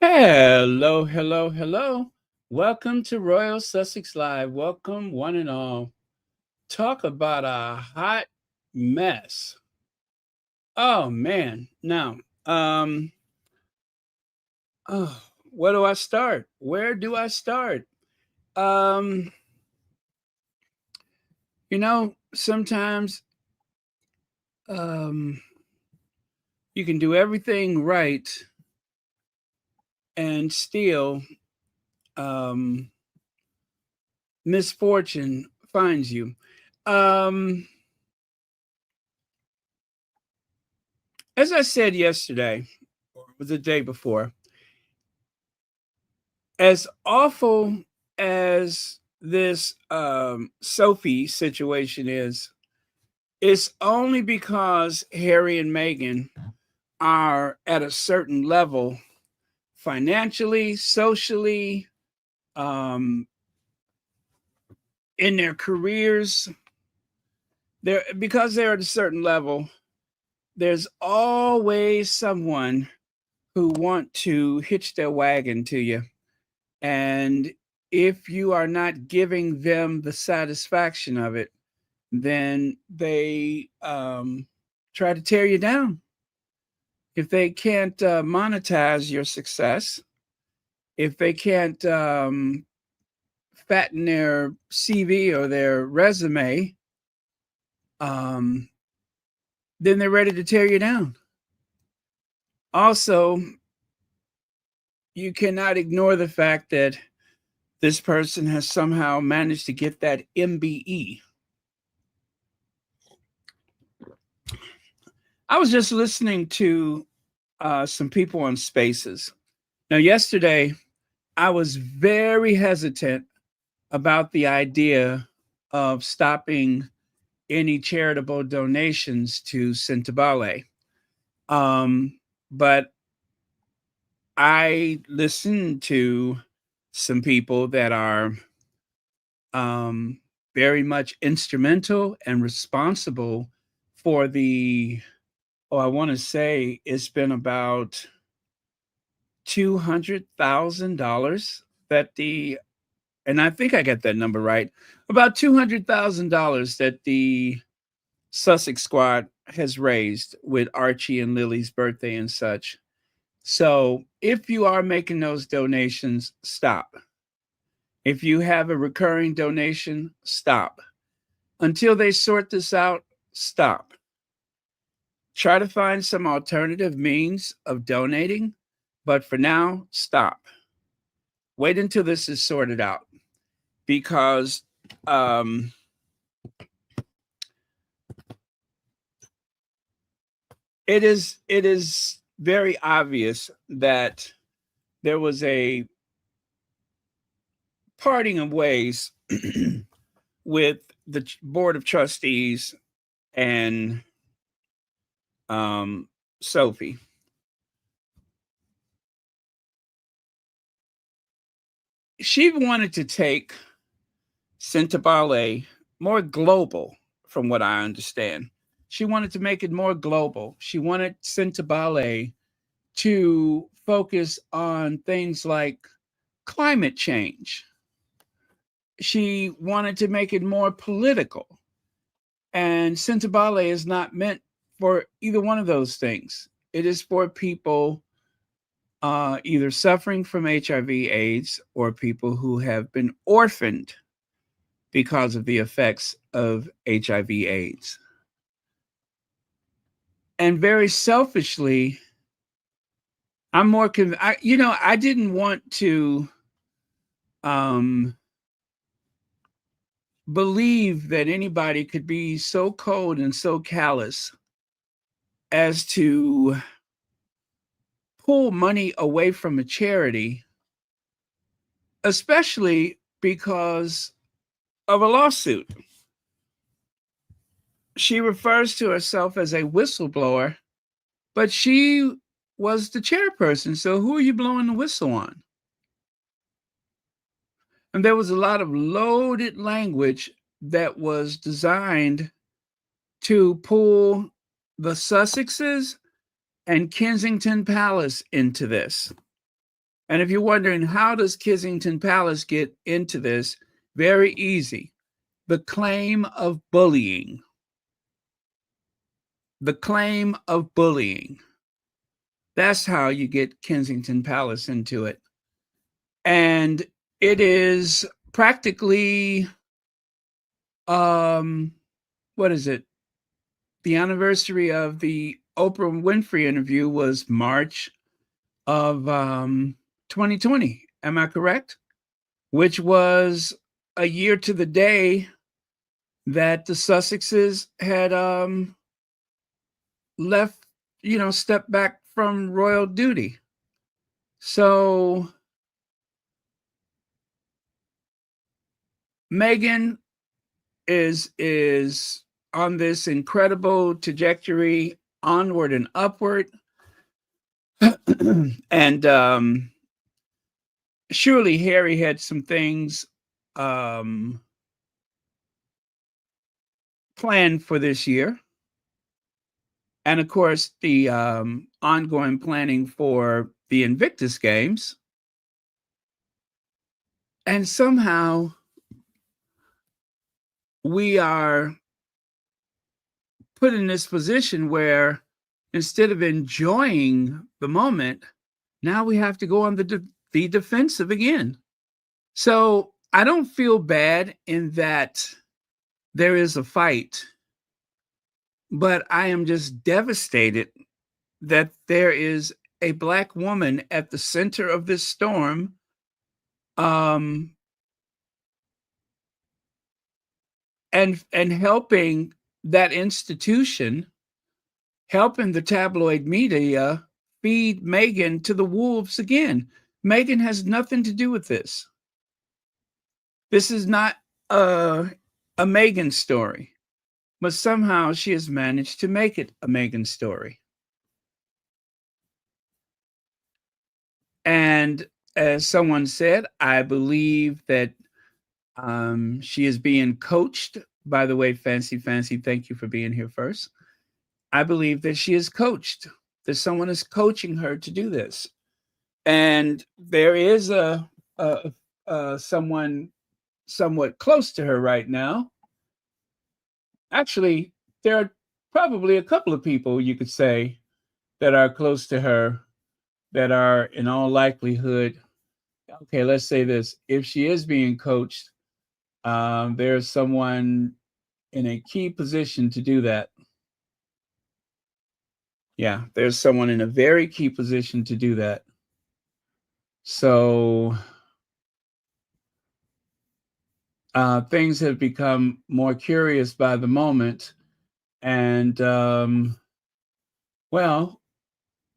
Hello, hello, hello. Welcome to Royal Sussex Live. Welcome, one and all. Talk about a hot mess. Oh man. Now, um, oh, where do I start? Where do I start? Um, sometimes um you can do everything right and still um misfortune finds you. Um, as I said yesterday, or the day before, as awful as this Sophie situation is, it's only because Harry and Meghan are at a certain level financially, socially, um, in their careers. Because they're at a certain level, there's always someone who want to hitch their wagon to you. And if you are not giving them the satisfaction of it, then they try to tear you down. If they can't monetize your success, if they can't fatten their CV or their resume, um, then they're ready to tear you down. Also, you cannot ignore the fact that this person has somehow managed to get that MBE. I was just listening to some people on Spaces. Now, yesterday, I was very hesitant about the idea of stopping any charitable donations to Sintabale. But I listened to some people that are um, very much instrumental and responsible for I want to say it's been about $200,000 that and I think I got that number right, about $200,000 that the Sussex squad has raised with Archie and Lily's birthday and such. So if you are making those donations, stop. If you have a recurring donation, stop. Until they sort this out, stop. Try to find some alternative means of donating, but for now, stop. Wait until this is sorted out because um, it is very obvious that there was a parting of ways with the board of trustees and um, Sophie. She wanted to take Centabale more global, from what I understand. She wanted to make it more global. She wanted Centabale to focus on things like climate change. She wanted to make it more political. And Centabale is not meant for either one of those things. It is for people either suffering from HIV/AIDS or people who have been orphaned because of the effects of HIV/AIDS. And very selfishly, I'm more I didn't want to um, believe that anybody could be so cold and so callous as to pull money away from a charity, especially because of a lawsuit. She refers to herself as a whistleblower, but she was the chairperson. So who are you blowing the whistle on? And there was a lot of loaded language that was designed to pull the Sussexes and Kensington Palace into this. And if you're wondering, how does Kensington Palace get into this? Very easy. The claim of bullying. The claim of bullying. That's how you get Kensington Palace into it. And it is practically, what is it? The anniversary of the Oprah Winfrey interview was March of 2020. Am I correct? Which was a year to the day that the Sussexes had left, stepped back from royal duty. So Meghan is on this incredible trajectory, onward and upward. And surely Harry had some things planned for this year. And of course, the ongoing planning for the Invictus games. And somehow we are put in this position where instead of enjoying the moment, now we have to go on the defensive again. So I don't feel bad in that there is a fight, but I am just devastated that there is a Black woman at the center of this storm, and helping that institution, helping the tabloid media feed Meghan to the wolves again. Meghan has nothing to do with this. This is not a Meghan story, but somehow she has managed to make it a Meghan story. And as someone said, I believe that she is being coached. By the way, Fancy, thank you for being here first. I believe that she is coached, that someone is coaching her to do this. And there is someone somewhat close to her right now. Actually, there are probably a couple of people you could say that are close to her that are in all likelihood. Okay, let's say this. If she is being coached, there's someone in a key position to do that. Yeah, there's someone in a very key position to do that. So things have become more curious by the moment. And, well,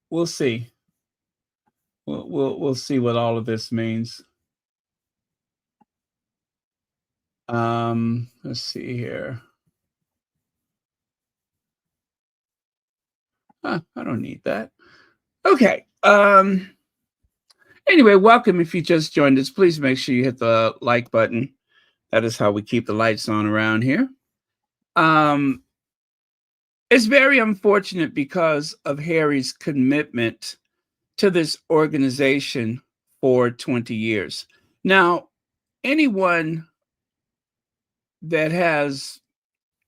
we'll see. We'll see what all of this means. Let's see here. I don't need that. Okay. Anyway, welcome. If you just joined us, please make sure you hit the like button. That is how we keep the lights on around here. It's very unfortunate because of Harry's commitment to this organization for 20 years. Now, anyone that has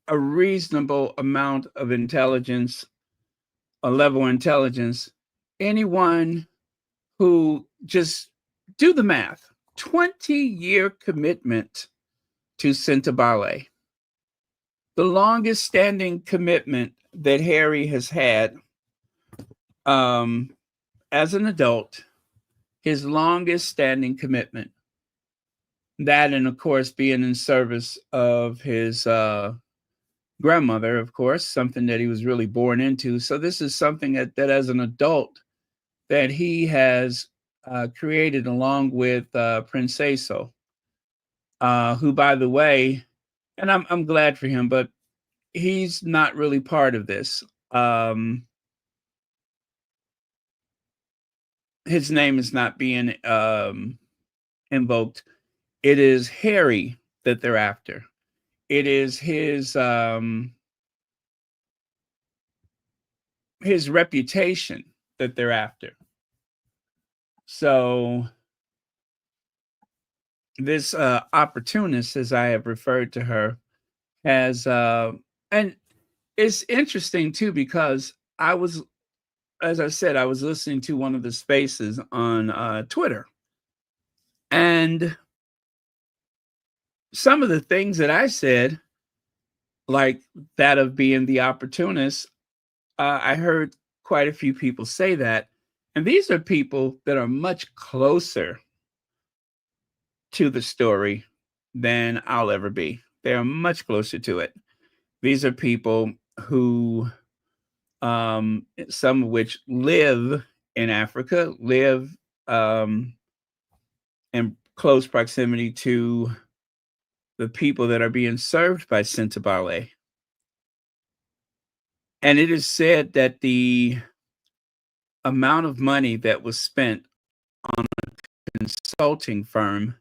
a reasonable amount of intelligence, a level of intelligence, anyone who just do the math, 20-year commitment to Santa Ballet, the longest standing commitment that Harry has had as an adult, his longest standing commitment. That, and of course, being in service of his grandmother, of course, something that he was really born into. So this is something that as an adult that he has created along with Princeso, who, by the way, and I'm glad for him, but he's not really part of this. His name is not being invoked. It is Harry that they're after. It is his reputation that they're after. So this opportunist, as I have referred to her, has and it's interesting too because I was, as I said, I was listening to one of the spaces on Twitter, and some of the things that I said, like that of being the opportunist, I heard quite a few people say that, and these are people that are much closer to the story than I'll ever be. They are much closer to it. These are people who, some of which live in Africa, live um, in close proximity to the people that are being served by Sentabale. And it is said that the amount of money that was spent on a consulting firm,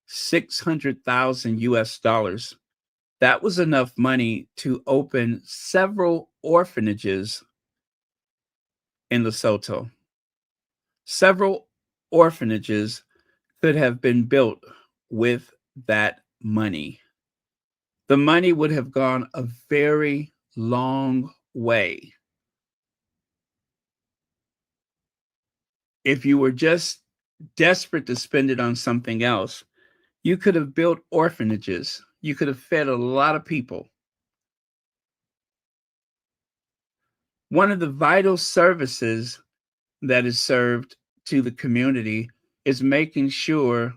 600,000 US dollars, that was enough money to open several orphanages in Lesotho. Several orphanages could have been built with that money. The money would have gone a very long way. If you were just desperate to spend it on something else, you could have built orphanages. You could have fed a lot of people. One of the vital services that is served to the community is making sure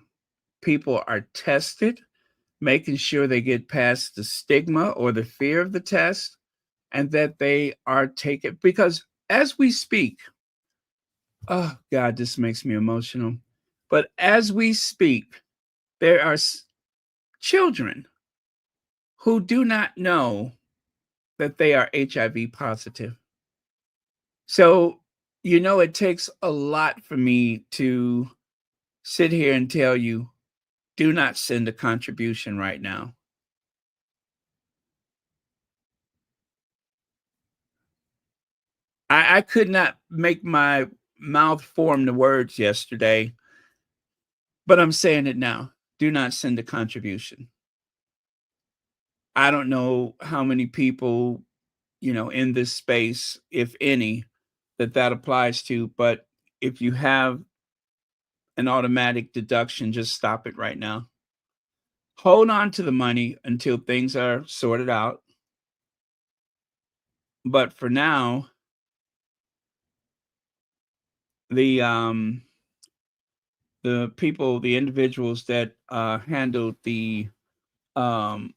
people are tested, making sure they get past the stigma or the fear of the test, and that they are taken. Because as we speak, oh God, this makes me emotional. But as we speak, there are children who do not know that they are HIV positive. So, it takes a lot for me to sit here and tell you, do not send a contribution right now. I could not make my mouth form the words yesterday, but I'm saying it now. Do not send a contribution. I don't know how many people, in this space, if any, that applies to, but if you have an automatic deduction, just stop it right now. Hold on to the money until things are sorted out. But for now, the the individuals that handled the um,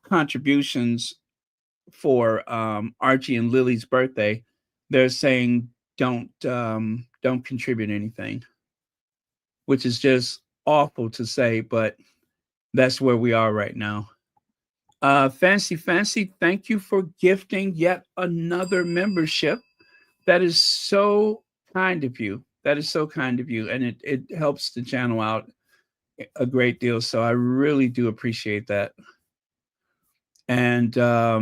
contributions for Archie and Lily's birthday, they're saying don't contribute anything, which is just awful to say, but that's where we are right now. Fancy, thank you for gifting yet another membership. That is so kind of you. That is so kind of you. And it helps the channel out a great deal. So I really do appreciate that. And let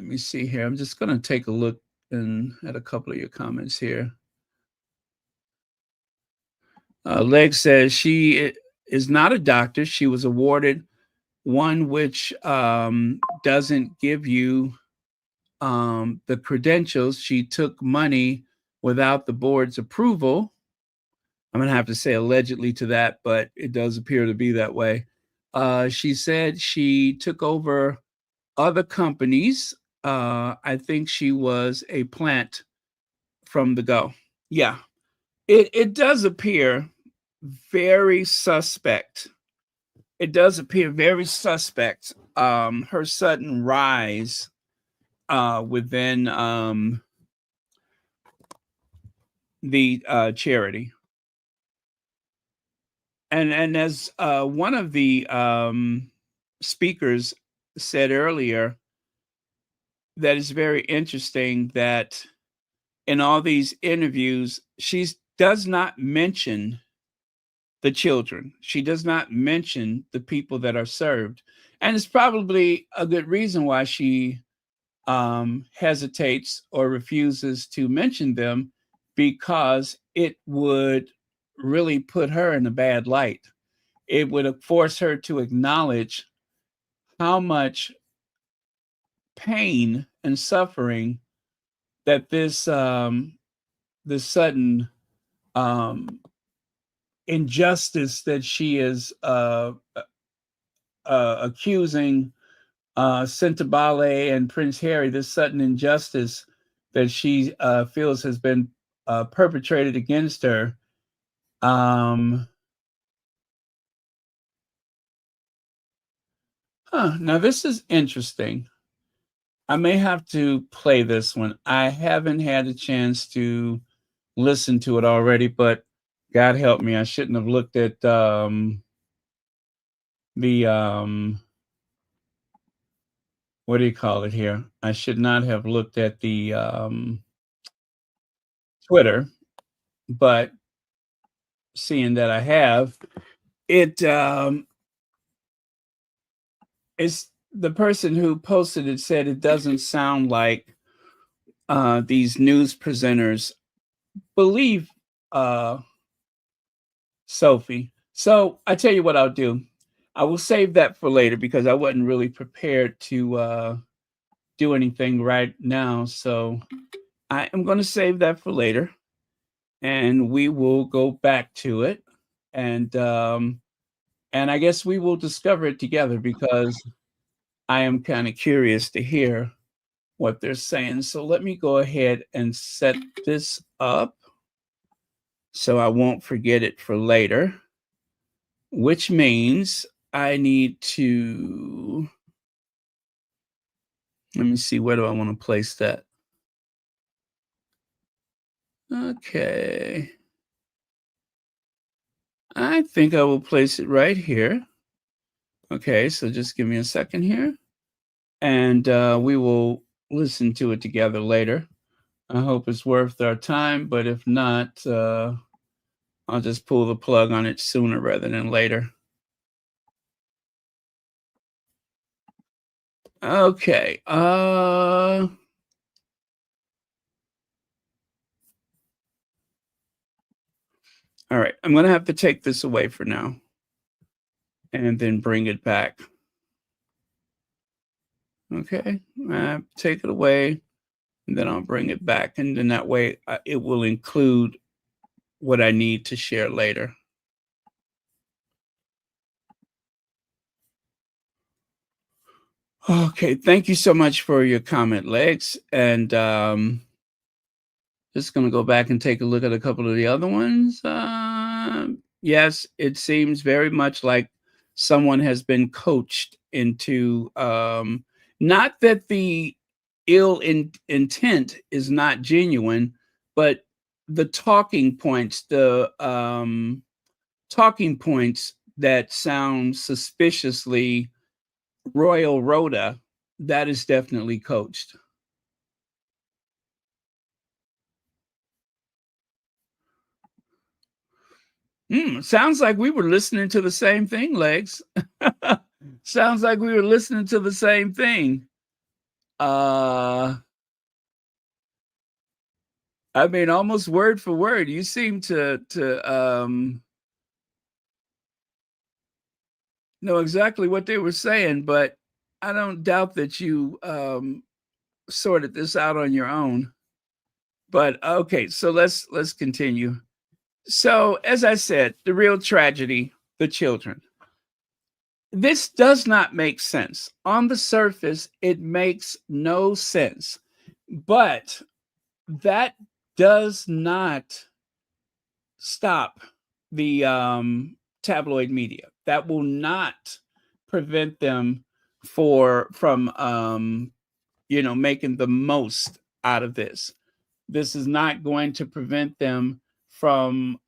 me see here. I'm just going to take a look at a couple of your comments here. Leg says she is not a doctor. She was awarded one which doesn't give you the credentials. She took money without the board's approval. I'm going to have to say allegedly to that, but it does appear to be that way. She said she took over other companies. I think she was a plant from the go. Yeah, it does appear very suspect. It does appear very suspect. Her sudden rise within the charity, and as one of the speakers said earlier, that is very interesting that in all these interviews, she does not mention the children. She does not mention the people that are served. And it's probably a good reason why she hesitates or refuses to mention them because it would really put her in a bad light. It would force her to acknowledge how much pain and suffering that this sudden um, injustice that she is accusing Ballet and Prince Harry, this sudden injustice that she feels has been perpetrated against her. Now, this is interesting. I may have to play this one. I haven't had a chance to listen to it already, but God help me, I shouldn't have looked at the what do you call it here? I should not have looked at the Twitter, but seeing that I have, it it's the person who posted it said it doesn't sound like these news presenters believe uh, Sophie. So I tell you what I'll do. I will save that for later because I wasn't really prepared to do anything right now. So I am going to save that for later, and we will go back to it, and I guess we will discover it together because I am kind of curious to hear what they're saying. So let me go ahead and set this up so I won't forget it for later, which means I need to, let me see, where do I want to place that? Okay. I think I will place it right here. Okay, so just give me a second here, and we will listen to it together later. I hope it's worth our time, but if not, I'll just pull the plug on it sooner rather than later. Okay. All right. I'm gonna have to take this away for now and then bring it back. Okay. Take it away, and then I'll bring it back, and then that way it will include what I need to share later. Okay. Thank you so much for your comment, Legs, and just gonna go back and take a look at a couple of the other ones. Yes, it seems very much like someone has been coached into not that the intent is not genuine, but the talking points that sound suspiciously Royal Rhoda, that is definitely coached. Sounds like we were listening to the same thing, Legs. Sounds like we were listening to the same thing. Uh, I mean, almost word for word. You seem to know exactly what they were saying, but I don't doubt that you sorted this out on your own. But okay, so let's continue. So, as I said, the real tragedy, the children. This does not make sense. On the surface, it makes no sense. But that does not stop the tabloid media. That will not prevent them from making the most out of this. This is not going to prevent them from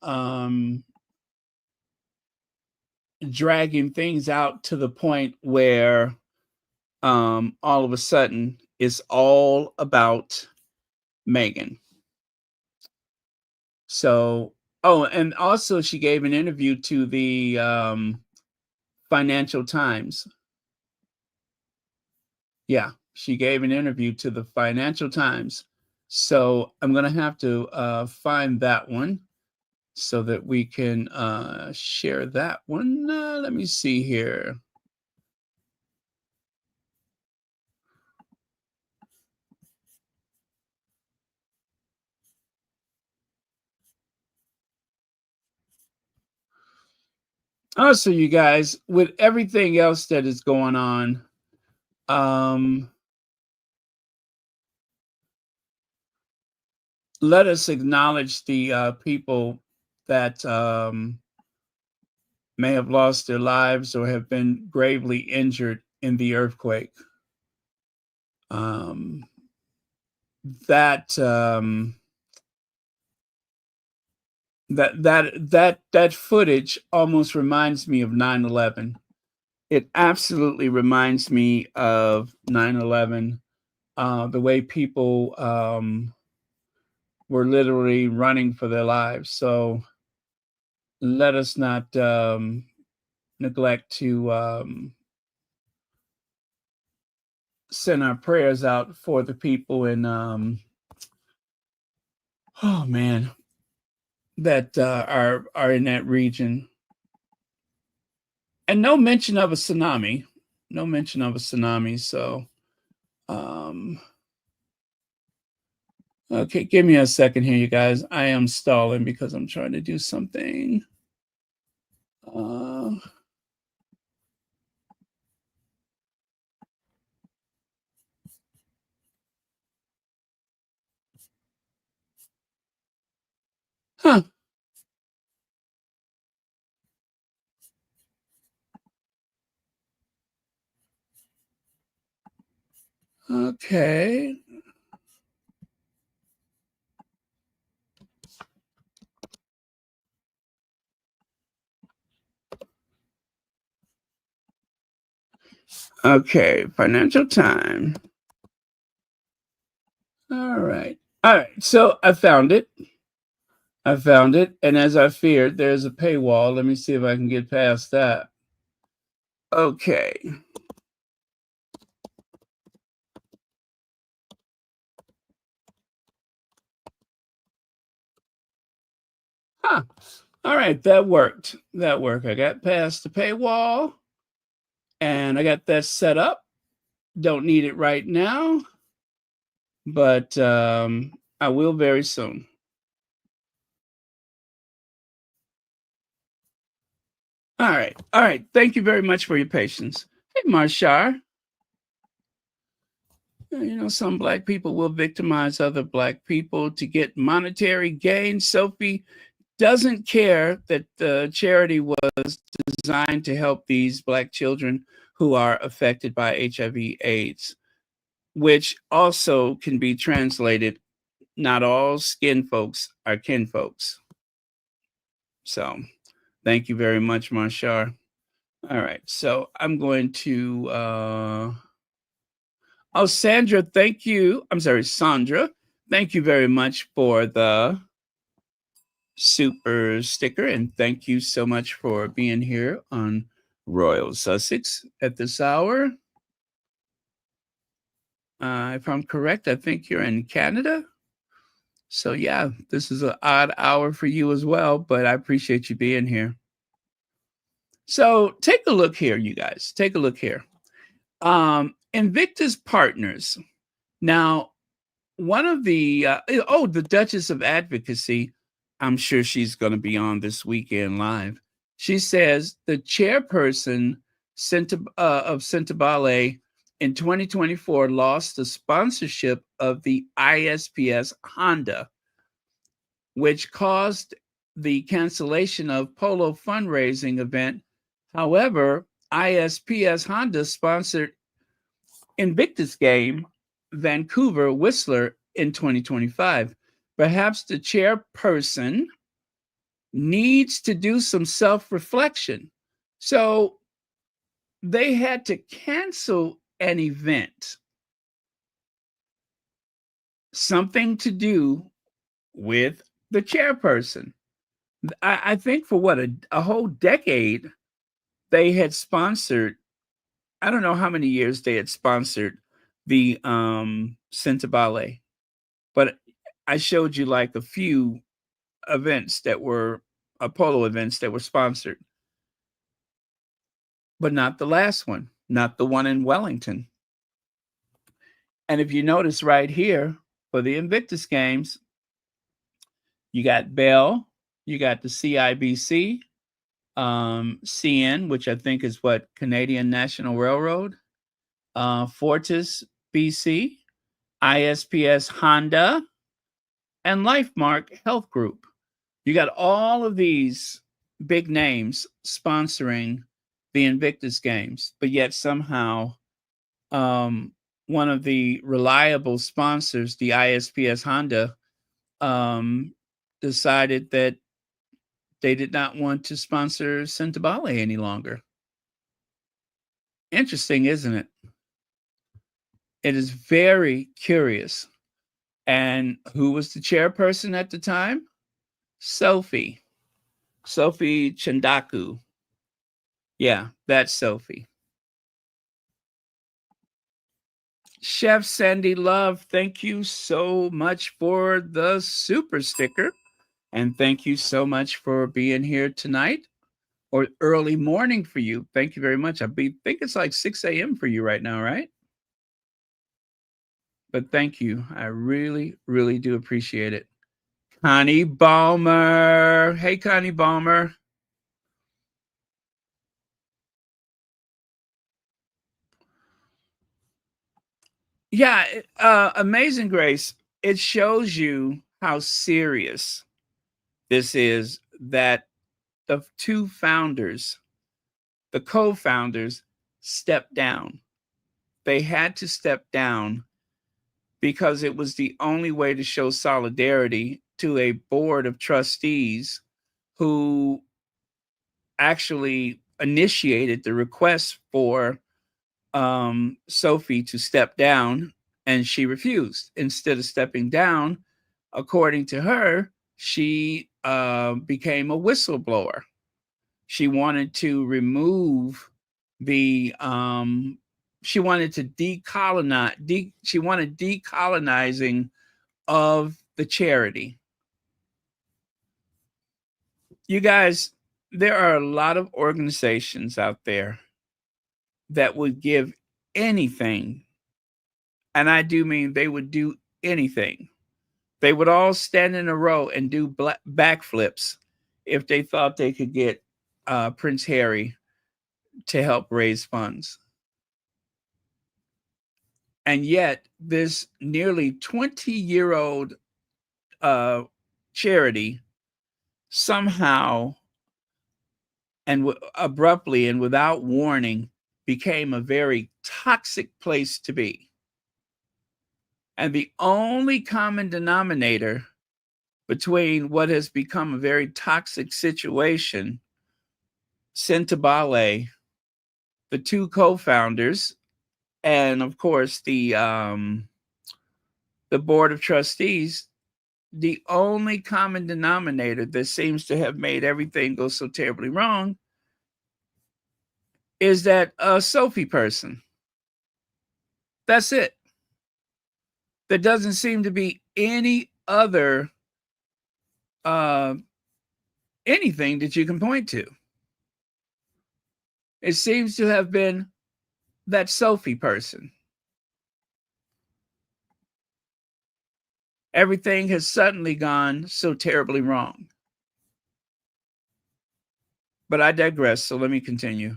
dragging things out to the point where all of a sudden it's all about Meghan. So, oh, and also she gave an interview to the Financial Times. Yeah, She gave an interview to the Financial Times. So I'm going to have to find that one so that we can share that one. Let me see here. Also, you guys, with everything else that is going on, um, let us acknowledge the people that may have lost their lives or have been gravely injured in the earthquake. Um, that that footage almost reminds me of 9/11. It absolutely reminds me of 9/11. The way people were literally running for their lives. So let us not neglect to send our prayers out for the people in oh man, that are in that region. And no mention of a tsunami. No mention of a tsunami. So um okay, give me a second here, you guys. I am stalling because I'm trying to do something. Uh, huh. Okay. Okay. Financial Time. All right. All right. So I found it. I found it. And as I feared, there's a paywall. Let me see if I can get past that. Okay. Huh. All right. That worked. That worked. I got past the paywall and I got that set up. Don't need it right now, but I will very soon. All right. All right. Thank you very much for your patience. Hey, Marshar. You know, some black people will victimize other black people to get monetary gain. Sophie doesn't care that the charity was designed to help these black children who are affected by HIV/AIDS, which also can be translated, not all skin folks are kin folks. So thank you very much, Marshar. All right. So I'm going to oh, Sandra, thank you. I'm sorry, Sandra. Thank you very much for the super sticker. And thank you so much for being here on Royal Sussex at this hour. If I'm correct, I think you're in Canada. So, yeah, this is an odd hour for you as well, but I appreciate you being here. So, take a look here, you guys. Take a look here. Invictus Partners. Now, one of the the Duchess of Advocacy, I'm sure she's going to be on this weekend live. She says the chairperson of Centabale in 2024 lost the sponsorship of the ISPS Honda, which caused the cancellation of Polo fundraising event. However, ISPS Honda sponsored Invictus game Vancouver Whistler in 2025. Perhaps the chairperson needs to do some self-reflection. So they had to cancel an event, something to do with the chairperson. I think for what, a whole decade, they had sponsored, I don't know how many years they had sponsored the Centibale. But I showed you like a few events that were polo events that were sponsored, but not the last one, not the one in Wellington. And if you notice right here for the Invictus games, you got Bell, you got the CIBC, CN, which I think is what Canadian National Railroad, Fortis BC, ISPS Honda, and LifeMark Health Group. You got all of these big names sponsoring the Invictus games, but yet somehow one of the reliable sponsors, the ISPS Honda, decided that they did not want to sponsor Centibale any longer. Interesting, isn't it? It is very curious. And who was the chairperson at the time? Sophie Chandauka. Yeah, that's Sophie. Chef Sandy Love, thank you so much for the super sticker. And thank you so much for being here tonight or early morning for you. Thank you very much. Think it's like 6 a.m. for you right now, right? But thank you. I really, really do appreciate it. Connie Balmer. Hey, Connie Balmer. Yeah, Amazing Grace. It shows you how serious this is that the two founders, the co-founders, stepped down. They had to step down because it was the only way to show solidarity to a board of trustees who actually initiated the request for Sophie to step down, and she refused. Instead of stepping down, according to her, she became a whistleblower. She wanted to remove the she wanted to decolonize she wanted decolonizing of the charity. You guys, there are a lot of organizations out there that would give anything, and I do mean they would do anything. They would all stand in a row and do backflips if they thought they could get Prince Harry to help raise funds. And yet, this nearly 20-year-old charity somehow and abruptly and without warning became a very toxic place to be. And the only common denominator between what has become a very toxic situation, Centibale, the two co-founders, and of course the board of trustees, the only common denominator that seems to have made everything go so terribly wrong is that Sophie person. That's it. There doesn't seem to be any other anything that you can point to. It seems to have been that Sophie person. Everything has suddenly gone so terribly wrong. But I digress, so let me continue.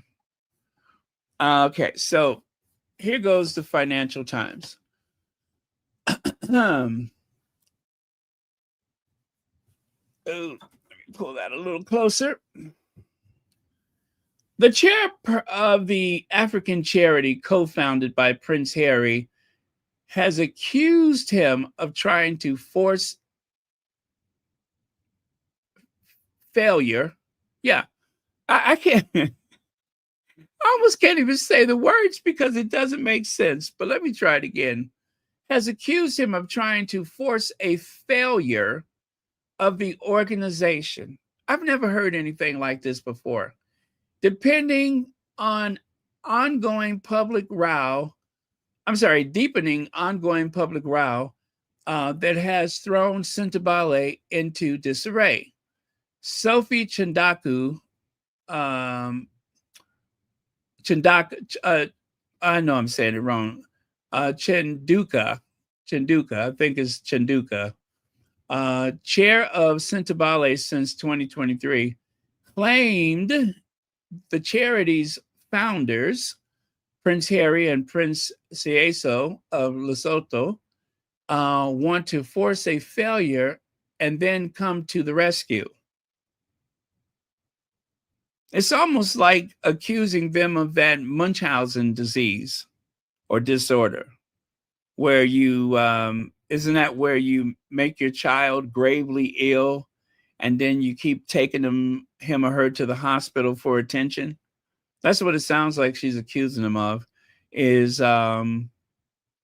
Okay, so here goes the Financial Times. Oh, let me pull that a little closer. The chair of the African charity co-founded by Prince Harry has accused him of trying to force failure. Yeah, I can't. I almost can't even say the words because it doesn't make sense. But let me try it again. Has accused him of trying to force a failure of the organization. I've never heard anything like this before. Depending on ongoing public row I'm sorry, deepening ongoing public row that has thrown Sintibale into disarray. Sophie um, Chandauka, I know I'm saying it wrong. Chandauka, I think it's Chandauka, chair of Sintibale since 2023, claimed the charity's founders, Prince Harry and Prince Sieso of Lesotho, want to force a failure and then come to the rescue. It's almost like accusing them of that Munchausen disease or disorder, where you, isn't that where you make your child gravely ill and then you keep taking him or her to the hospital for attention? That's what it sounds like she's accusing them of, is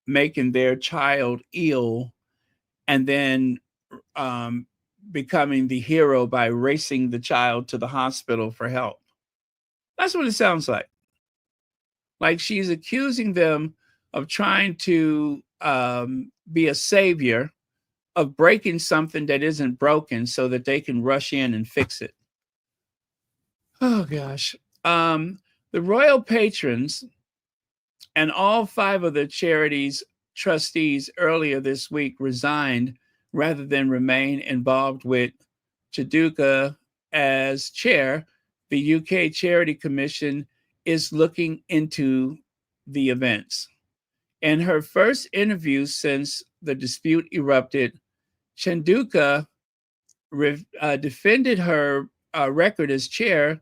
making their child ill and then um, becoming the hero by racing the child to the hospital for help. That's what it sounds like. Like she's accusing them of trying to be a savior, of breaking something that isn't broken so that they can rush in and fix it. Oh, gosh. The royal patrons and all 5 of the charity's trustees earlier this week resigned rather than remain involved with Chandauka as chair. The UK Charity Commission is looking into the events. In her first interview since the dispute erupted, Chandauka defended her record as chair,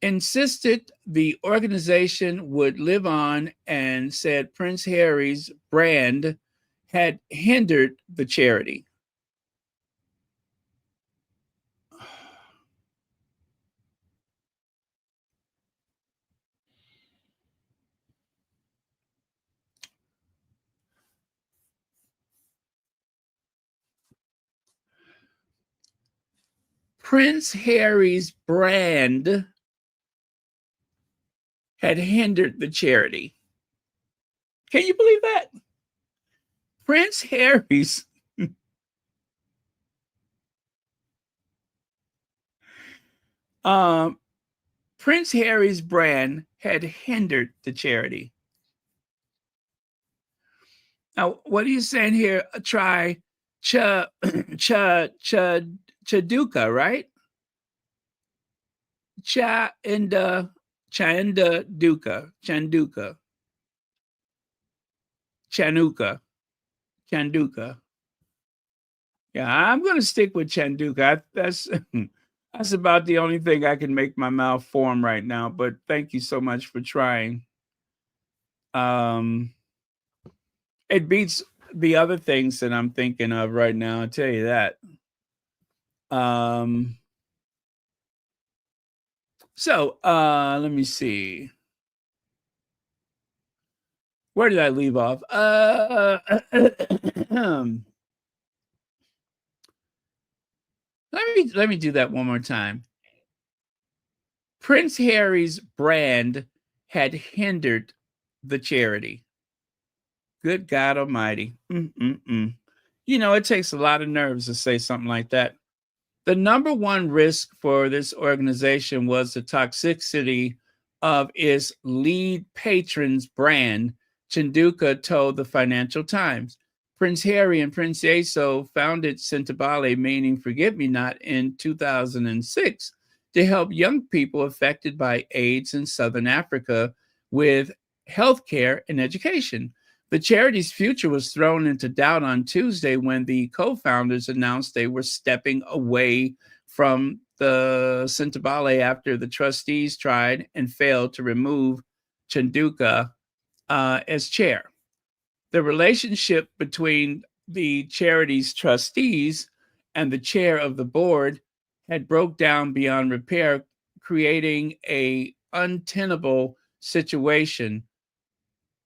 insisted the organization would live on, and said Prince Harry's brand had hindered the charity. Prince Harry's brand had hindered the charity. Can you believe that? Prince Harry's um, Prince Harry's brand had hindered the charity. Now, what are you saying here? Try Chandauka, right? Chandauka, Chandauka. Yeah, I'm going to stick with Chandauka. That's that's about the only thing I can make my mouth form right now. But thank you so much for trying. Um, it beats the other things that I'm thinking of right now. I'll tell you that. Um, let me see. Where did I leave off? Let me do that one more time. Prince Harry's brand had hindered the charity. Good God Almighty. You know, it takes a lot of nerves to say something like that. The number one risk for this organization was the toxicity of its lead patron's brand, Chandauka told the Financial Times. Prince Harry and Prince Yeso founded Sintibale, meaning forget-me-not, in 2006 to help young people affected by AIDS in Southern Africa with healthcare and education. The charity's future was thrown into doubt on Tuesday when the co-founders announced they were stepping away from the Sintibale after the trustees tried and failed to remove Chandauka as chair. The relationship between the charity's trustees and the chair of the board had broke down beyond repair, creating a untenable situation.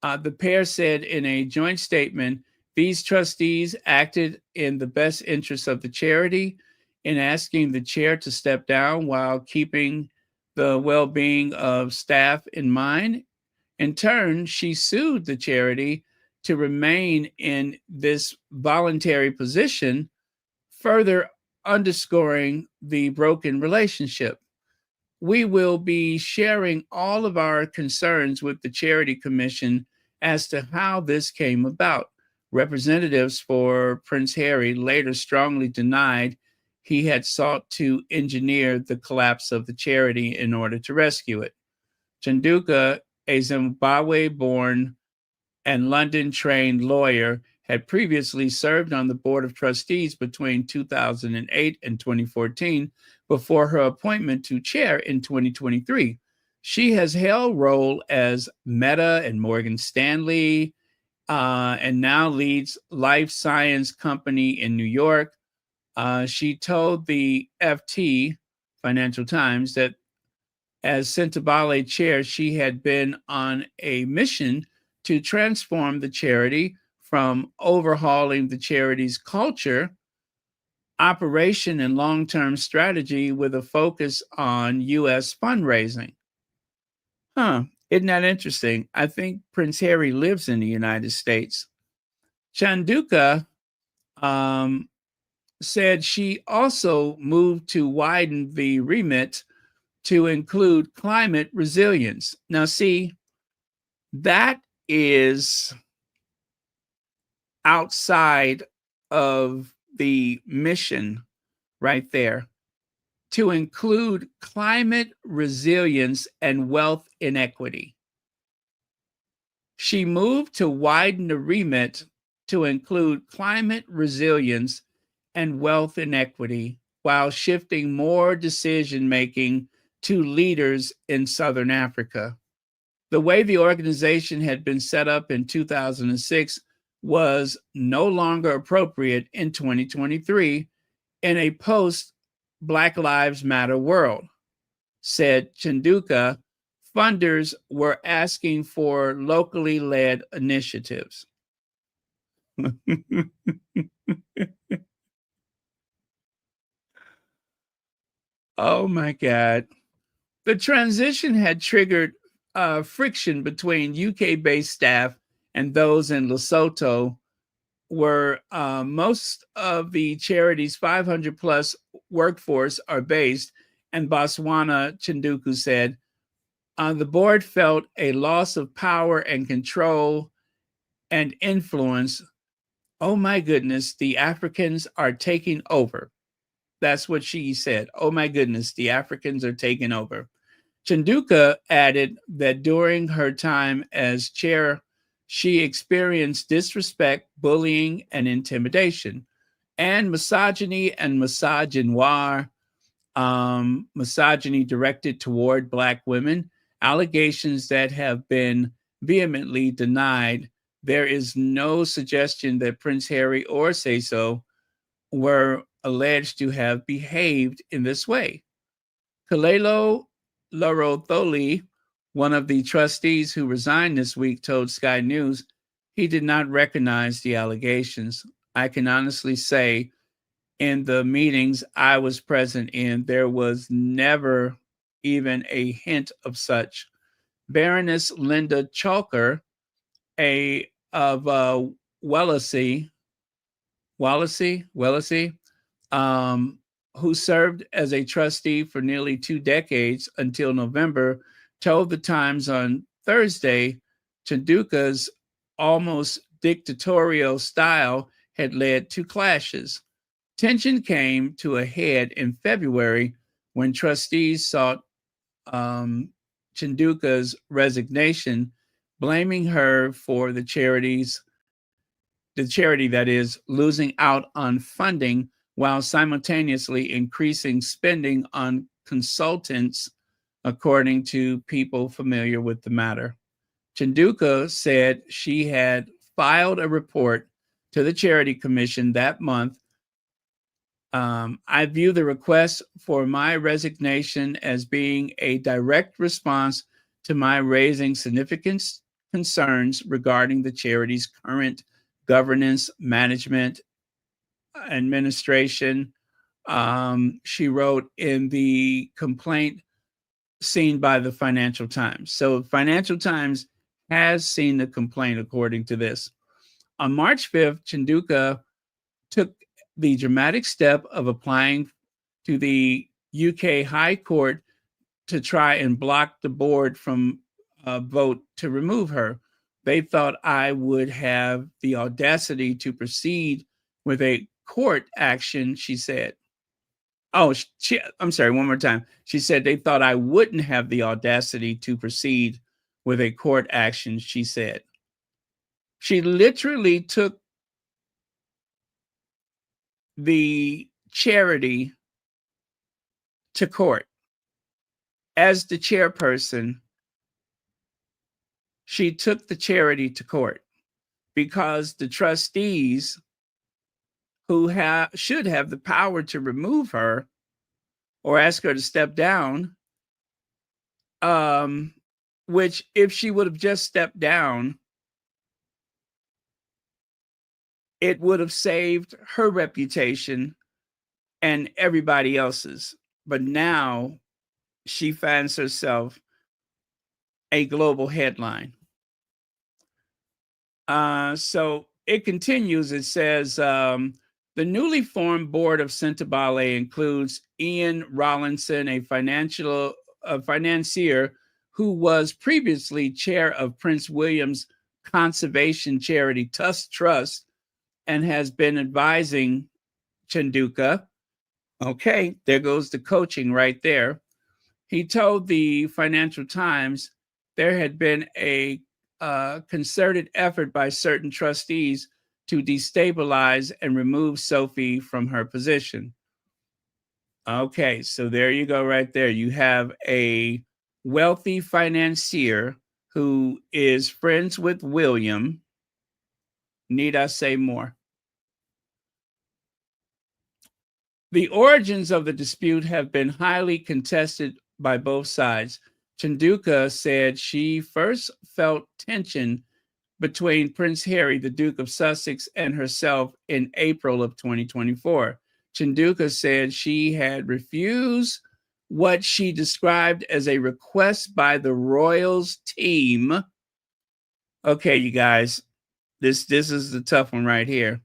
The pair said in a joint statement, these trustees acted in the best interests of the charity in asking the chair to step down while keeping the well-being of staff in mind. In turn, she sued the charity to remain in this voluntary position, further underscoring the broken relationship. We will be sharing all of our concerns with the Charity Commission as to how this came about. Representatives for Prince Harry later strongly denied he had sought to engineer the collapse of the charity in order to rescue it. Chandauka, a Zimbabwe born and London trained lawyer, had previously served on the Board of Trustees between 2008 and 2014 before her appointment to chair in 2023. She has held role as Meta and Morgan Stanley, and now leads life science company in New York. She told the FT, Financial Times, that as Sentabale chair, she had been on a mission to transform the charity from overhauling the charity's culture, operation, and long term strategy with a focus on U.S. fundraising. Huh, isn't that interesting? I think Prince Harry lives in the United States. Chandauka um, said she also moved to widen the remit to include climate resilience. Now, see, that is outside of the mission right there, to include climate resilience and wealth inequity. She moved to widen the remit to include climate resilience and wealth inequity while shifting more decision making to leaders in Southern Africa. The way the organization had been set up in 2006 was no longer appropriate in 2023 in a post Black Lives Matter world, said Chandauka. Funders were asking for locally led initiatives. Oh my God. The transition had triggered friction between UK based staff and those in Lesotho, where most of the charity's 500 plus workforce are based, and Botswana, Chandauka said. The board felt a loss of power and control and influence. Oh my goodness, the Africans are taking over. That's what she said. Oh my goodness, the Africans are taking over. Chandauka added that during her time as chair, she experienced disrespect, bullying, and intimidation, and misogyny and misogynoir, misogyny directed toward Black women, allegations that have been vehemently denied. There is no suggestion that Prince Harry or Say So were alleged to have behaved in this way. Kalelo Lorotholi, one of the trustees who resigned this week, told Sky News he did not recognize the allegations. I can honestly say, in the meetings I was present in, there was never even a hint of such. Baroness Linda Chalker, a of Wallasey, um, who served as a trustee for nearly 2 decades until November, told the Times on Thursday Chandauka's almost dictatorial style had led to clashes. Tension came to a head in February when trustees sought Chandauka's resignation, blaming her for the charity that is losing out on funding while simultaneously increasing spending on consultants, according to people familiar with the matter. Chandauka said she had filed a report to the Charity Commission that month. I view the request for my resignation as being a direct response to my raising significant concerns regarding the charity's current governance, management, administration. She wrote in the complaint seen by the Financial Times. So, Financial Times has seen the complaint, according to this. On March 5th, Chandauka took the dramatic step of applying to the UK High Court to try and block the board from a vote to remove her. They thought I would have the audacity to proceed with a court action, she said. Oh, I'm sorry, one more time. She said they thought I wouldn't have the audacity to proceed with a court action, she said. She literally took the charity to court. As the chairperson, she took the charity to court because the trustees who should have the power to remove her or ask her to step down, which if she would have just stepped down, it would have saved her reputation and everybody else's. But now she finds herself a global headline. So it continues. It says, the newly formed board of Cintobale includes Ian Rawlinson, a financier who was previously chair of Prince William's conservation charity Tusk Trust and has been advising Chandauka. Okay, there goes the coaching right there. He told the Financial Times there had been a concerted effort by certain trustees to destabilize and remove Sophie from her position. Okay, so there you go right there. You have a wealthy financier who is friends with William. Need I say more? The origins of the dispute have been highly contested by both sides. Chandauka said she first felt tension between Prince Harry, the Duke of Sussex, and herself in April of 2024. Chandauka said she had refused what she described as a request by the Royals team. Okay, you guys, this is the tough one right here.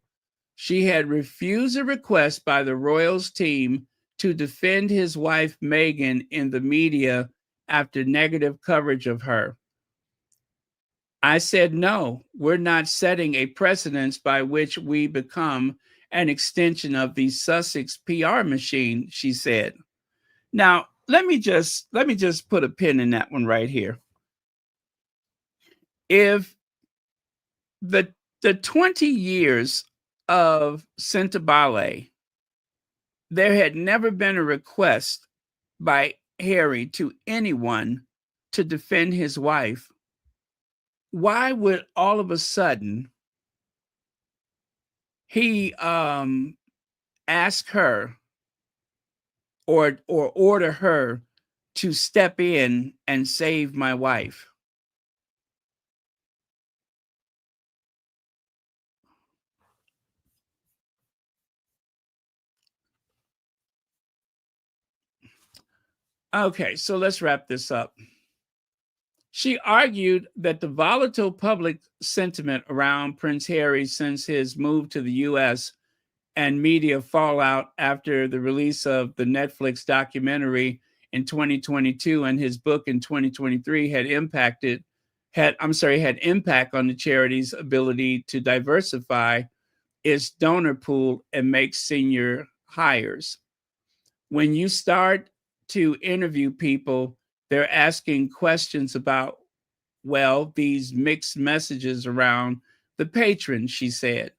She had refused a request by the Royals team to defend his wife Meghan in the media after negative coverage of her. I said, no, we're not setting a precedence by which we become an extension of the Sussex PR machine, she said. Now, let me just put a pin in that one right here. If the 20 years of Cintobale, there had never been a request by Harry to anyone to defend his wife, why would all of a sudden he ask her or order her to step in and save my wife? Okay, so let's wrap this up. She argued that the volatile public sentiment around Prince Harry since his move to the US and media fallout after the release of the Netflix documentary in 2022 and his book in 2023 had impact on the charity's ability to diversify its donor pool and make senior hires. When you start to interview people, they're asking questions about, well, these mixed messages around the patron, she said.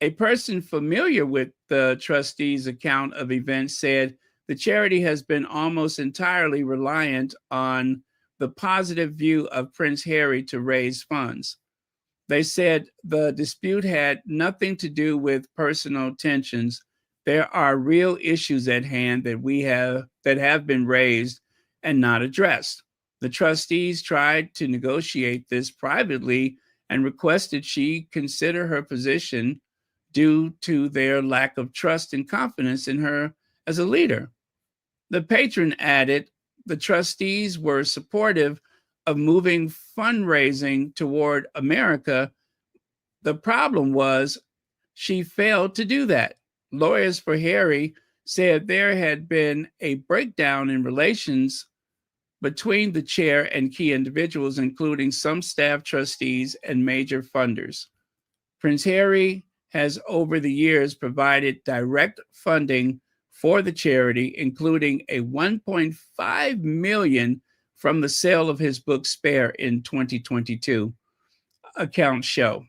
A person familiar with the trustees' account of events said the charity has been almost entirely reliant on the positive view of Prince Harry to raise funds. They said the dispute had nothing to do with personal tensions. There are real issues at hand that have been raised and not addressed. The trustees tried to negotiate this privately and requested she consider her position due to their lack of trust and confidence in her as a leader. The patron added the trustees were supportive of moving fundraising toward America. The problem was she failed to do that. Lawyers for Harry said there had been a breakdown in relations between the chair and key individuals, including some staff trustees and major funders. Prince Harry has over the years provided direct funding for the charity, including a 1.5 million from the sale of his book Spare in 2022, accounts show.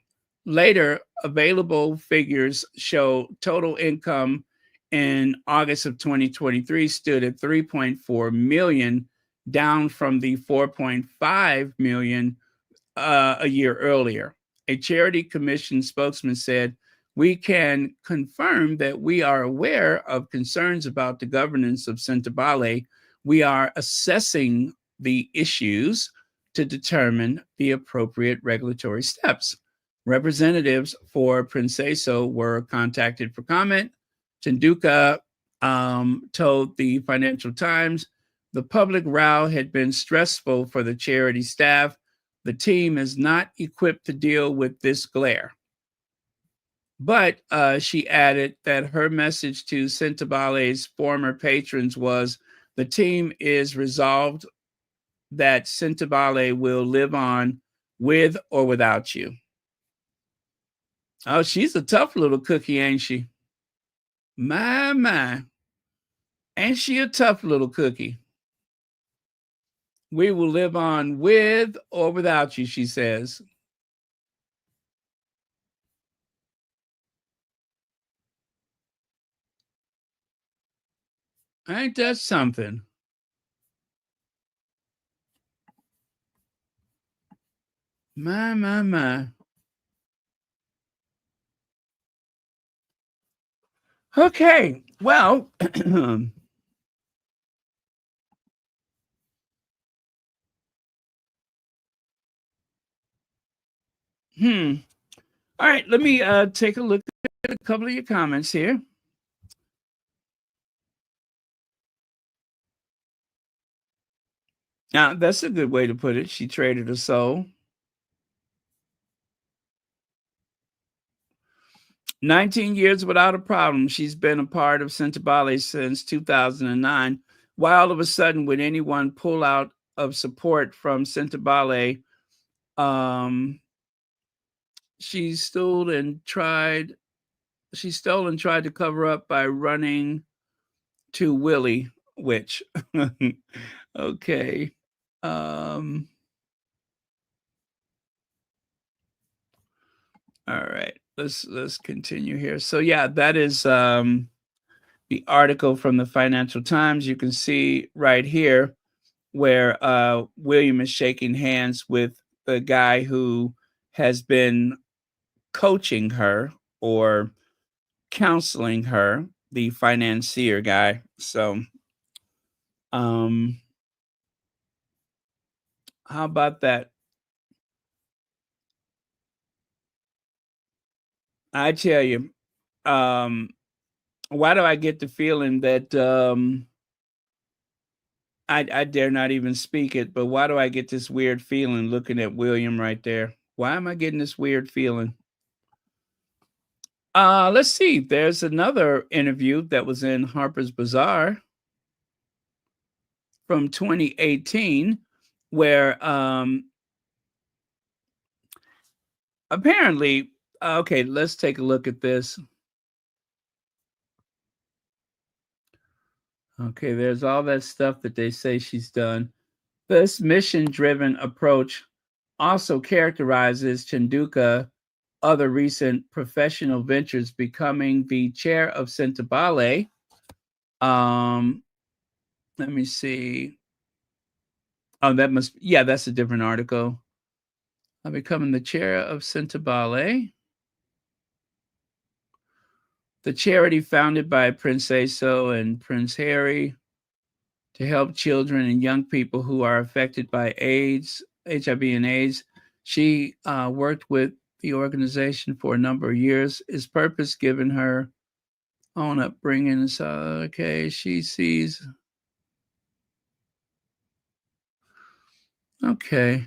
Later, available figures show total income in August of 2023 stood at 3.4 million, down from the 4.5 million a year earlier. A charity commission spokesman said, "We can confirm that we are aware of concerns about the governance of Sentebale. We are assessing the issues to determine the appropriate regulatory steps." Representatives for Princeso were contacted for comment. Chandauka told the Financial Times the public row had been stressful for the charity staff. The team is not equipped to deal with this glare. But she added that her message to Sentebale's former patrons was the team is resolved that Sentebale will live on with or without you. Oh, she's a tough little cookie, ain't she? My. Ain't she a tough little cookie? We will live on with or without you, she says. Ain't that something? My. Okay, well, All right, let me take a look at a couple of your comments here. Now, that's a good way to put it. She traded her soul. 19 years without a problem. She's been a part of Sentebale since 2009. Why all of a sudden would anyone pull out of support from Sentebale? She stole and tried to cover up by running to Willie, which okay. All right, let's continue here. So yeah, that is the article from the Financial Times. You can see right here where William is shaking hands with the guy who has been coaching her or counseling her, the financier guy. So how about that? I tell you, why do I get the feeling that I dare not even speak it, but why do I get this weird feeling looking at William right there? Why am I getting this weird feeling? Let's see. There's another interview that was in Harper's Bazaar from 2018 where apparently okay, let's take a look at this. Okay, there's all that stuff that they say she's done. This mission-driven approach also characterizes Chandauka other recent professional ventures, becoming the chair of Sentebale. Let me see. Oh, that's a different article. I'm becoming the chair of Sentebale, the charity founded by Princeso and Prince Harry to help children and young people who are affected by HIV and AIDS. She worked with the organization for a number of years. Is purpose given her own upbringing? So, okay, she sees. Okay.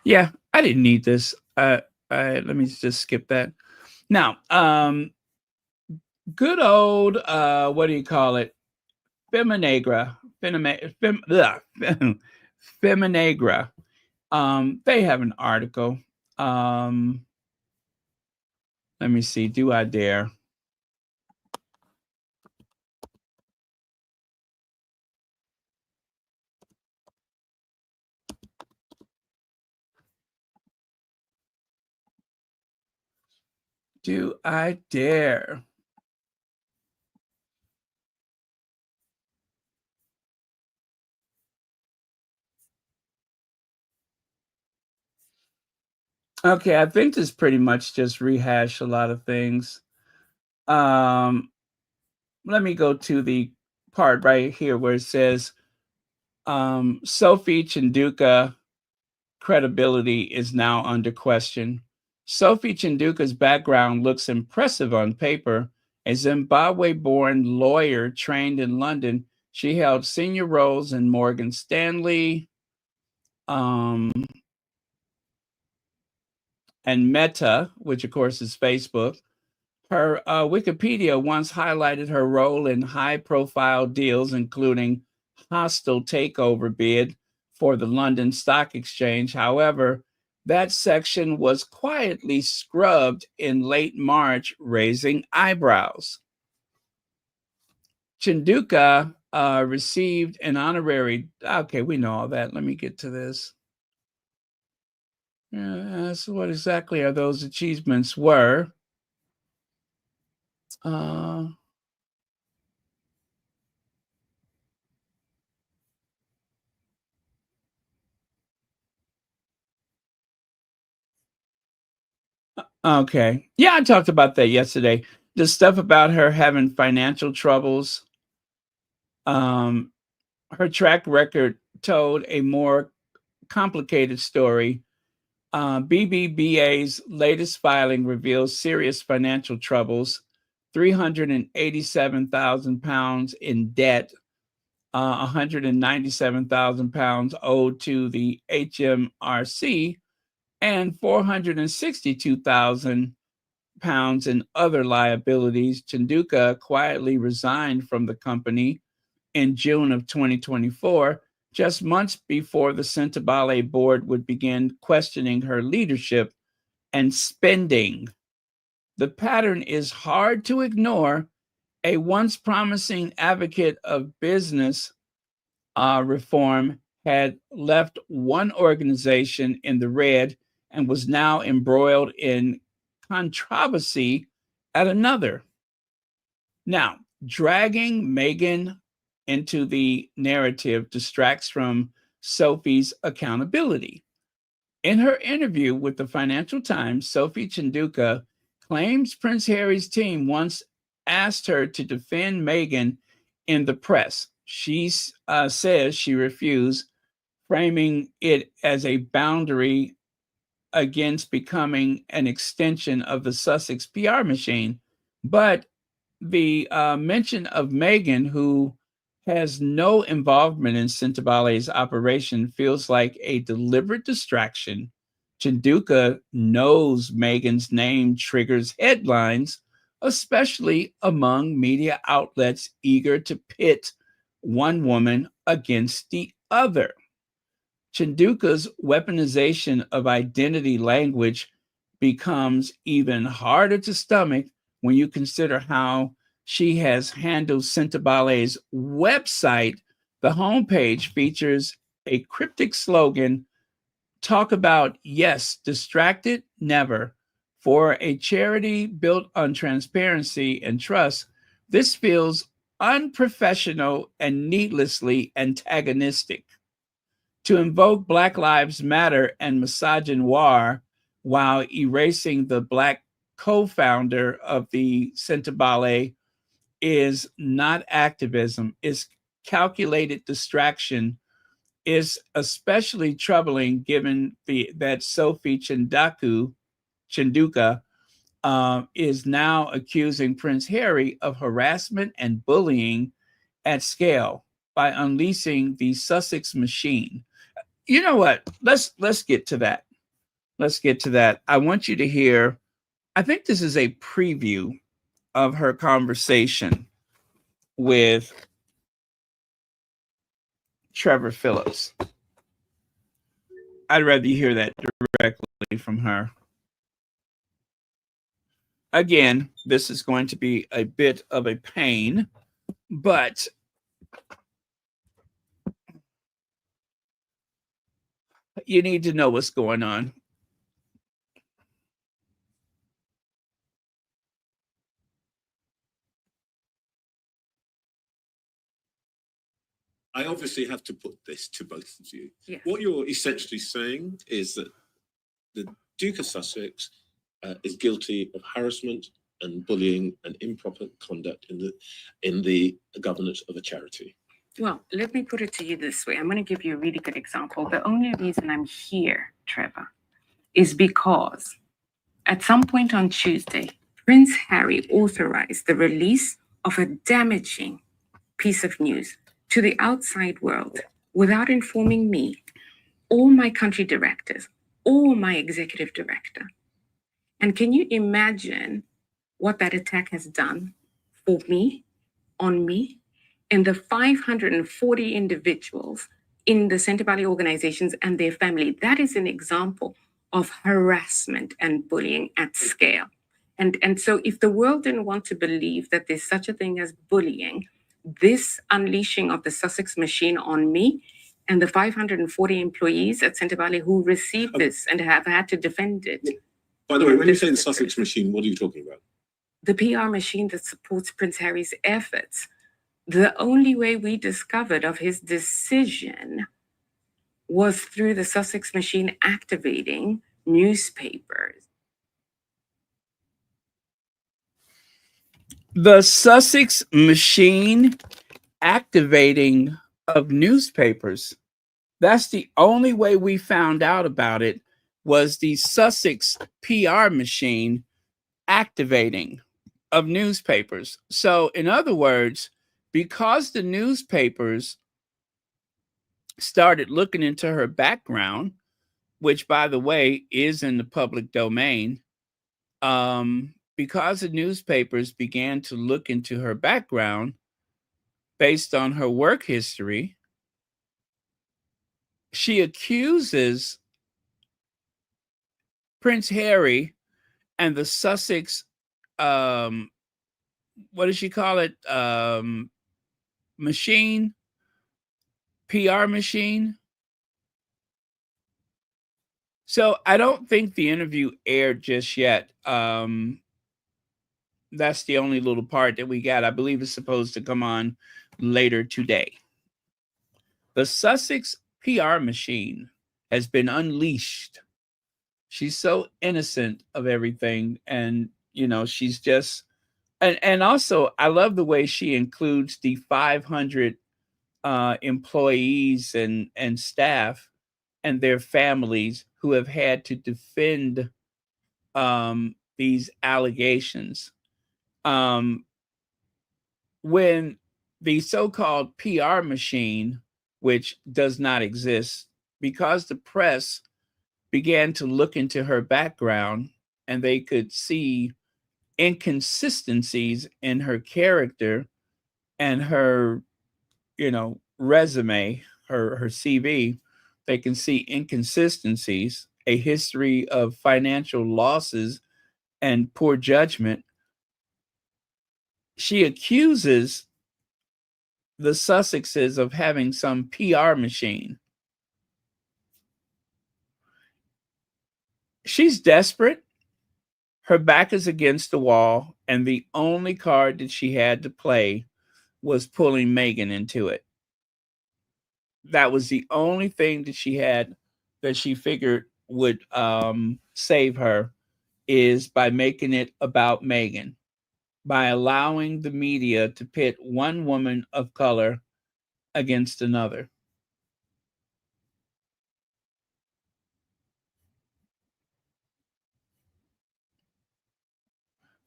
Yeah, I didn't need this. Let me just skip that. Now, good old what do you call it? Feminagra, Feminagra. They have an article. Um, Let me see. Do I dare? Do I dare? Okay, I think this pretty much just rehash a lot of things. Um, Let me go to the part right here where it says Sophie Chandauka credibility is now under question. Sophie Chandauka's background looks impressive on paper. A Zimbabwe born lawyer trained in London, she held senior roles in Morgan Stanley um, and Meta, which of course is Facebook. Her Wikipedia once highlighted her role in high profile deals, including hostile takeover bid for the London Stock Exchange. However, that section was quietly scrubbed in late March, raising eyebrows. Chinduka received an honorary. Okay, we know all that. Let me get to this. So what exactly are those achievements were? Uh, Okay. Yeah, I talked about that yesterday. The stuff about her having financial troubles, um, her track record told a more complicated story. BBBA's latest filing reveals serious financial troubles, 387,000 pounds in debt, 197,000 pounds owed to the HMRC, and 462,000 pounds in other liabilities. Chandauka quietly resigned from the company in June of 2024, just months before the Centibale board would begin questioning her leadership and spending. The pattern is hard to ignore. A once promising advocate of business reform had left one organization in the red and was now embroiled in controversy at another. Now, dragging Meghan into the narrative distracts from Sophie's accountability. In her interview with the Financial Times, Sophie Chandauka claims Prince Harry's team once asked her to defend Meghan in the press. She says she refused, framing it as a boundary against becoming an extension of the Sussex PR machine. But the mention of Meghan, who has no involvement in Centibale's operation, feels like a deliberate distraction. Chinduka knows Meghan's name triggers headlines, especially among media outlets eager to pit one woman against the other. Chinduka's weaponization of identity language becomes even harder to stomach when you consider how she has handled Centibale's website. The homepage features a cryptic slogan: talk about yes, distracted, never. For a charity built on transparency and trust, this feels unprofessional and needlessly antagonistic. To invoke Black Lives Matter and misogynoir while erasing the Black co founder of the Centibale is not activism, it's calculated distraction, is especially troubling given that Sophie Chandauka is now accusing Prince Harry of harassment and bullying at scale by unleashing the Sussex machine. You know what? Let's get to that. Let's get to that. I want you to hear. I think this is a preview of her conversation with Trevor Phillips. I'd rather you hear that directly from her. Again, this is going to be a bit of a pain, but you need to know what's going on. I obviously have to put this to both of you. Yeah. What you're essentially saying is that the Duke of Sussex is guilty of harassment and bullying and improper conduct in the governance of a charity. Well, let me put it to you this way. I'm going to give you a really good example. The only reason I'm here, Trevor, is because at some point on Tuesday, Prince Harry authorized the release of a damaging piece of news to the outside world without informing me, or my country directors, or my executive director. And can you imagine what that attack has done for me, on me, and the 540 individuals in the Centre Valley organizations and their family? That is an example of harassment and bullying at scale. And so if the world didn't want to believe that there's such a thing as bullying, this unleashing of the Sussex machine on me and the 540 employees at Centre Valley who received this and have had to defend it. By the way, when you say the Sussex machine, what are you talking about? The PR machine that supports Prince Harry's efforts. The only way we discovered of his decision was through the Sussex machine activating newspapers. The Sussex machine activating of newspapers. That's the only way we found out about it, was the Sussex PR machine activating of newspapers. So in other words, because the newspapers started looking into her background, which by the way is in the public domain, because the newspapers began to look into her background based on her work history, she accuses Prince Harry and the Sussex, what does she call it? Machine, PR machine. So I don't think the interview aired just yet. That's the only little part that we got. I believe it's supposed to come on later today. The Sussex PR machine has been unleashed. She's so innocent of everything. And, you know, she's just, and also I love the way she includes the 500 employees and staff and their families who have had to defend these allegations. When the so-called PR machine, which does not exist, because the press began to look into her background and they could see inconsistencies in her character and her, you know, resume, her CV, they can see inconsistencies, a history of financial losses and poor judgment. She accuses the Sussexes of having some PR machine. She's desperate. Her back is against the wall, and the only card that she had to play was pulling Meghan into it. That was the only thing that she had that she figured would save her, is by making it about Meghan, by allowing the media to pit one woman of color against another.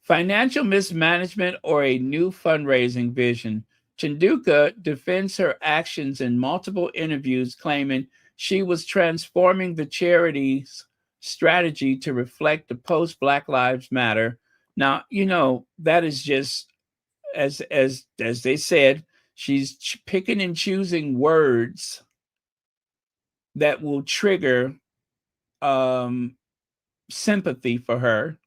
Financial mismanagement or a new fundraising vision. Chandauka defends her actions in multiple interviews, claiming she was transforming the charity's strategy to reflect the post Black Lives Matter. Now, that is just as they said, she's picking and choosing words that will trigger sympathy for her.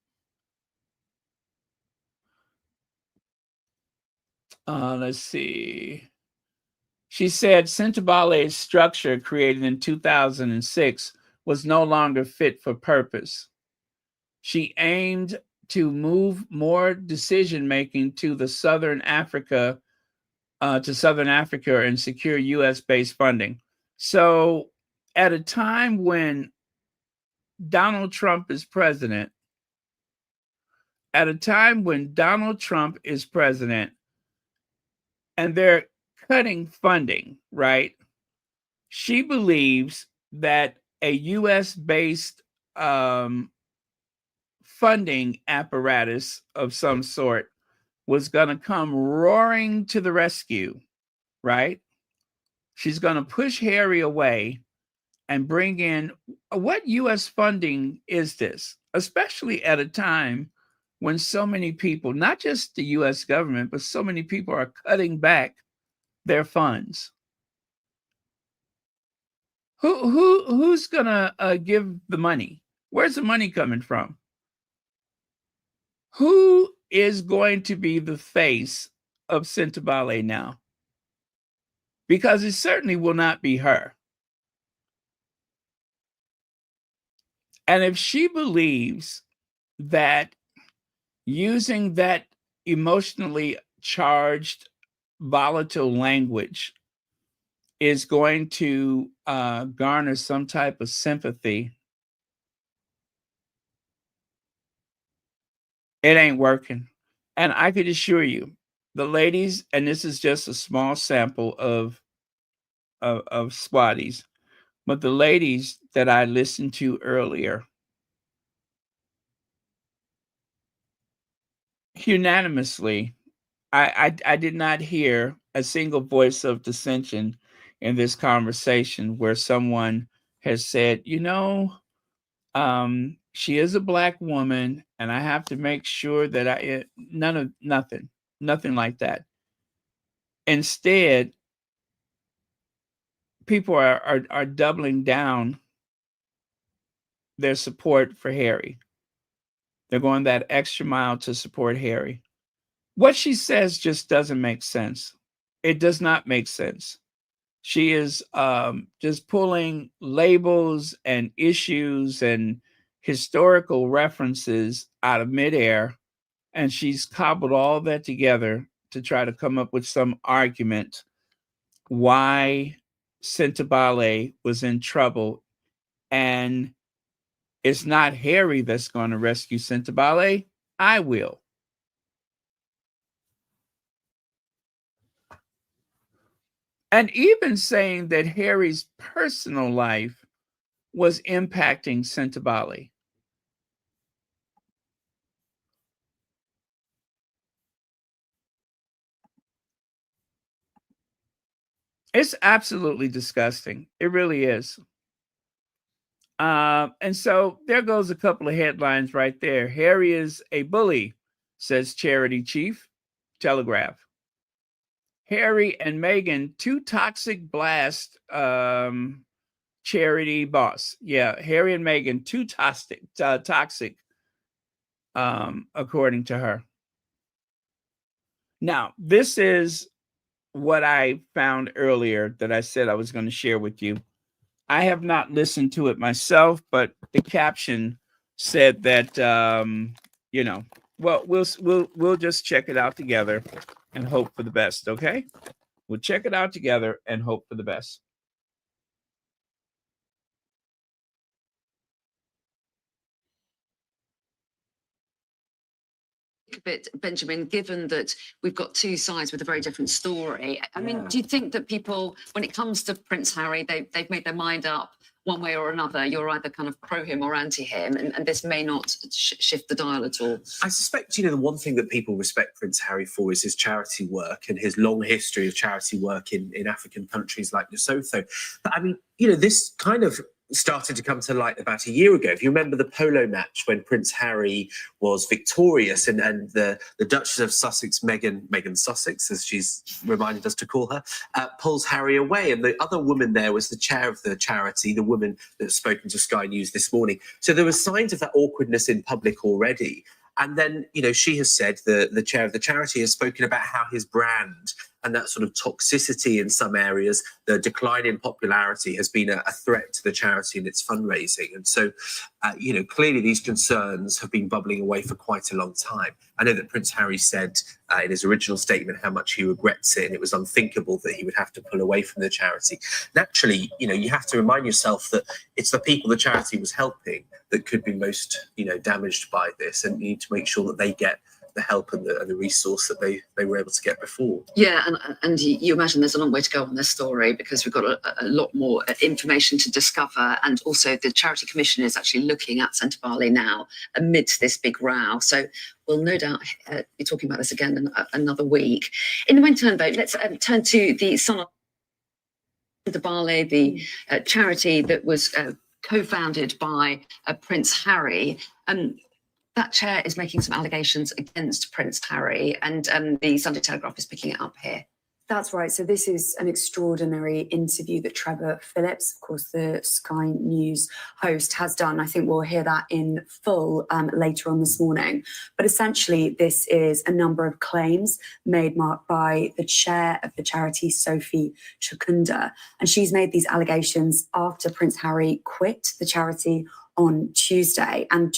Let's see. She said Centibale's structure created in 2006 was no longer fit for purpose. She aimed to move more decision making to Southern Africa and secure U.S. based funding. So, at a time when Donald Trump is president, and they're cutting funding, right? She believes that a U.S. based funding apparatus of some sort was going to come roaring to the rescue, right? She's going to push Harry away and bring in what U.S. funding is this, especially at a time when so many people, not just the U.S. government, but so many people are cutting back their funds. Who's gonna give the money? Where's the money coming from? Who is going to be the face of Centibale now? Because it certainly will not be her. And if she believes that using that emotionally charged, volatile language is going to garner some type of sympathy, it ain't working. And I could assure you, the ladies, and this is just a small sample of squatties, but the ladies that I listened to earlier unanimously, I did not hear a single voice of dissension in this conversation where someone has said, she is a Black woman, and I have to make sure that nothing like that. Instead, people are doubling down their support for Harry. They're going that extra mile to support Harry. What she says just doesn't make sense. It does not make sense. She is just pulling labels and issues and historical references out of midair, and she's cobbled all that together to try to come up with some argument why Centibale was in trouble, and it's not Harry that's going to rescue Centibale. I will. And even saying that Harry's personal life was impacting Centibale. It's absolutely disgusting. It really is. And so there goes a couple of headlines right there. Harry is a bully, says charity chief, Telegraph. Harry and Meghan, two toxic blast charity boss. Yeah, Harry and Meghan, two toxic, according to her. Now, this is what I found earlier that I said I was going to share with you. I have not listened to it myself, but the caption said that well, we'll just check it out together and hope for the best. Okay, we'll check it out together and hope for the best. A bit, Benjamin, given that we've got two sides with a very different story. I mean, do you think that people, when it comes to Prince Harry, they've made their mind up one way or another? You're either kind of pro him or anti him, and this may not shift the dial at all. I suspect, the one thing that people respect Prince Harry for is his charity work and his long history of charity work in African countries like Lesotho. But I mean, this kind of started to come to light about a year ago. If you remember the polo match when Prince Harry was victorious and the Duchess of Sussex, Meghan Sussex, as she's reminded us to call her, pulls Harry away. And the other woman there was the chair of the charity, the woman that's spoken to Sky News this morning. So there were signs of that awkwardness in public already. And then, she has said, the chair of the charity has spoken about how his brand and that sort of toxicity in some areas, the decline in popularity has been a threat to the charity and its fundraising. And so, clearly these concerns have been bubbling away for quite a long time. I know that Prince Harry said in his original statement how much he regrets it, and it was unthinkable that he would have to pull away from the charity. Naturally, you have to remind yourself that it's the people the charity was helping that could be most, damaged by this, and you need to make sure that they get the help and the resource that they were able to get before. Yeah, and you imagine there's a long way to go on this story because we've got a lot more information to discover, and also the Charity Commission is actually looking at Centre Barley now amidst this big row. So we'll no doubt be talking about this again in another week. In the meantime, though, let's turn to the Son of Centre Barley, the charity that was co-founded by Prince Harry. That chair is making some allegations against Prince Harry, and the Sunday Telegraph is picking it up here. That's right. So this is an extraordinary interview that Trevor Phillips, of course, the Sky News host, has done. I think we'll hear that in full later on this morning. But essentially, this is a number of claims made by the chair of the charity, Sophie Chandauka. And she's made these allegations after Prince Harry quit the charity on Tuesday. And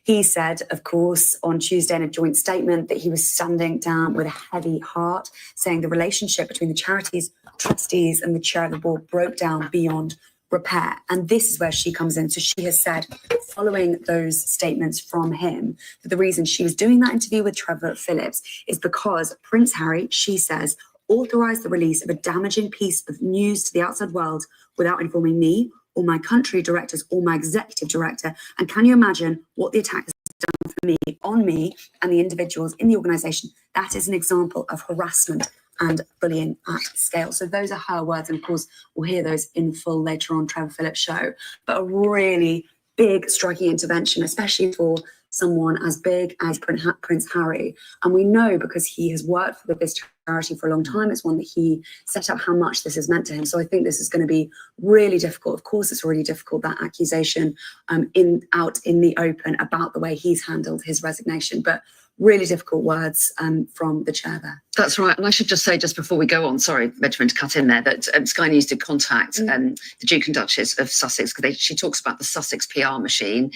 he said, of course, on Tuesday in a joint statement that he was standing down with a heavy heart, saying the relationship between the charity's trustees and the chair of the board broke down beyond repair. And this is where she comes in. So she has said, following those statements from him, that the reason she was doing that interview with Trevor Phillips is because Prince Harry, she says, authorised the release of a damaging piece of news to the outside world without informing me or my country directors or my executive director. And can you imagine what the attack has done for me, on me and the individuals in the organisation? That is an example of harassment and bullying at scale. So those are her words. And of course, we'll hear those in full later on Trevor Phillips' show. But a really big, striking intervention, especially for someone as big as Prince Harry. And we know, because he has worked for this charity for a long time, it's one that he set up, how much this has meant to him. So I think this is going to be really difficult. Of course, it's really difficult, that accusation out in the open about the way he's handled his resignation. But really difficult words from the chair there. That's right. And I should just say, just before we go on, sorry, Benjamin, to cut in there, that Sky News did contact the Duke and Duchess of Sussex, because she talks about the Sussex PR machine,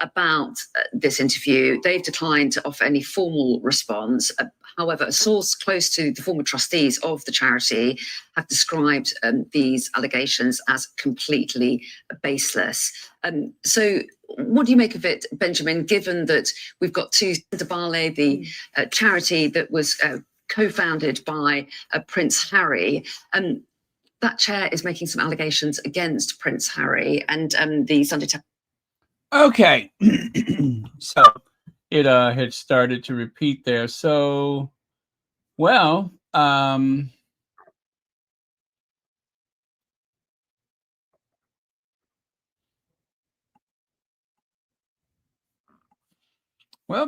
about this interview. They've declined to offer any formal response. However, a source close to the former trustees of the charity have described these allegations as completely baseless. So what do you make of it, Benjamin, given that we've got Centre Barley, the charity that was co-founded by Prince Harry, and that chair is making some allegations against Prince Harry, and the Sunday Telegraph. Okay. So it had started to repeat there. So, well,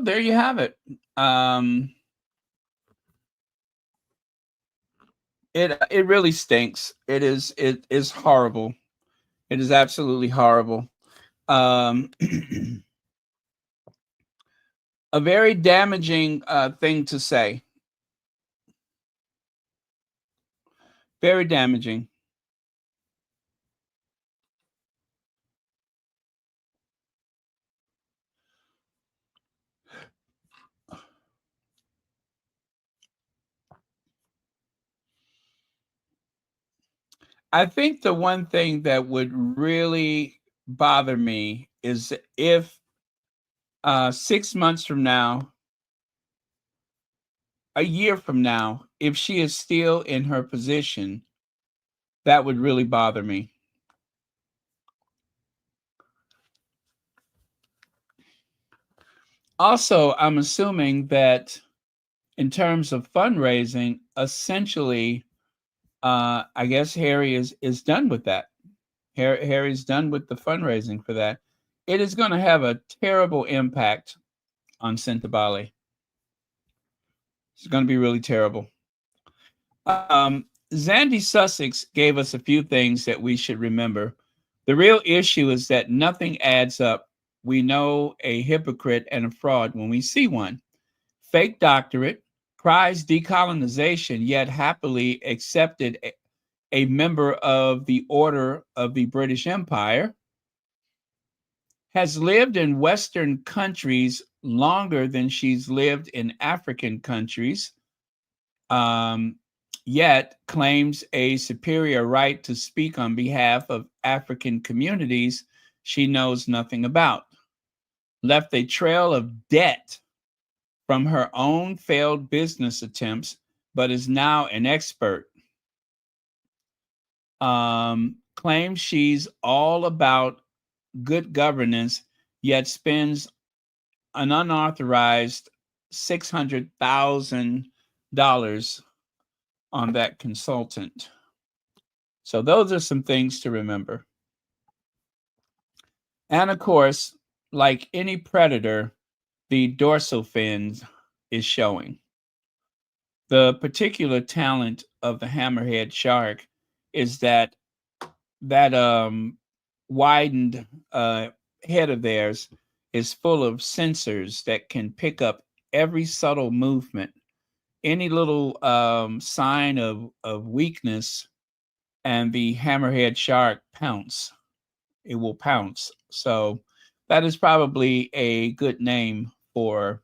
there you have it. It really stinks. It is horrible. It is absolutely horrible. A very damaging thing to say. Very damaging. I think the one thing that would really bother me is if 6 months from now, a year from now, if she is still in her position, that would really bother me. Also, I'm assuming that in terms of fundraising, essentially, I guess Harry is done with that. Harry's done with the fundraising for that. It is going to have a terrible impact on Sentebale. It's going to be really terrible. Zandy Sussex gave us a few things that we should remember. The real issue is that nothing adds up. We know a hypocrite and a fraud when we see one. Fake doctorate, cries decolonization, yet happily accepted a member of the Order of the British Empire, has lived in Western countries longer than she's lived in African countries, yet claims a superior right to speak on behalf of African communities she knows nothing about. Left a trail of debt from her own failed business attempts, but is now an expert. Claims she's all about good governance, yet spends an unauthorized $600,000 on that consultant. So those are some things to remember. And of course, like any predator, the dorsal fin is showing. The particular talent of the hammerhead shark is that widened head of theirs is full of sensors that can pick up every subtle movement, any little sign of weakness, and the hammerhead shark pounce. It will pounce. So that is probably a good name for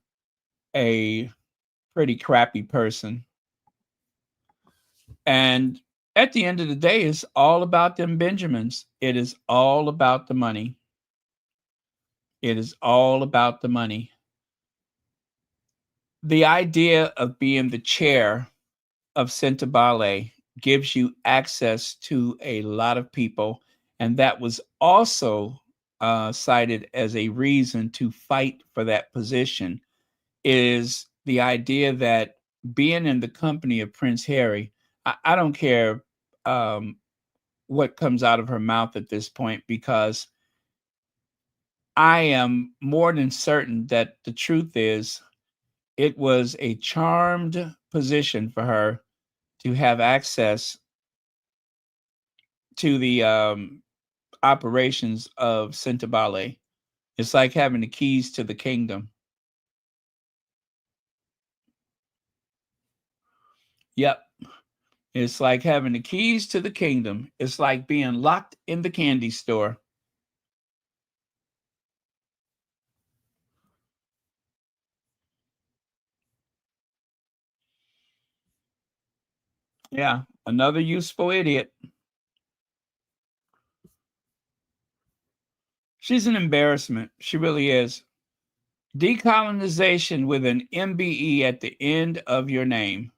a pretty crappy person. And at the end of the day, it's all about them Benjamins. It is all about the money. It is all about the money. The idea of being the chair of Sentebale gives you access to a lot of people. And that was also cited as a reason to fight for that position, is the idea that being in the company of Prince Harry, I don't care what comes out of her mouth at this point, because I am more than certain that the truth is it was a charmed position for her to have access to the operations of Sentebale. It's like having the keys to the kingdom. Yep. It's like having the keys to the kingdom. It's like being locked in the candy store. Yeah, another useful idiot. She's an embarrassment. She really is. Decolonization with an MBE at the end of your name.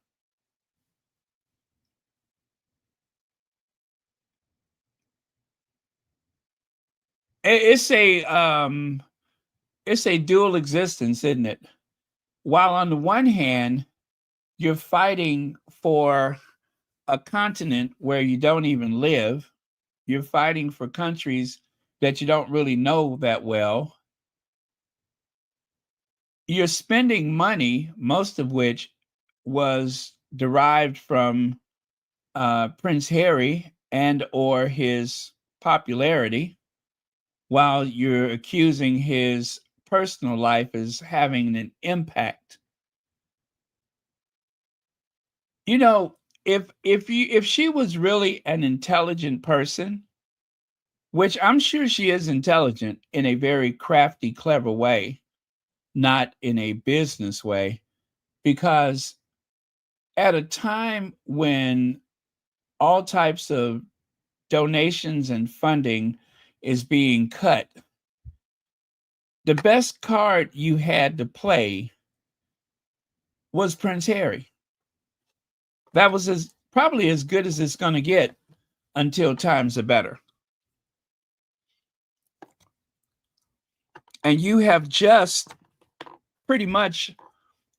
It's a dual existence, isn't it? While on the one hand, you're fighting for a continent where you don't even live, you're fighting for countries that you don't really know that well. You're spending money, most of which was derived from Prince Harry and or his popularity, while you're accusing his personal life as having an impact. You know, if she was really an intelligent person, which I'm sure she is intelligent in a very crafty, clever way, not in a business way, because at a time when all types of donations and funding is being cut, the best card you had to play was Prince Harry. That was probably as good as it's going to get until times are better. And you have just pretty much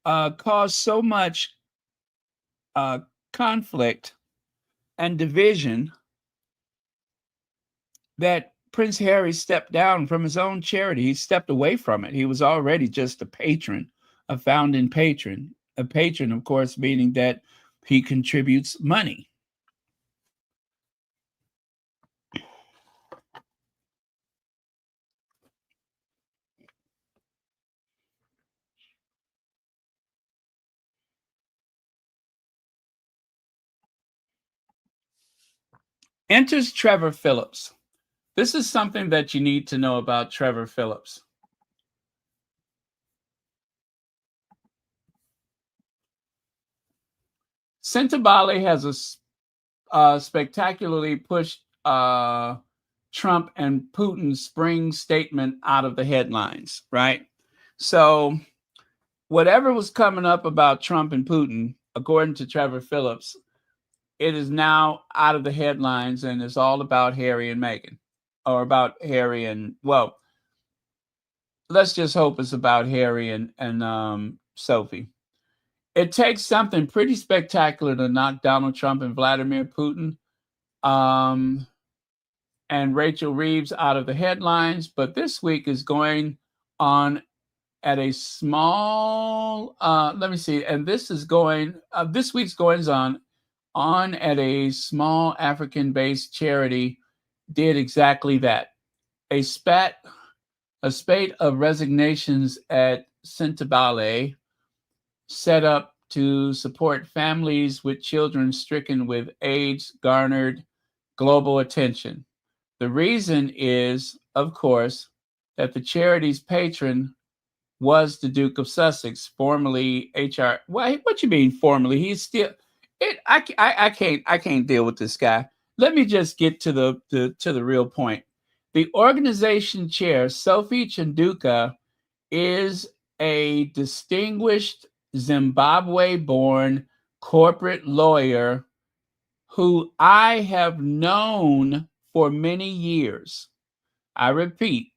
caused so much conflict and division that Prince Harry stepped down from his own charity. He stepped away from it. He was already just a patron, a founding patron. A patron, of course, meaning that he contributes money. Enters Trevor Phillips. This is something that you need to know about Trevor Phillips. Cannavale has spectacularly pushed Trump and Putin's spring statement out of the headlines, right? So whatever was coming up about Trump and Putin, according to Trevor Phillips, it is now out of the headlines and it's all about Harry and Meghan, or about Harry and, well, let's just hope it's about Harry and Sophie. It takes something pretty spectacular to knock Donald Trump and Vladimir Putin and Rachel Reeves out of the headlines, but this week is going on at a small, let me see, and this is going, this week's goings on at a small African-based charity did exactly that. A spate of resignations at Cannavale set up to support families with children stricken with AIDS garnered global attention. The reason is, of course, that the charity's patron was the Duke of Sussex, formerly HR. What you mean formerly? He's still. I can't deal with this guy. Let me just get to the real point. The organization chair, Sophie Chandauka, is a distinguished Zimbabwe-born corporate lawyer who I have known for many years. I repeat,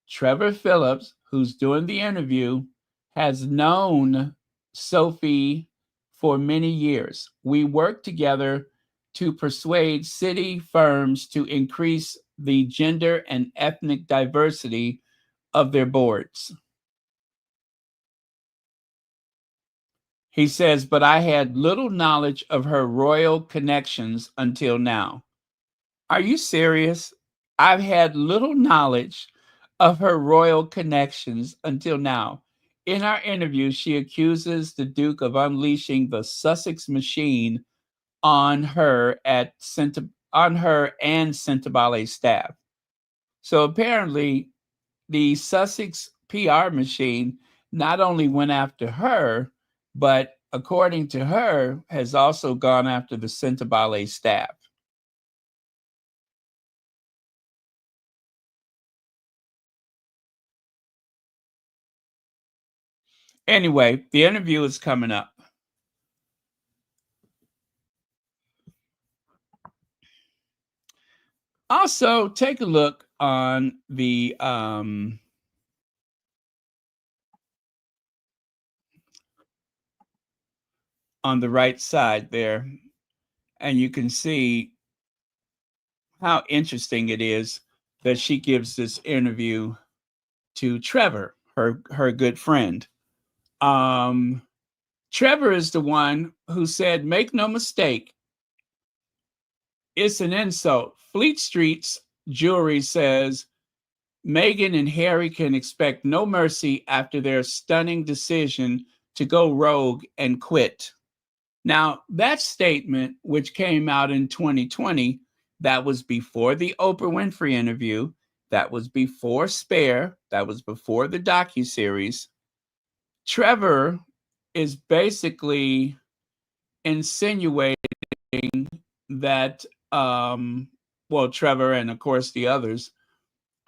Trevor Phillips, who's doing the interview, has known Sophie for many years. We work together to persuade city firms to increase the gender and ethnic diversity of their boards. He says, but I had little knowledge of her royal connections until now. Are you serious? I've had little knowledge of her royal connections until now. In our interview, she accuses the Duke of unleashing the Sussex machine on her and Cannavale staff. So apparently, the Sussex PR machine not only went after her, but according to her, has also gone after the Cannavale staff. Anyway, the interview is coming up. Also, take a look on the on the right side there, and you can see how interesting it is that she gives this interview to Trevor, her good friend. Trevor is the one who said, make no mistake, it's an insult. Fleet Street's Jewelry says Meghan and Harry can expect no mercy after their stunning decision to go rogue and quit. Now, that statement, which came out in 2020, that was before the Oprah Winfrey interview, that was before Spare, that was before the docuseries. Trevor is basically insinuating that, Trevor and of course the others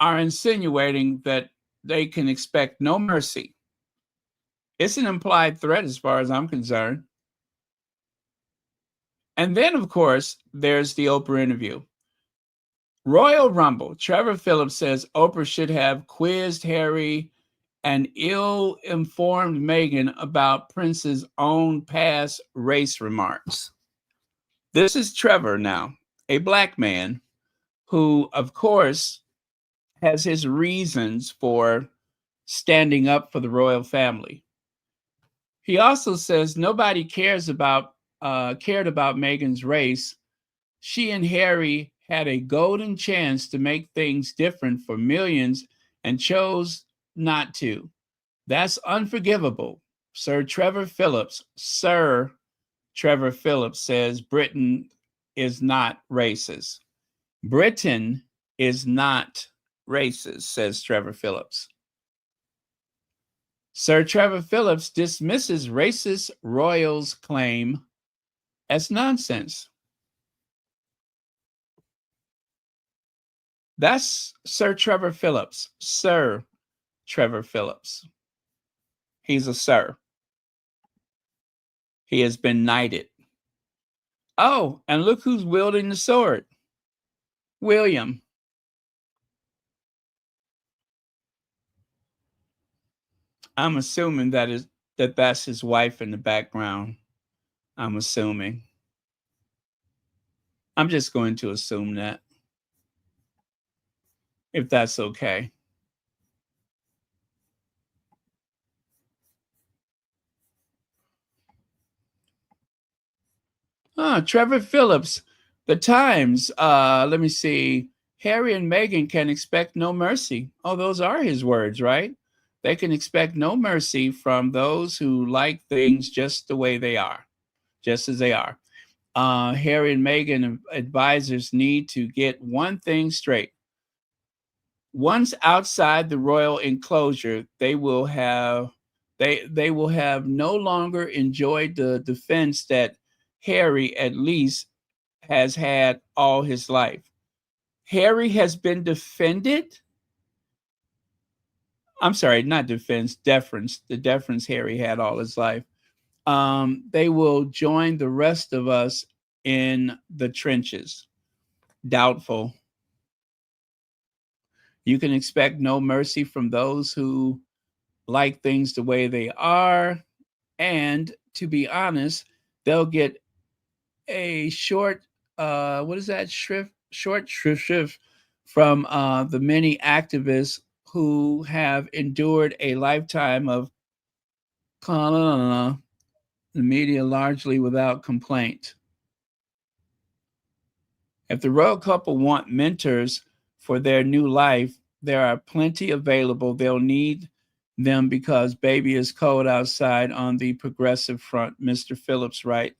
are insinuating that they can expect no mercy It's an implied threat as far as I'm concerned. And then, of course, there's the Oprah interview. Royal Rumble. Trevor Phillips says Oprah should have quizzed Harry and ill-informed Meghan about Prince's own past race remarks. This is Trevor now, a black man who, of course, has his reasons for standing up for the royal family. He also says nobody cared about Meghan's race. She and Harry had a golden chance to make things different for millions and chose not to. That's unforgivable. Sir Trevor Phillips says Britain is not racist. Britain is not racist, says Trevor Phillips. Sir Trevor Phillips dismisses racist royals' claim as nonsense. That's Sir Trevor Phillips. Sir Trevor Phillips. He's a sir. He has been knighted. Oh, and look who's wielding the sword. William. I'm assuming that's his wife in the background. I'm assuming. I'm just going to assume that. If that's okay. Trevor Phillips, The Times. Let me see. Harry and Meghan can expect no mercy. Oh, those are his words, right? They can expect no mercy from those who like things just the way they are, just as they are. Harry and Meghan advisors need to get one thing straight. Once outside the royal enclosure, they will have no longer enjoyed the defense that Harry at least has had all his life. Harry has been defended. I'm sorry, not defense, deference. The deference Harry had all his life. They will join the rest of us in the trenches. Doubtful. You can expect no mercy from those who like things the way they are. And to be honest, they'll get a short shrift from the many activists who have endured a lifetime of the media largely without complaint. If the royal couple want mentors for their new life, there are plenty available. They'll need them because baby is cold outside on the progressive front, Mr. Phillips writes.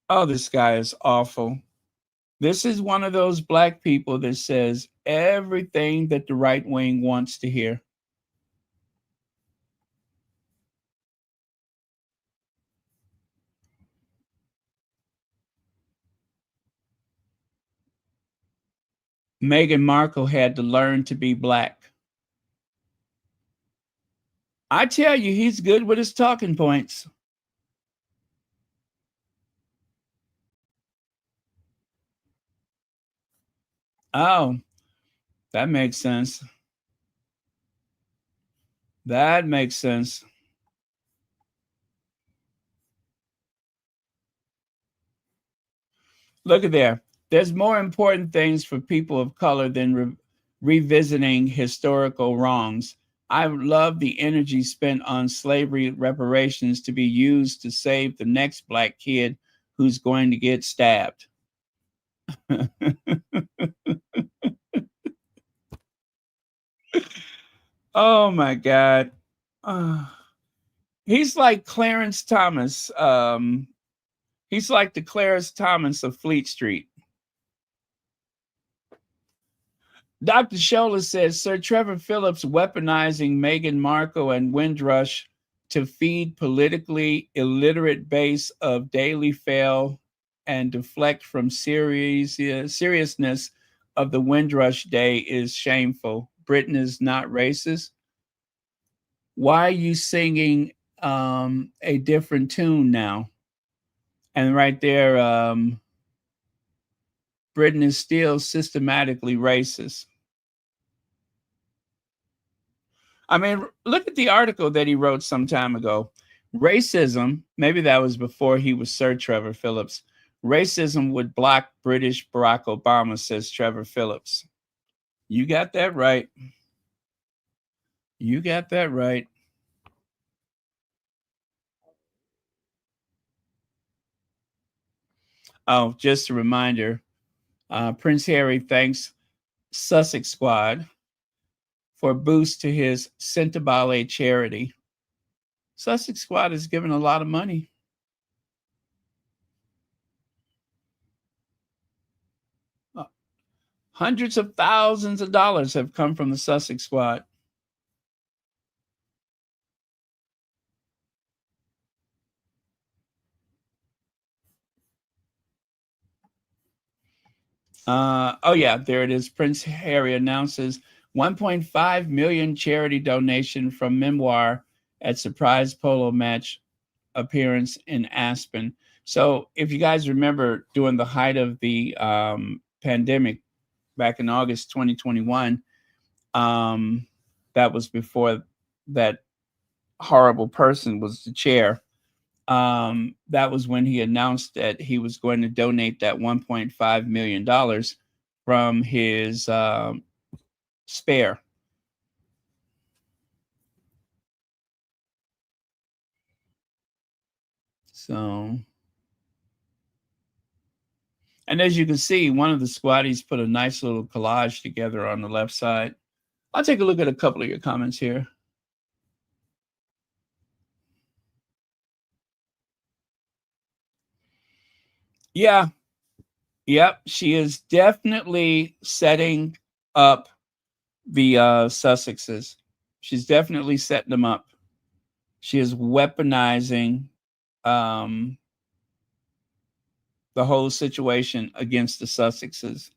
Oh, this guy is awful. This is one of those black people that says everything that the right wing wants to hear. Meghan Markle had to learn to be black. I tell you, he's good with his talking points. Oh, that makes sense. That makes sense. Look at there. There's more important things for people of color than revisiting historical wrongs. I love the energy spent on slavery reparations to be used to save the next black kid who's going to get stabbed. Oh my God. He's like Clarence Thomas. He's like the Clarence Thomas of Fleet Street. Dr. Scholler says Sir Trevor Phillips weaponizing Meghan Markle and Windrush to feed politically illiterate base of Daily Fail and deflect from seriousness of the Windrush Day is shameful. Britain is not racist. why are you singing a different tune now? And right there, Britain is still systematically racist. I mean, look at the article that he wrote some time ago. Racism, maybe that was before he was Sir Trevor Phillips. Racism would block British Barack Obama, says Trevor Phillips. You got that right. You got that right. Oh, just a reminder, Prince Harry thanks Sussex Squad for a boost to his Centibale charity. Sussex Squad is given a lot of money. Hundreds of thousands of dollars have come from the Sussex Squad. Oh yeah, there it is. Prince Harry announces 1.5 million charity donation from Memoir at surprise polo match appearance in Aspen. So if you guys remember during the height of the pandemic back in August 2021, that was before that horrible person was the chair. That was when he announced that he was going to donate that $1.5 million from his spare. So, and as you can see, one of the squaddies put a nice little collage together on the left side. I'll take a look at a couple of your comments here. Yeah. Yep. She is definitely setting up the Sussexes. She's definitely setting them up. She is weaponizing the whole situation against the Sussexes.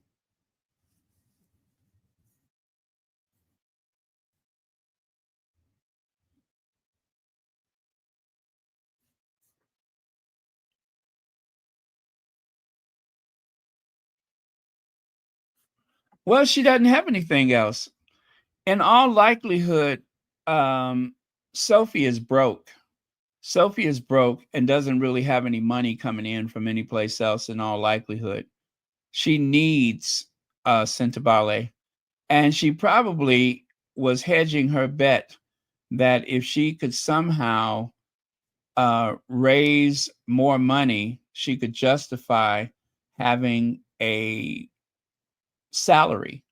Well, she doesn't have anything else. In all likelihood, Sophie is broke. Sophie is broke and doesn't really have any money coming in from any place else in all likelihood. She needs Centibale. And she probably was hedging her bet that if she could somehow raise more money, she could justify having a salary.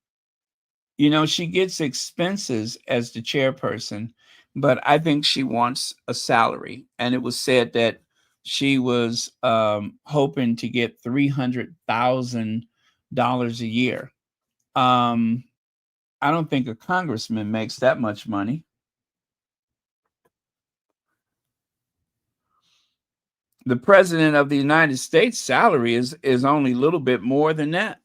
You know, she gets expenses as the chairperson, but I think she wants a salary. And it was said that she was hoping to get $300,000 a year. I don't think a congressman makes that much money. The president of the United States salary is only a little bit more than that.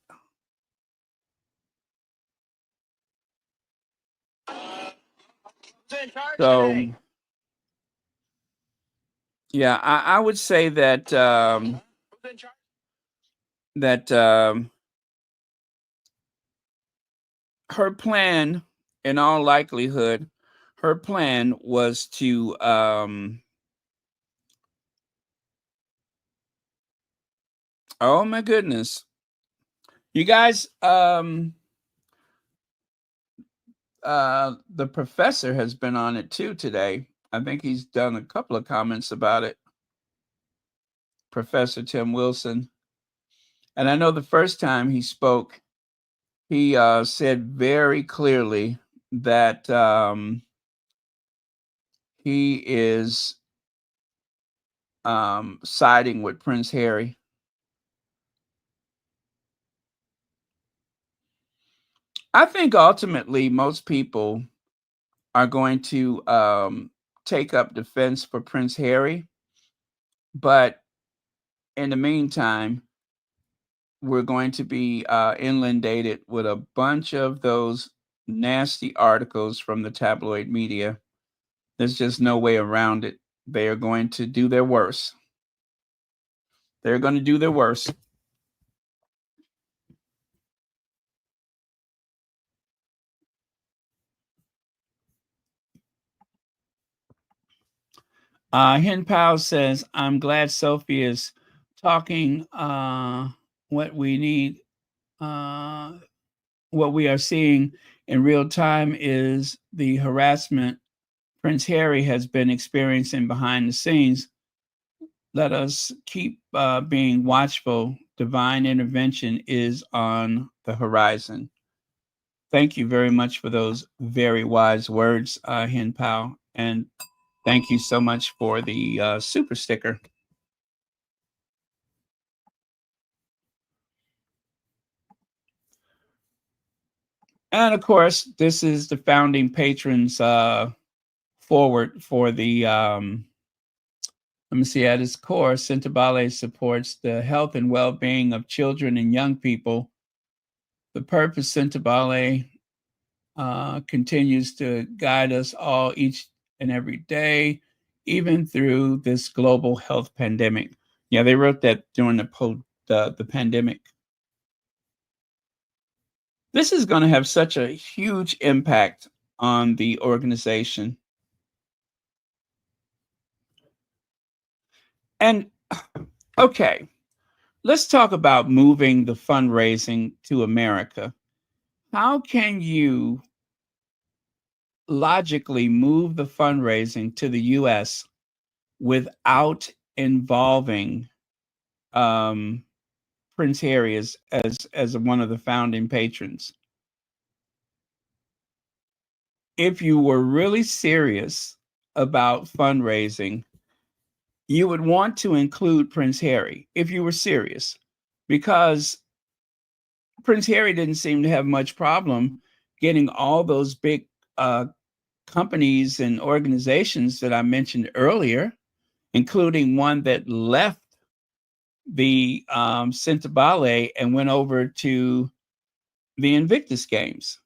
So, yeah, I would say that her plan, in all likelihood, her plan was to oh my goodness, you guys, the professor has been on it too today. I think he's done a couple of comments about it. Professor Tim Wilson. And I know the first time he spoke, he said very clearly that he is siding with Prince Harry. I think ultimately most people are going to take up defense for Prince Harry. But in the meantime, we're going to be inundated with a bunch of those nasty articles from the tabloid media There's just no way around it. They are going to do their worst. They're going to do their worst. Hen Pao says, I'm glad Sophie is talking what we need. What we are seeing in real time is the harassment Prince Harry has been experiencing behind the scenes. Let us keep being watchful. Divine intervention is on the horizon. Thank you very much for those very wise words, Hen Pao. And thank you so much for the super sticker. And of course, this is the founding patrons forward for the, let me see, at its core, Sintobale supports the health and well-being of children and young people. The purpose Sintobale continues to guide us all each and every day, even through this global health pandemic. Yeah, they wrote that during the pandemic. This is going to have such a huge impact on the organization. And okay, let's talk about moving the fundraising to America. How can you logically move the fundraising to the US without involving Prince Harry as one of the founding patrons? If you were really serious about fundraising, you would want to include Prince Harry if you were serious, because Prince Harry didn't seem to have much problem getting all those big companies and organizations that I mentioned earlier, including one that left the Sintobale and went over to the Invictus games.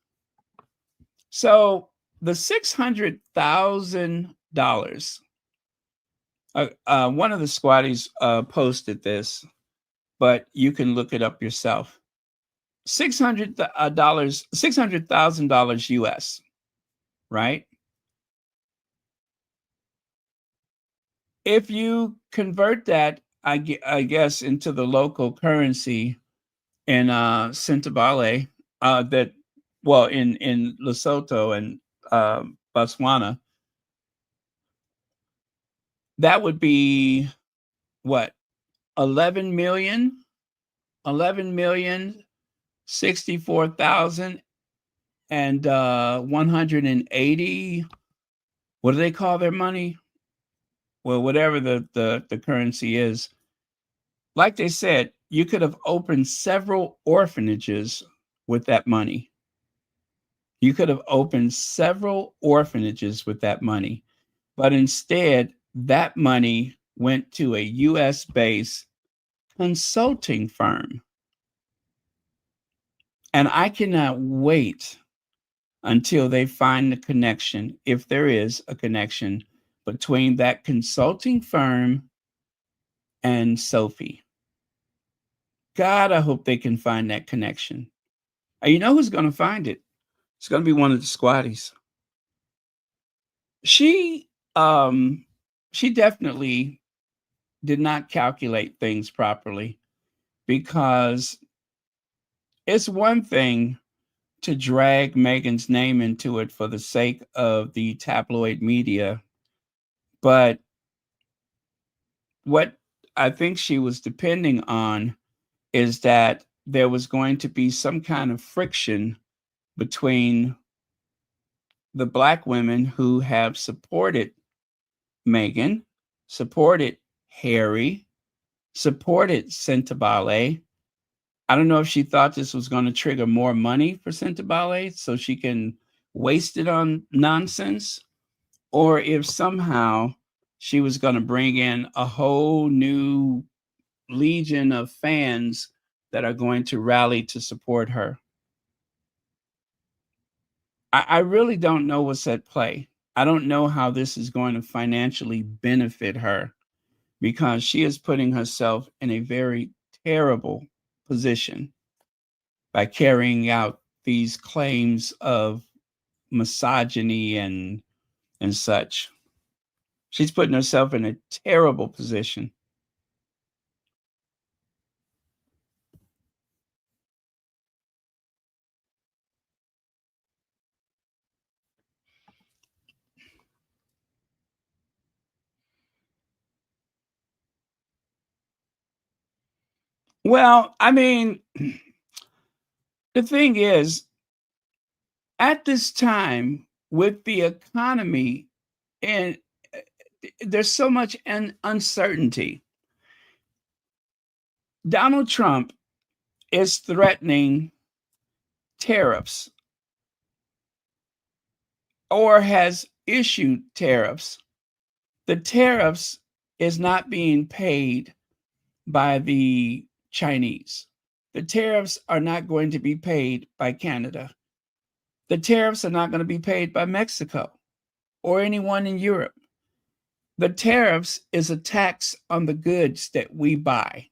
So the $600,000, one of the squatties posted this, but you can look it up yourself. $600,000 US, right? If you convert that, I guess, into the local currency in Sintobale, in Lesotho and Botswana, that would be what? 11,064,180. What do they call their money? Well, whatever the currency is. Like they said, you could have opened several orphanages with that money. You could have opened several orphanages with that money, but instead, that money went to a US-based consulting firm. And I cannot wait until they find the connection, if there is a connection, between that consulting firm and Sophie. God, I hope they can find that connection. And you know who's going to find it? It's going to be one of the squatties. She definitely did not calculate things properly, because it's one thing to drag Meghan's name into it for the sake of the tabloid media, but what I think she was depending on is that there was going to be some kind of friction between the Black women who have supported Meghan, supported Harry, supported Sintobale. I don't know if she thought this was going to trigger more money for Sintobale so she can waste it on nonsense, or if somehow she was going to bring in a whole new legion of fans that are going to rally to support her. I really don't know what's at play. I don't know how this is going to financially benefit her because she is putting herself in a very terrible position by carrying out these claims of misogyny and such. She's putting herself in a terrible position. Well, I mean, the thing is, at this time, with the economy, and there's so much uncertainty. Donald Trump is threatening tariffs or has issued tariffs. The tariffs is not being paid by the Chinese. The tariffs are not going to be paid by Canada. The tariffs are not going to be paid by Mexico or anyone in Europe. The tariffs is a tax on the goods that we buy.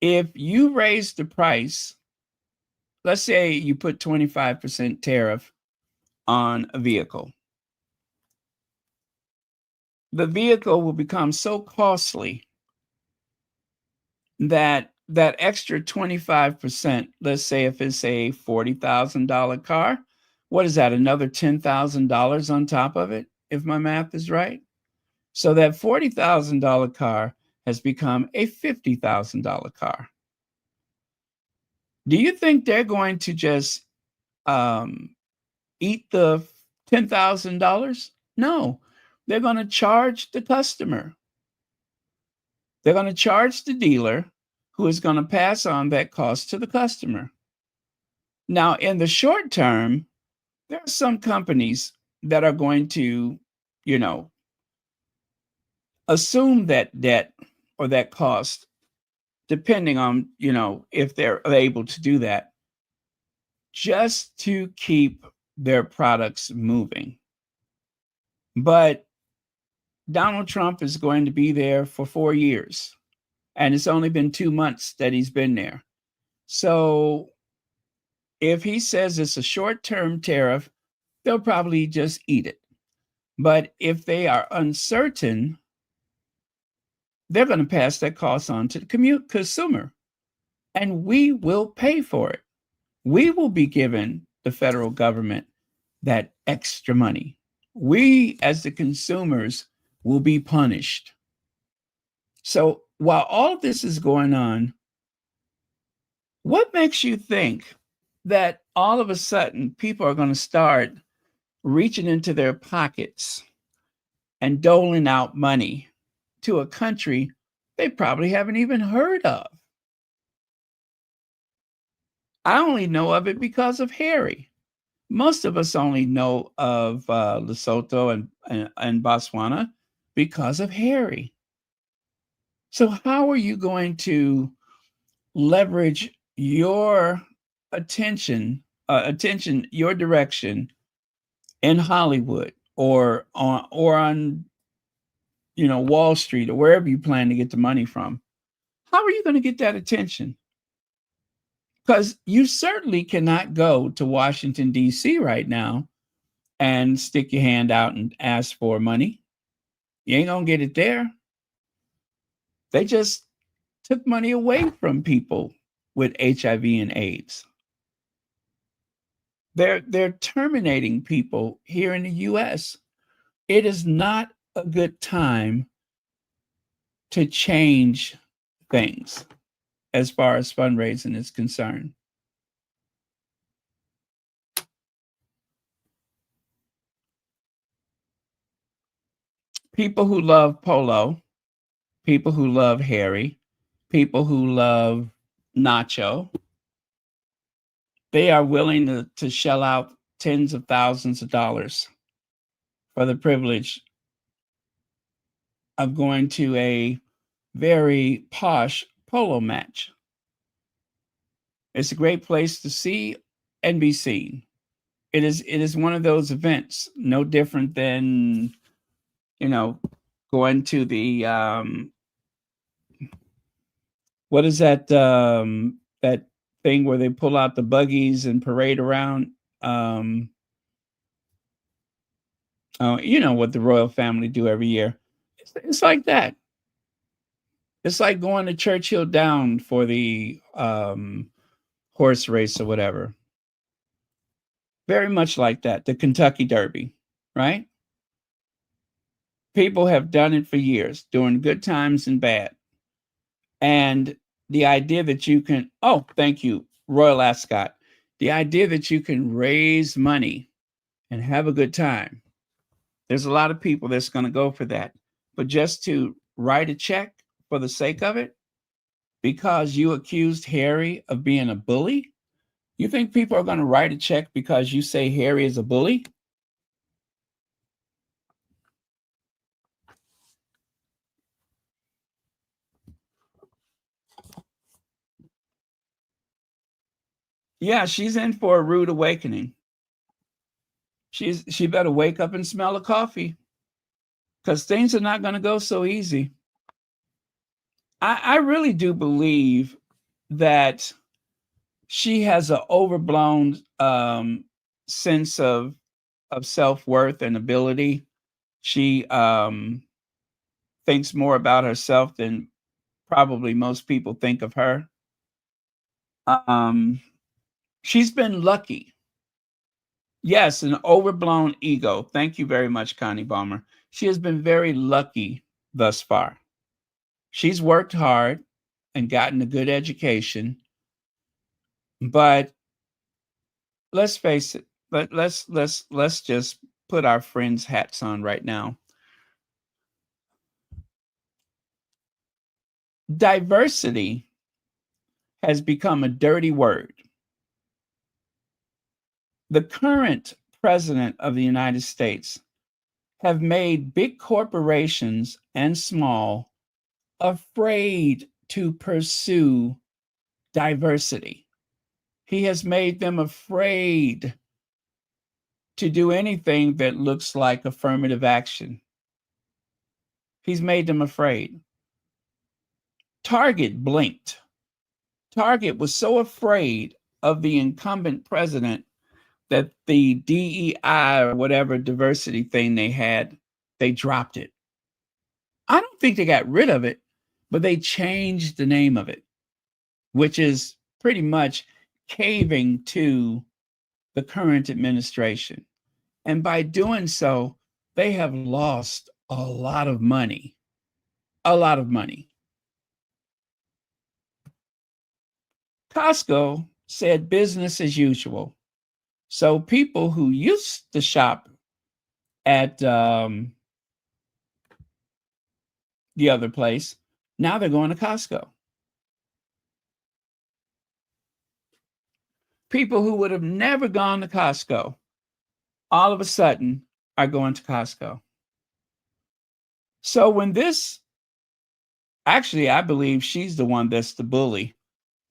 If you raise the price, let's say you put 25% tariff on a vehicle, the vehicle will become so costly that that extra 25%, let's say if it's a $40,000 car, what is that, another $10,000 on top of it, if my math is right? So that $40,000 car has become a $50,000 car. Do you think they're going to just eat the $10,000? No, they're going to charge the customer. They're going to charge the dealer, who is going to pass on that cost to the customer. Now, in the short term, there are some companies that are going to, assume that debt or that cost, depending on, if they're able to do that, just to keep their products moving. But Donald Trump is going to be there for 4 years, and it's only been 2 months that he's been there. So if he says it's a short-term tariff, they'll probably just eat it. But if they are uncertain, they're going to pass that cost on to the consumer, and we will pay for it. We will be giving the federal government that extra money. We, as the consumers, will be punished. So while all of this is going on, what makes you think that all of a sudden people are going to start reaching into their pockets and doling out money to a country they probably haven't even heard of? I only know of it because of Harry. Most of us only know of Lesotho and Botswana because of Harry. So how are you going to leverage your attention, your direction in Hollywood or on Wall Street or wherever you plan to get the money from? How are you going to get that attention? Because you certainly cannot go to Washington, D.C. right now and stick your hand out and ask for money. You ain't going to get it there. They just took money away from people with HIV and AIDS. They're terminating people here in the U.S. It is not a good time to change things as far as fundraising is concerned. People who love Polo, people who love Harry, people who love Nacho, they are willing to shell out tens of thousands of dollars for the privilege of going to a very posh polo match. It's a great place to see and be seen. It is one of those events, no different than, going to the what is that that thing where they pull out the buggies and parade around? You know what the royal family do every year. It's like that. It's like going to Churchill Down for the horse race or whatever. Very much like that, the Kentucky Derby, right? People have done it for years, during good times and bad. And the idea that you can, oh, thank you, Royal Ascot. The idea that you can raise money and have a good time. There's a lot of people that's going to go for that. But just to write a check for the sake of it, because you accused Harry of being a bully, you think people are going to write a check because you say Harry is a bully? Yeah, she's in for a rude awakening. She better wake up and smell the coffee, because things are not going to go so easy. I really do believe that she has an overblown sense of self-worth and ability. She thinks more about herself than probably most people think of her. She's been lucky. Yes, an overblown ego. Thank you very much, Connie Balmer. She has been very lucky thus far. She's worked hard and gotten a good education, but let's face it. Let's just put our friends' hats on right now. Diversity has become a dirty word. The current president of the United States have made big corporations and small afraid to pursue diversity. He has made them afraid to do anything that looks like affirmative action. He's made them afraid. Target blinked. Target was so afraid of the incumbent president that the DEI or whatever diversity thing they had, they dropped it. I don't think they got rid of it, but they changed the name of it, which is pretty much caving to the current administration. And by doing so, they have lost a lot of money. A lot of money. Costco said business as usual. So people who used to shop at the other place, now they're going to Costco. People who would have never gone to Costco, all of a sudden are going to Costco. So when this, actually, I believe she's the one that's the bully.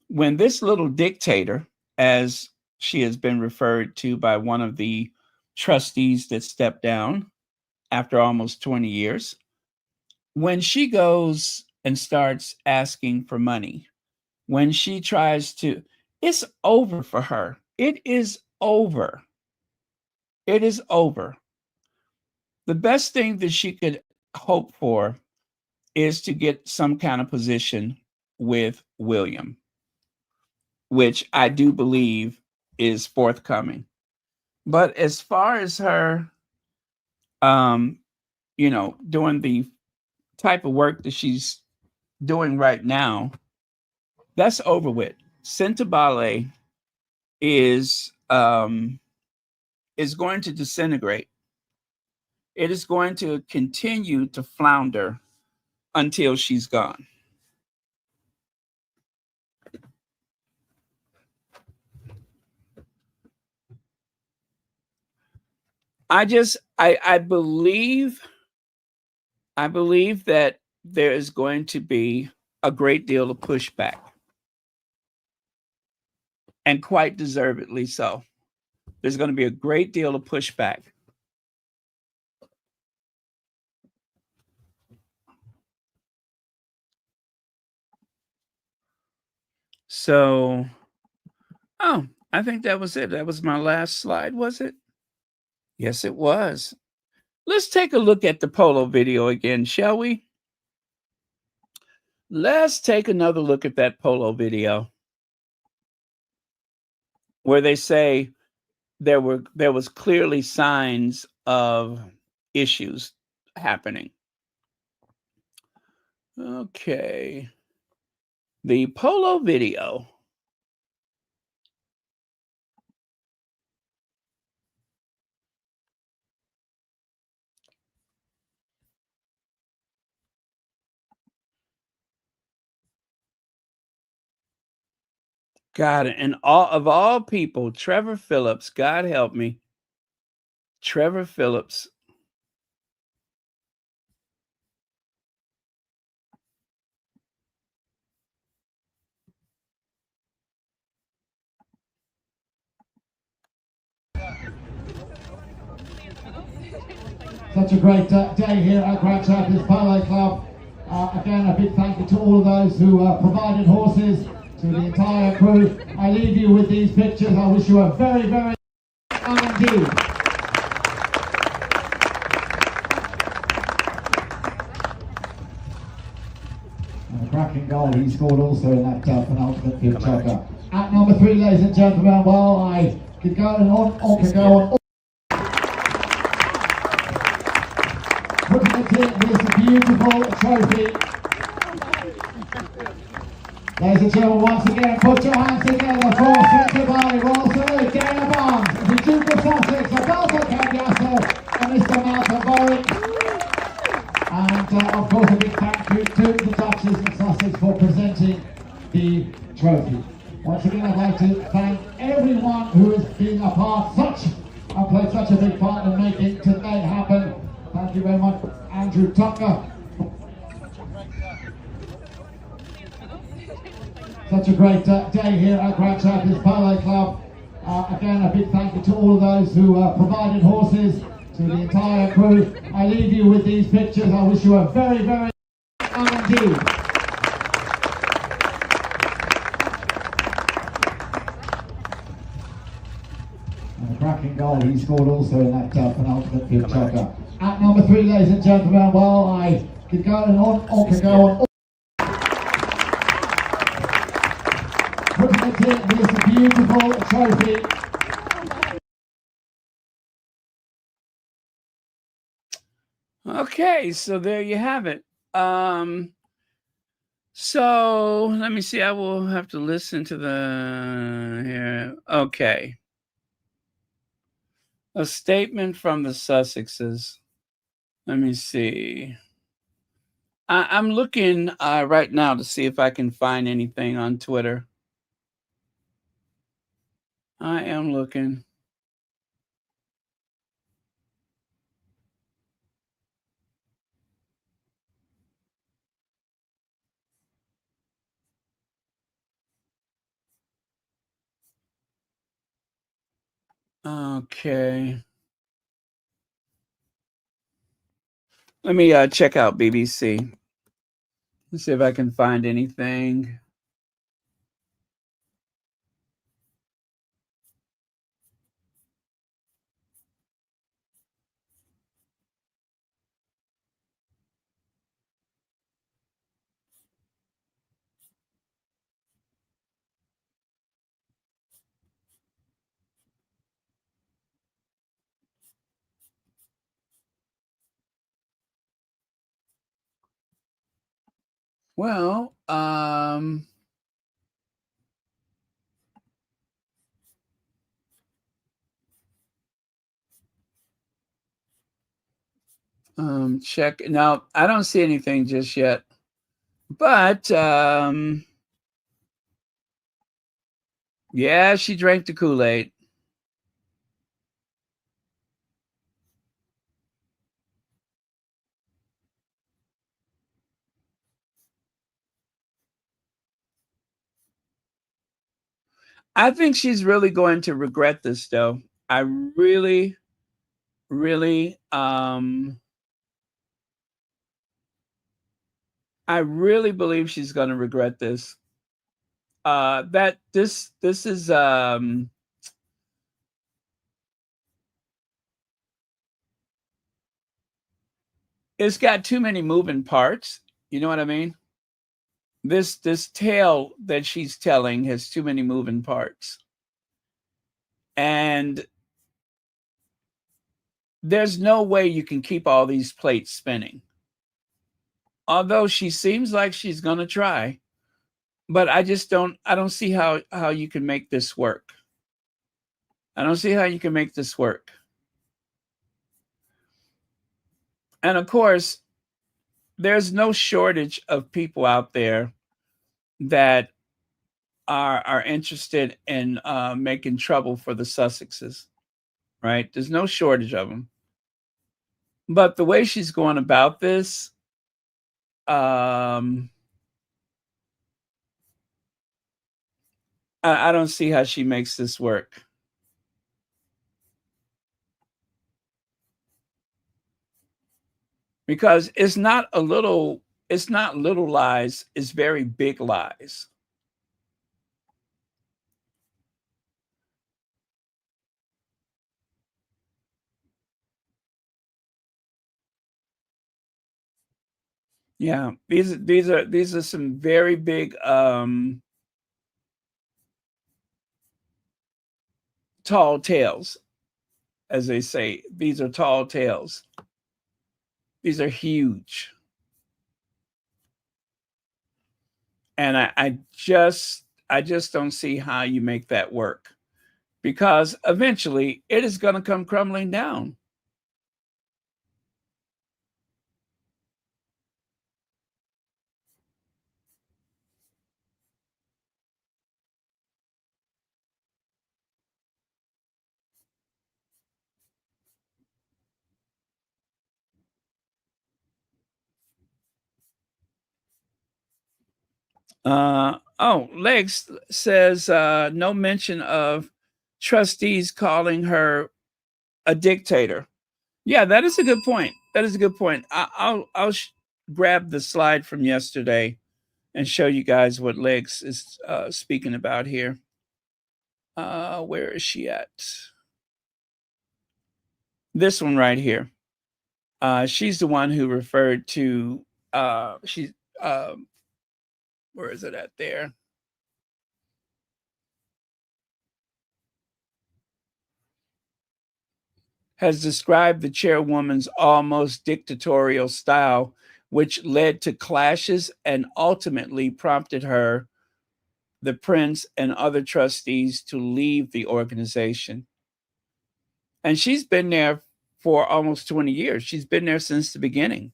When this little dictator, as she has been referred to by one of the trustees that stepped down after almost 20 years, when she goes and starts asking for money, when she tries to, it's over for her. It is over. It is over. The best thing that she could hope for is to get some kind of position with William, which I do believe is forthcoming. But as far as her, doing the type of work that she's doing right now, that's over with. Sentabale is going to disintegrate. It is going to continue to flounder until she's gone. I believe that there is going to be a great deal of pushback, and quite deservedly so. there's going to be a great deal of pushback. So, oh, I think that was it. That was my last slide, was it? Yes, it was. Let's take a look at the Polo video again, shall we? Let's take another look at that Polo video where they say there was clearly signs of issues happening. Okay. The Polo video. God, and all people, Trevor Phillips, God help me. Trevor Phillips. Such a great day here at Archetypes Polo Club. Again, a big thank you to all of those who provided horses, to the entire crew. I leave you with these pictures. I wish you a very, very indeed. And a cracking goal he scored also in that penultimate field choker. At number 3, ladies and gentlemen, well, I could go on could go on. Putting it in this beautiful trophy. Ladies and gentlemen, once again, put your hands together for Centre Valley Royal Salute, Dana Barnes, the Duke of Sussex, Alberto Cambiasso, and Mr. Mountbatten-Windsor. And of course, a big thank you to the Duchess of Sussex for presenting the trophy. Once again, I'd like to thank everyone who has been a part, and played such a big part in making today happen. Thank you very much, Andrew Tucker. Such a great day here at Archetypes Polo Club. Again, a big thank you to all of those who provided horses, to the entire crew. I leave you with these pictures. I wish you a very, very indeed. And a cracking goal he scored also in that penultimate field choker. At number 3, ladies and gentlemen, well, I could go on could go on. Putting it in this beautiful trophy. Okay, so there you have it. So let me see. I will have to listen to the here. Okay. A statement from the Sussexes. Let me see. I'm looking right now to see if I can find anything on Twitter. I am looking. Okay. Let me check out BBC. Let's see if I can find anything. Well, check. Now, I don't see anything just yet, but yeah, she drank the Kool-Aid. I think she's really going to regret this, though. I really, really, I really believe she's going to regret this. That this is it's got too many moving parts. You know what I mean? This tale that she's telling has too many moving parts. And there's no way you can keep all these plates spinning. Although she seems like she's going to try, but I don't see how you can make this work. I don't see how you can make this work. And of course, there's no shortage of people out there that are interested in making trouble for the Sussexes, right? There's no shortage of them. But the way she's going about this, I don't see how she makes this work. Because it's not little lies, it's very big lies. Yeah, these are some very big tall tales, as they say. These are tall tales. These are huge. And I just don't see how you make that work, because eventually it is going to come crumbling down. Legs says no mention of trustees calling her a dictator. Yeah, that is a good point. That is a good point. I'll grab the slide from yesterday and show you guys what Legs is speaking about here. Where is she at? This one right here. She's the one who referred to she's where is it at there? Has described the chairwoman's almost dictatorial style, which led to clashes and ultimately prompted her, the prince, and other trustees to leave the organization. And she's been there for almost 20 years. She's been there since the beginning.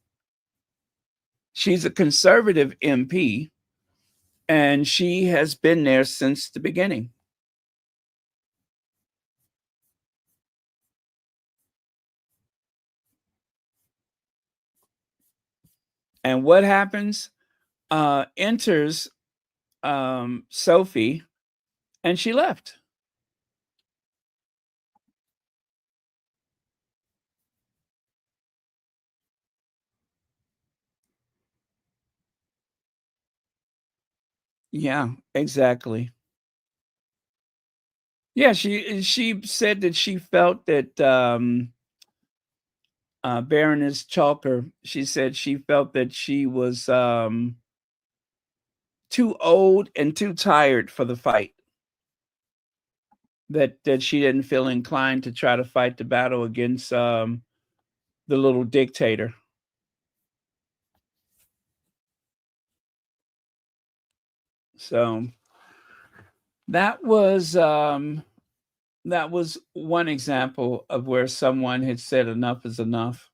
She's a conservative MP, and she has been there since the beginning. And what happens? Enters Sophie, and she left. Yeah, exactly. Yeah, she said that she felt that Baroness Chalker, she said she felt that she was too old and too tired for the fight. That she didn't feel inclined to try to fight the battle against the little dictator. So that was one example of where someone had said enough is enough.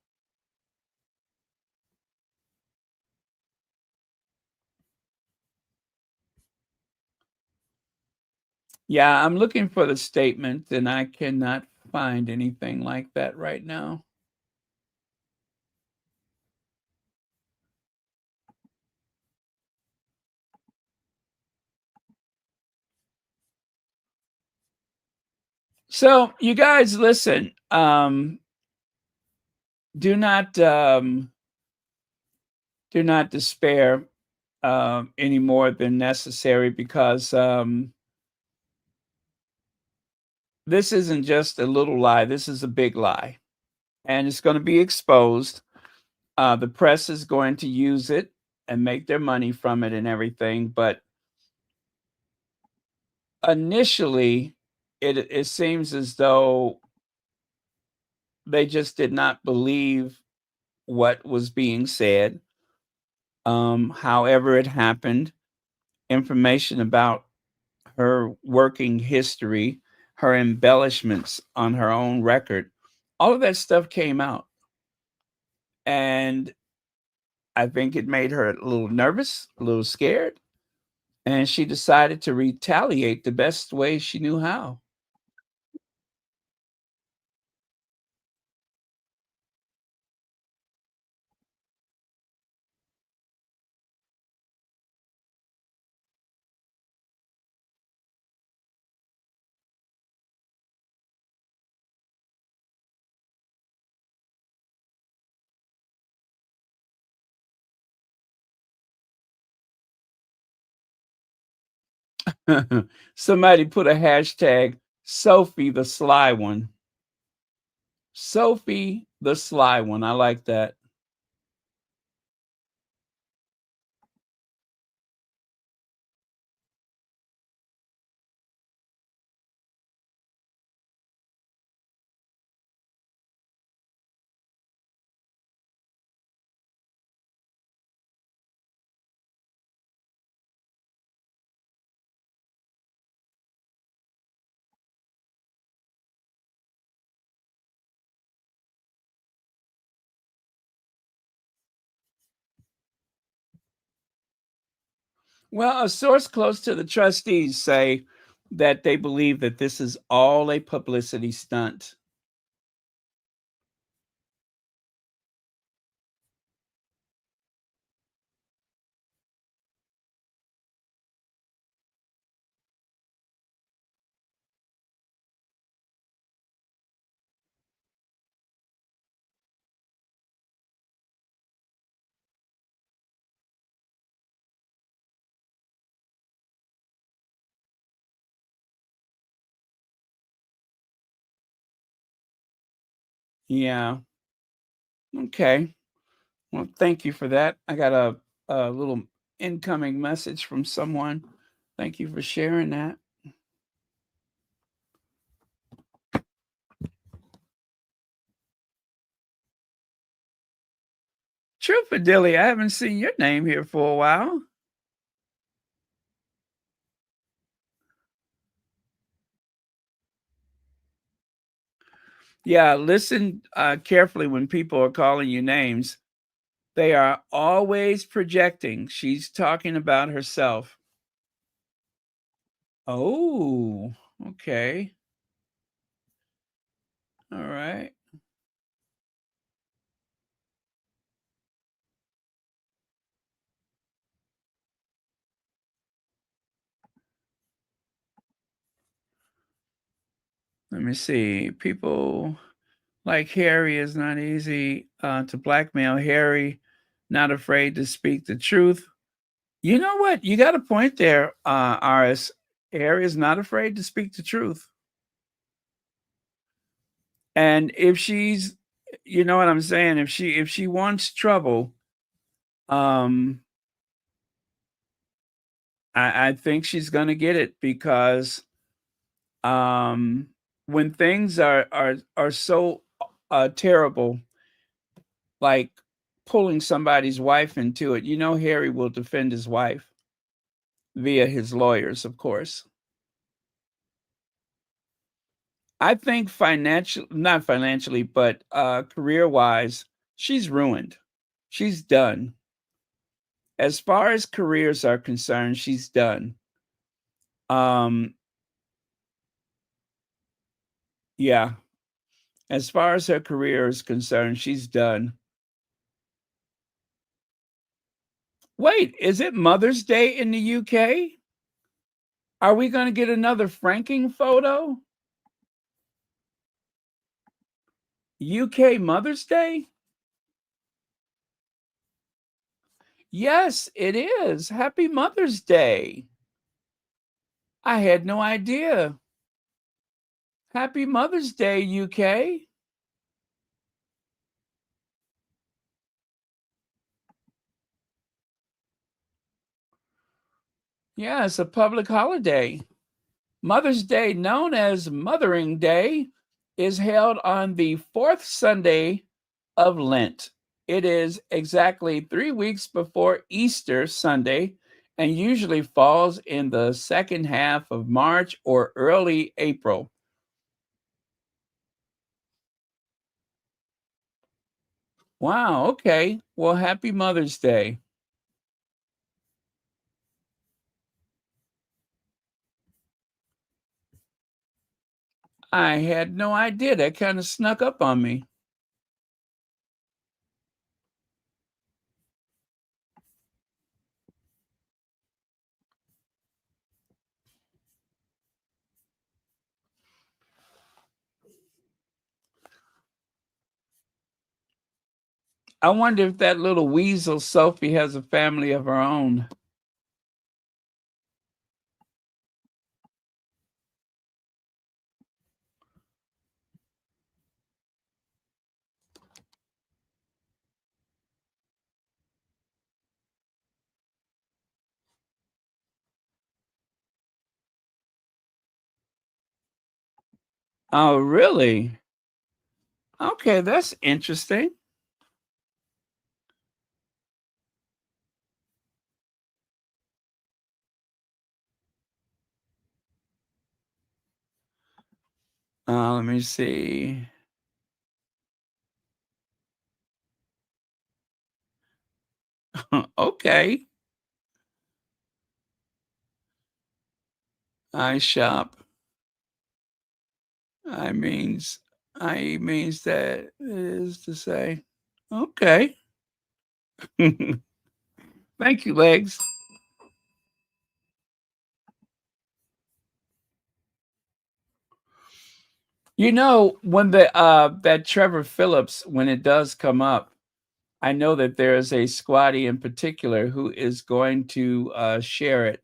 Yeah, I'm looking for the statement and I cannot find anything like that right now. So you guys listen, do not despair any more than necessary, because this isn't just a little lie, this is a big lie. And it's going to be exposed. The press is going to use it and make their money from it and everything. But initially, it seems as though they just did not believe what was being said. However it happened, information about her working history, her embellishments on her own record, all of that stuff came out. And I think it made her a little nervous, a little scared. And she decided to retaliate the best way she knew how. Somebody put a hashtag, Sophie the Sly One. Sophie the Sly One. I like that. Well, a source close to the trustees say that they believe that this is all a publicity stunt. Yeah. Okay. Well, thank you for that. I got a little incoming message from someone. Thank you for sharing that. Dilly, I haven't seen your name here for a while. Yeah, listen carefully when people are calling you names. They are always projecting. She's talking about herself. Oh, okay. All right. Let me see. People like Harry is not easy to blackmail. Harry, not afraid to speak the truth. You know what? You got a point there, RS. Harry is not afraid to speak the truth. And if she's, you know what I'm saying, if she wants trouble, I think she's gonna get it, because when things are so terrible, like pulling somebody's wife into it, you know, Harry will defend his wife via his lawyers, of course. I think not financially, but career wise, she's ruined. She's done. As far as careers are concerned, she's done. Yeah. As far as her career is concerned, she's done. Wait, is it Mother's Day in the UK? Are we going to get another franking photo? UK Mother's Day? Yes, it is. Happy Mother's Day. I had no idea. Happy Mother's Day, UK. Yeah, it's a public holiday. Mother's Day, known as Mothering Day, is held on the fourth Sunday of Lent. It is exactly 3 weeks before Easter Sunday and usually falls in the second half of March or early April. Wow, okay. Well, happy Mother's Day. I had no idea. That kind of snuck up on me. I wonder if that little weasel Sophie has a family of her own. Oh, really? Okay, that's interesting. Let me see. Okay. I shop. I means that is to say. Okay. Thank you, Legs. You know, when the that Trevor Phillips, when it does come up, I know that there is a squatty in particular who is going to share it.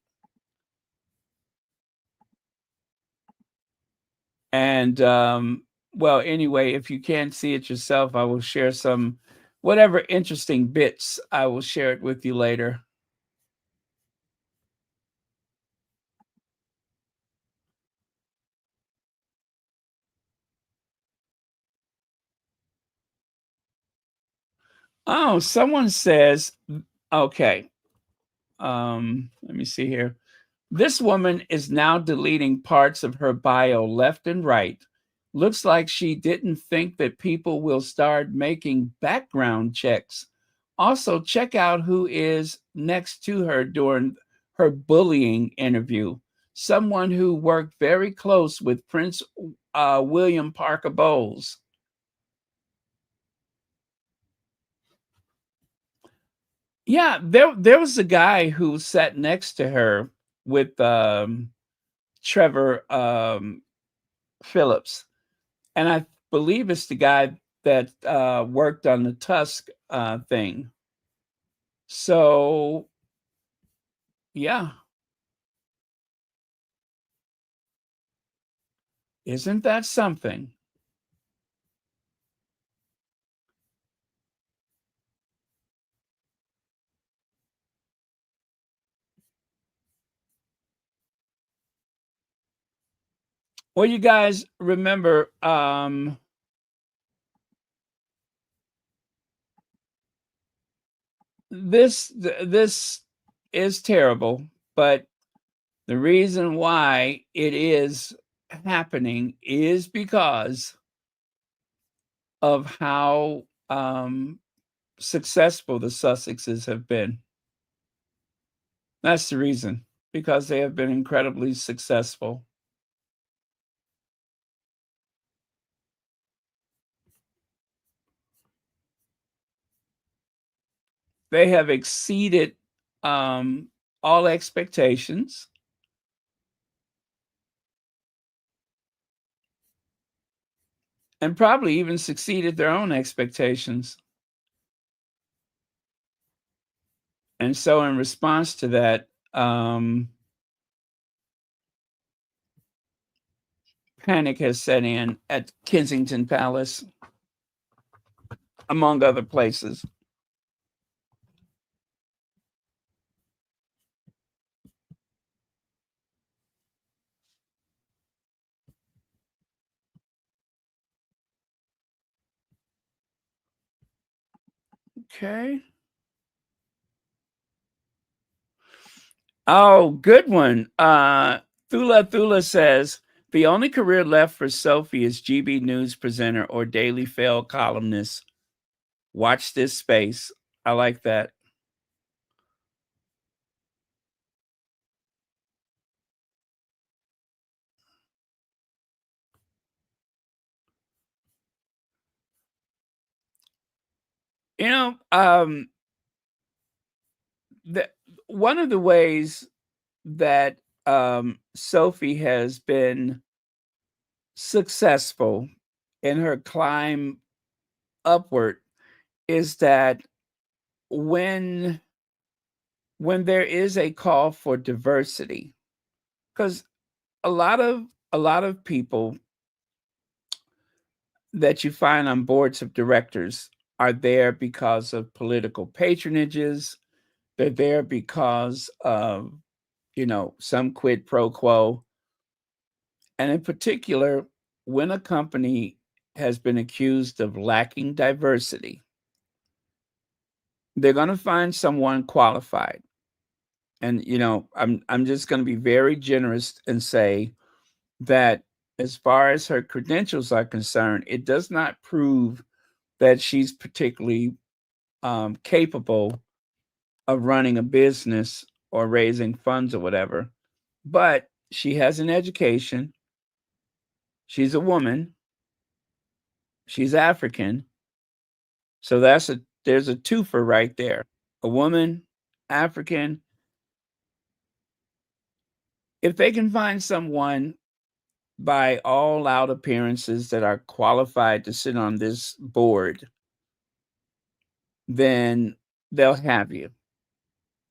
And well, anyway, if you can't see it yourself, I will share some whatever interesting bits. I will share it with you later. Oh, someone says, okay. Let me see here. This woman is now deleting parts of her bio left and right. Looks like she didn't think that people will start making background checks. Also, check out who is next to her during her bullying interview. Someone who worked very close with Prince William Parker Bowles. Yeah, there was a guy who sat next to her with Trevor Phillips, and I believe it's the guy that worked on the Tusk thing. So, yeah, isn't that something? Well, you guys remember this is terrible, but the reason why it is happening is because of how successful the Sussexes have been. That's the reason, because they have been incredibly successful. They have exceeded all expectations. and probably even succeeded their own expectations. And so in response to that, panic has set in at Kensington Palace, among other places. Okay. Oh, good one. Thula says the only career left for Sophie is GB News presenter or Daily Fail columnist. Watch this space. I like that. You know, one of the ways that Sophie has been successful in her climb upward is that when there is a call for diversity, because a lot of people that you find on boards of directors are there because of political patronages. They're there because of, some quid pro quo. And in particular, when a company has been accused of lacking diversity, they're going to find someone qualified. And I'm just going to be very generous and say that as far as her credentials are concerned, it does not prove that she's particularly capable of running a business or raising funds or whatever. But she has an education. She's a woman. She's African. So there's a twofer right there. A woman, African. If they can find someone by all out appearances that are qualified to sit on this board, then they'll have you.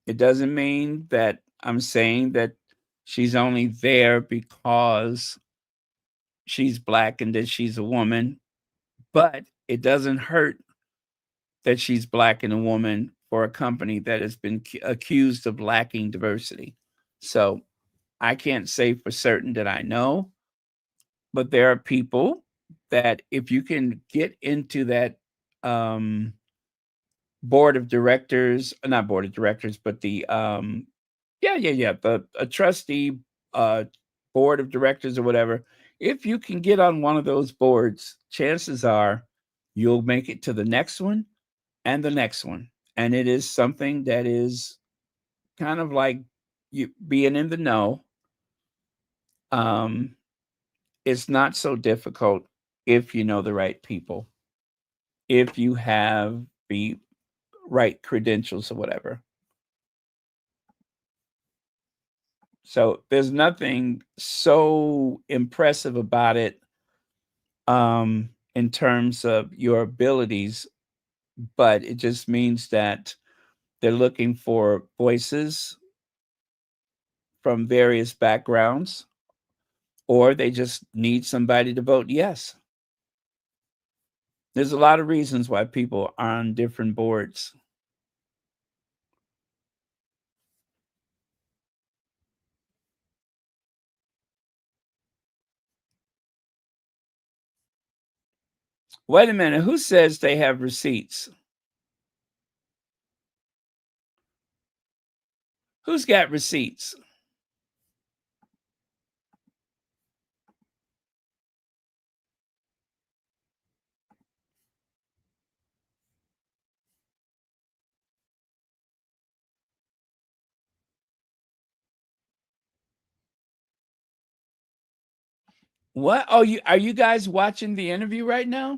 It doesn't mean that I'm saying that she's only there because she's Black and that she's a woman, but it doesn't hurt that she's Black and a woman for a company that has been accused of lacking diversity. So I can't say for certain that I know, but there are people that if you can get into that board of directors, not board of directors, but the a trustee board of directors or whatever, if you can get on one of those boards, chances are you'll make it to the next one and the next one. And it is something that is kind of like you being in the know. It's not so difficult if you know the right people, if you have the right credentials or whatever. So there's nothing so impressive about it in terms of your abilities, but it just means that they're looking for voices from various backgrounds, or they just need somebody to vote yes. There's a lot of reasons why people are on different boards. Wait a minute, who says they have receipts? Who's got receipts? What? Oh, are you guys watching the interview right now?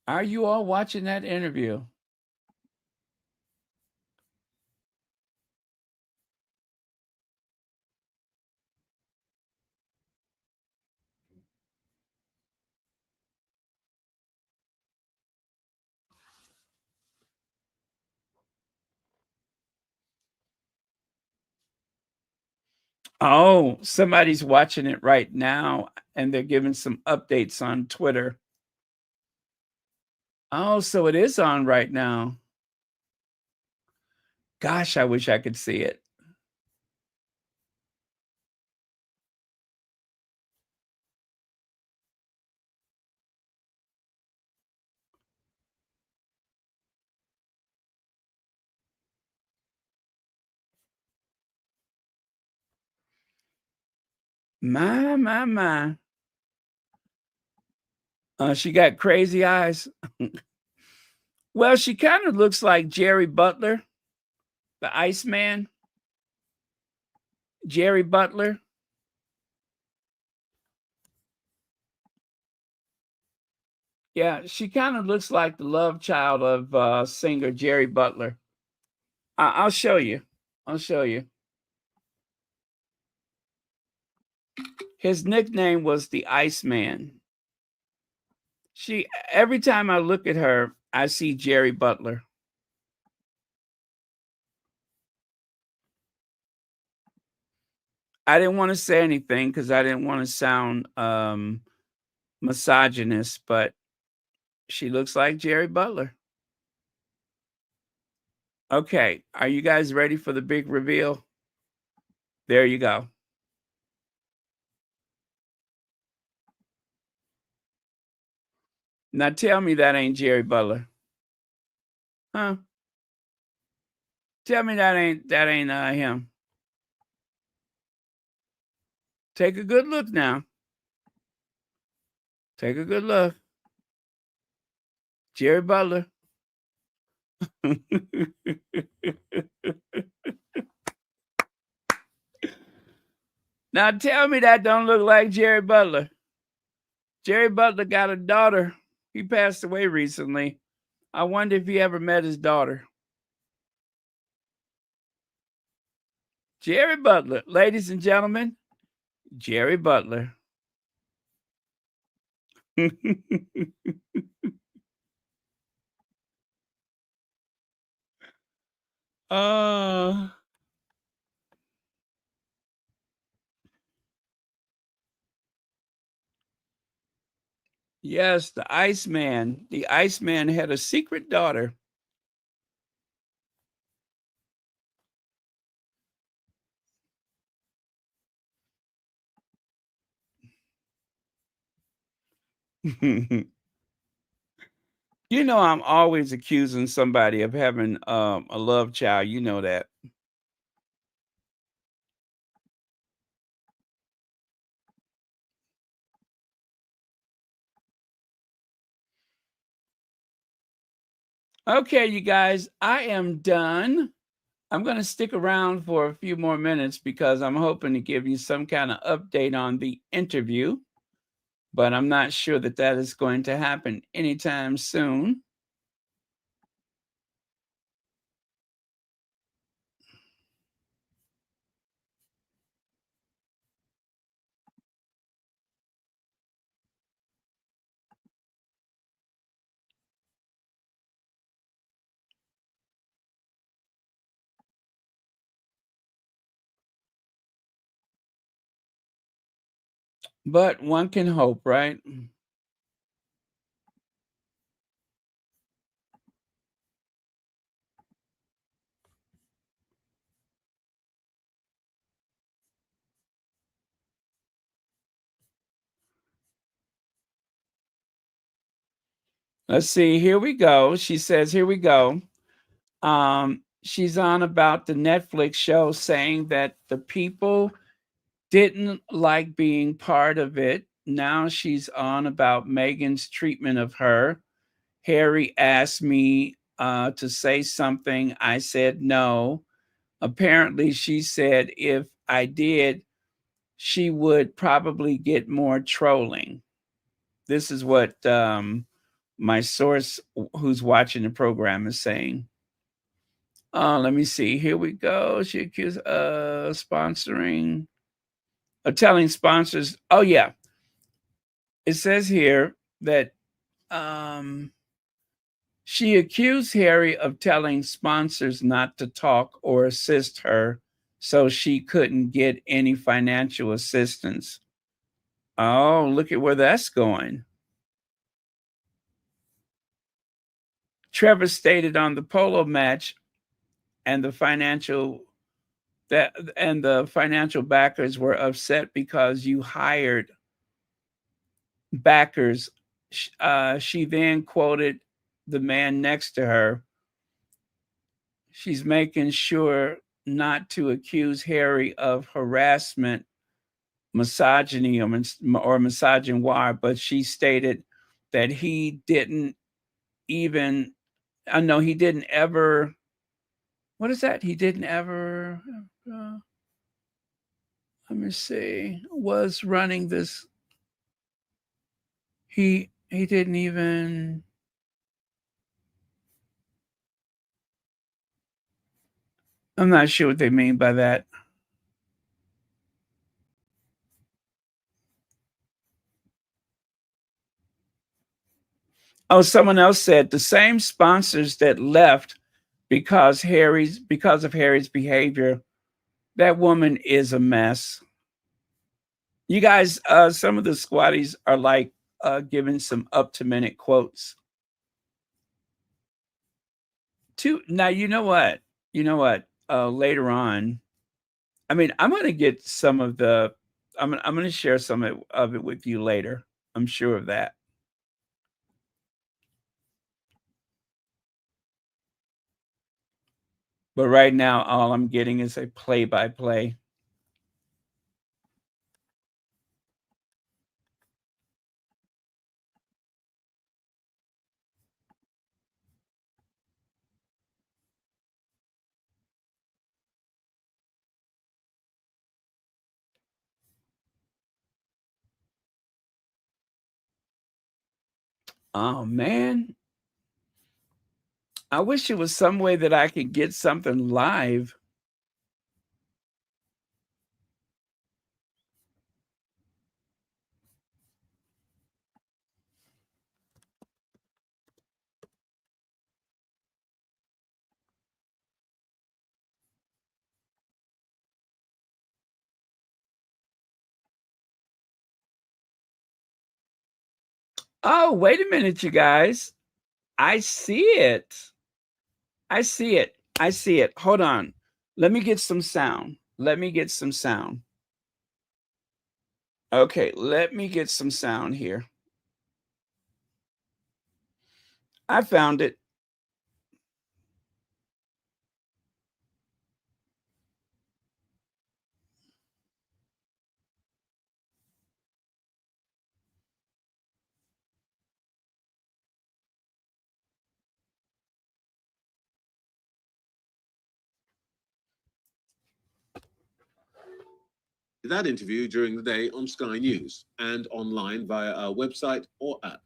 Are you all watching that interview? Oh, somebody's watching it right now, and they're giving some updates on Twitter. Oh, so it is on right now. Gosh, I wish I could see it. My. She got crazy eyes. Well, she kind of looks like Jerry Butler, the Iceman. Jerry Butler. Yeah, she kind of looks like the love child of singer Jerry Butler. I'll show you. I'll show you. His nickname was the Iceman. Every time I look at her, I see Jerry Butler. I didn't want to say anything because I didn't want to sound misogynist, but she looks like Jerry Butler. Okay, are you guys ready for the big reveal? There you go. Now tell me that ain't Jerry Butler. Huh? Tell me that ain't him. Take a good look now. Take a good look. Jerry Butler. Now tell me that don't look like Jerry Butler. Jerry Butler got a daughter. He passed away recently. I wonder if he ever met his daughter. Jerry Butler, ladies and gentlemen, Jerry Butler. Yes, the Iceman. The Iceman had a secret daughter. You know, I'm always accusing somebody of having a love child. You know that. Okay, you guys, I am done. I'm going to stick around for a few more minutes because I'm hoping to give you some kind of update on the interview, but I'm not sure that that is going to happen anytime soon. But one can hope, right? Let's see. Here we go. She says, here we go. She's on about the Netflix show saying that the people didn't like being part of it. Now she's on about Meghan's treatment of her. Harry asked me to say something. I said no. Apparently, she said if I did, she would probably get more trolling. This is what my source who's watching the program is saying. Let me see. Here we go. She accused sponsoring, telling sponsors. Oh, yeah. It says here that she accused Harry of telling sponsors not to talk or assist her so she couldn't get any financial assistance. Oh, look at where that's going. Trevor stated on the Polo match, and the financial backers were upset because you hired backers. She then quoted the man next to her. She's making sure not to accuse Harry of harassment, misogyny, or misogynoir, but she stated that he didn't even, he didn't ever, what is that? He didn't ever, let me see, was running this, he didn't even, I'm not sure what they mean by that. Oh, someone else said the same sponsors that left because of Harry's behavior. That woman is a mess. You guys, some of the squatties are like giving some up-to-minute quotes. Now, you know what? Later on, I mean, I'm going to get some of the, I'm going to share some of it with you later. I'm sure of that. But right now, all I'm getting is a play-by-play. Oh, man. I wish there was some way that I could get something live. Oh, wait a minute, you guys. I see it. I see it. I see it. Hold on. Let me get some sound. Okay, let me get some sound here. I found it. That interview during the day on Sky News and online via our website or app.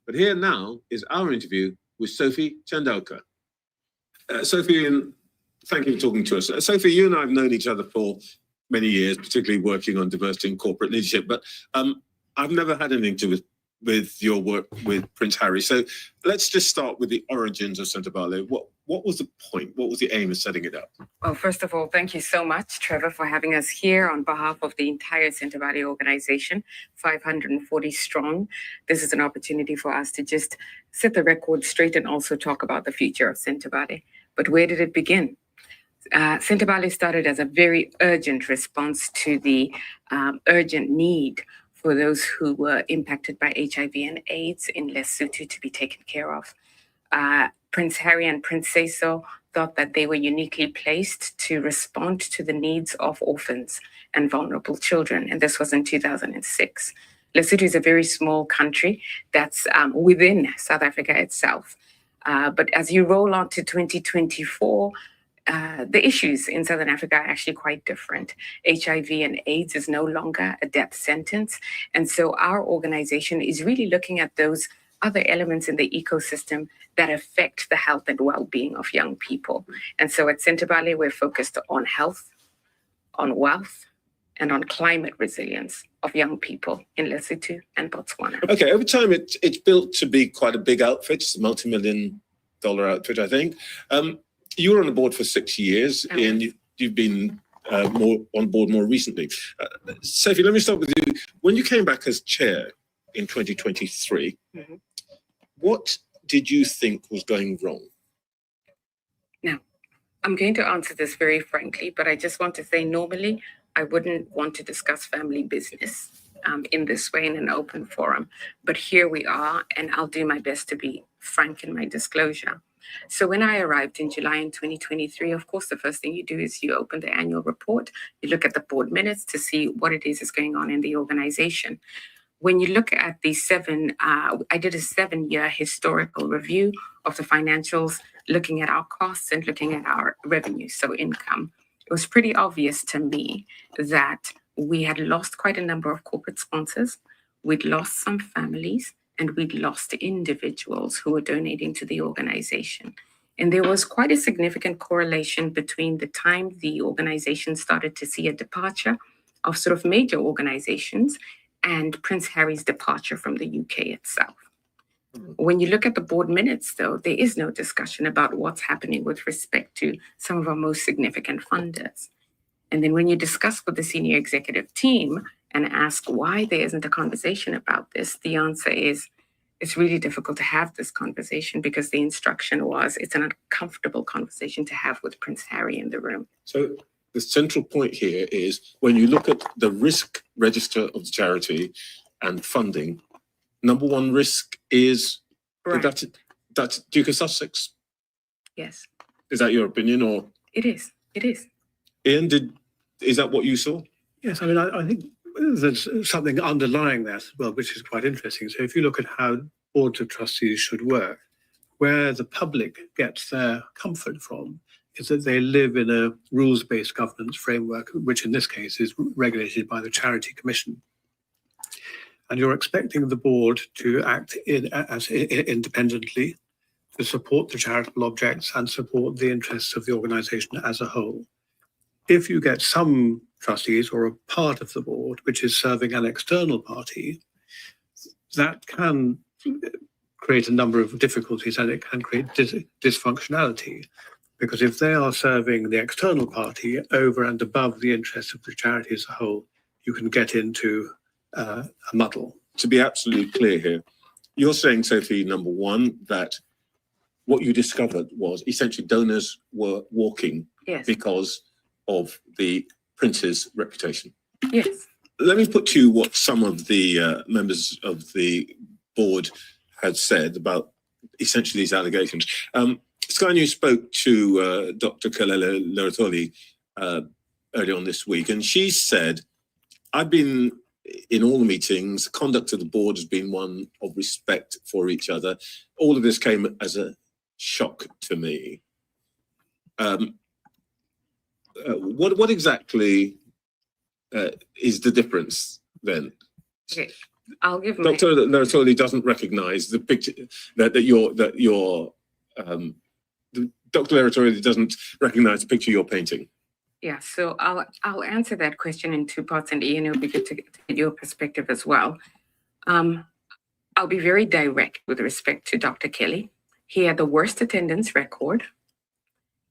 But here now is our interview with Sophie Chandauka. Sophie, and thank you for talking to us. Sophie, you and I have known each other for many years, particularly working on diversity and corporate leadership, but I've never had anything to do with your work with Prince Harry. So let's just start with the origins of Sentebale. What was the point? What was the aim of setting it up? Well, first of all, thank you so much, Trevor, for having us here on behalf of the entire Sentebale organization, 540 strong. This is an opportunity for us to just set the record straight and also talk about the future of Sentebale. But where did it begin? Sentebale started as a very urgent response to the urgent need for those who were impacted by HIV and AIDS in Lesotho to be taken care of. Prince Harry and Princess thought that they were uniquely placed to respond to the needs of orphans and vulnerable children, and this was in 2006. Lesotho is a very small country that's within South Africa itself. But as you roll on to 2024, the issues in Southern Africa are actually quite different. HIV and AIDS is no longer a death sentence. And so our organization is really looking at those other elements in the ecosystem that affect the health and well-being of young people. And so at Sentebale, we're focused on health, on wealth, and on climate resilience of young people in Lesotho and Botswana. Okay, over time, it's built to be quite a big outfit. It's a multi-million-dollar outfit, I think. You were on the board for 6 years, and you've been on board more recently. Sophie, let me start with you. When you came back as chair in 2023, what did you think was going wrong? Now, I'm going to answer this very frankly, but I just want to say normally I wouldn't want to discuss family business in this way in an open forum. But here we are, and I'll do my best to be frank in my disclosure. So when I arrived in July in 2023, of course, the first thing you do is you open the annual report, you look at the board minutes to see what it is going on in the organization. When you look at the I did a 7-year historical review of the financials, looking at our costs and looking at our revenue, so income. It was pretty obvious to me that we had lost quite a number of corporate sponsors. We'd lost some families, and we'd lost individuals who were donating to the organization. And there was quite a significant correlation between the time the organization started to see a departure of sort of major organizations and Prince Harry's departure from the UK itself. When you look at the board minutes, though, there is no discussion about what's happening with respect to some of our most significant funders. And then when you discuss with the senior executive team and ask why there isn't a conversation about this, the answer is it's really difficult to have this conversation because the instruction was it's an uncomfortable conversation to have with Prince Harry in the room. So the central point here is when you look at the risk register of the charity and funding, number one risk is Right. that's Duke of Sussex. Yes, Is that your opinion, or it is. It is. Ian? Is that what you saw? Yes, I mean, I think there's something underlying that as well, which is quite interesting. So if you look at how boards of trustees should work, where the public gets their comfort from is that they live in a rules-based governance framework, which in this case is regulated by the Charity Commission. And you're expecting the board to act independently to support the charitable objects and support the interests of the organisation as a whole. If you get some trustees or a part of the board which is serving an external party, that can create a number of difficulties and it can create dysfunctionality. Because if they are serving the external party over and above the interests of the charity as a whole, you can get into a muddle. To be absolutely clear here, you're saying, Sophie, number one, that what you discovered was essentially donors were walking Yes. because of the prince's reputation. Yes. Let me put to you what some of the members of the board had said about essentially these allegations. Sky News spoke to Dr. Kelele Leratoli earlier on this week, and she said, I've been in all the meetings, conduct of the board has been one of respect for each other. All of this came as a shock to me. What exactly is the difference then? Okay. I'll give my... Dr. Leratoli doesn't recognise the picture Dr. Leratoli doesn't recognise the picture you're painting. Yeah, so I'll answer that question in two parts, and Ian, it'll be good to get your perspective as well. I'll be very direct with respect to Dr. Kelly. He had the worst attendance record.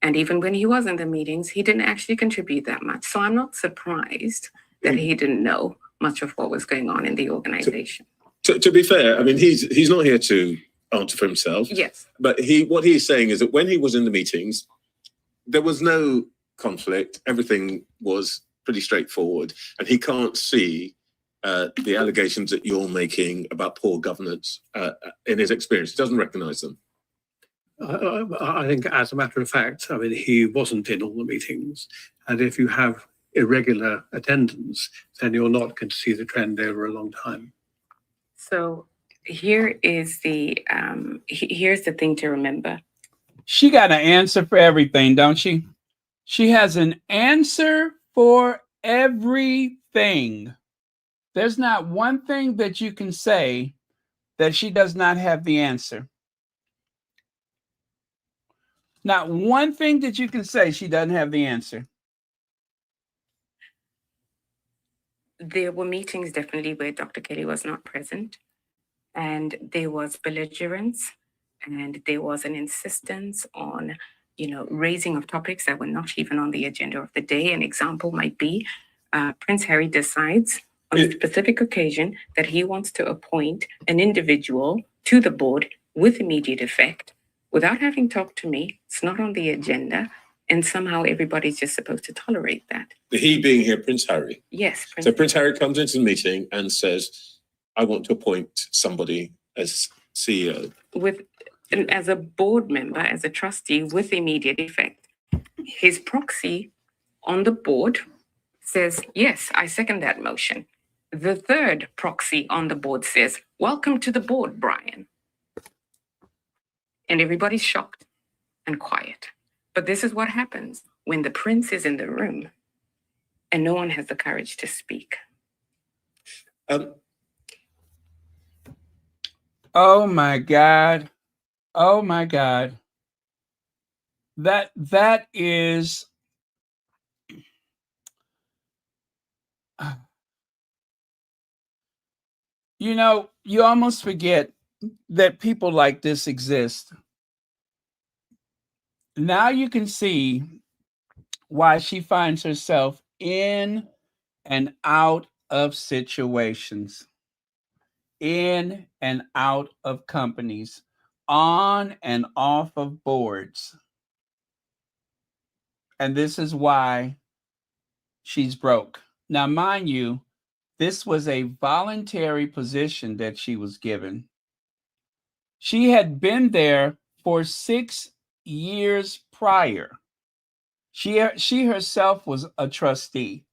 And even when he was in the meetings, he didn't actually contribute that much. So I'm not surprised that he didn't know much of what was going on in the organization. To be fair, I mean, he's not here to answer for himself. Yes. But what he's saying is that when he was in the meetings, there was no conflict. Everything was pretty straightforward. And he can't see the allegations that you're making about poor governance in his experience. He doesn't recognise them. I think, as a matter of fact, I mean, he wasn't in all the meetings. And if you have irregular attendance, then you're not going to see the trend over a long time. So here is here's the thing to remember. She got an answer for everything, don't she? She has an answer for everything. There's not one thing that you can say that she does not have the answer. Not one thing that you can say she doesn't have the answer. There were meetings definitely where Dr. Kelly was not present, and there was belligerence, and there was an insistence on raising of topics that were not even on the agenda of the day. An example might be Prince Harry decides on a specific occasion that he wants to appoint an individual to the board with immediate effect without having talked to me. It's not on the agenda. And somehow everybody's just supposed to tolerate that. He being here, Prince Harry. Yes. So Prince Harry comes into the meeting and says, I want to appoint somebody as CEO. As a board member, as a trustee with immediate effect. His proxy on the board says, yes, I second that motion. The third proxy on the board says, welcome to the board, Brian. And everybody's shocked and quiet. But this is what happens when the prince is in the room and no one has the courage to speak. Oh my God. Oh my God. That is you almost forget that people like this exist. Now you can see why she finds herself in and out of situations, in and out of companies, on and off of boards. And this is why she's broke. Now, mind you, this was a voluntary position that she was given. She had been there for 6 years prior. She herself was a trustee.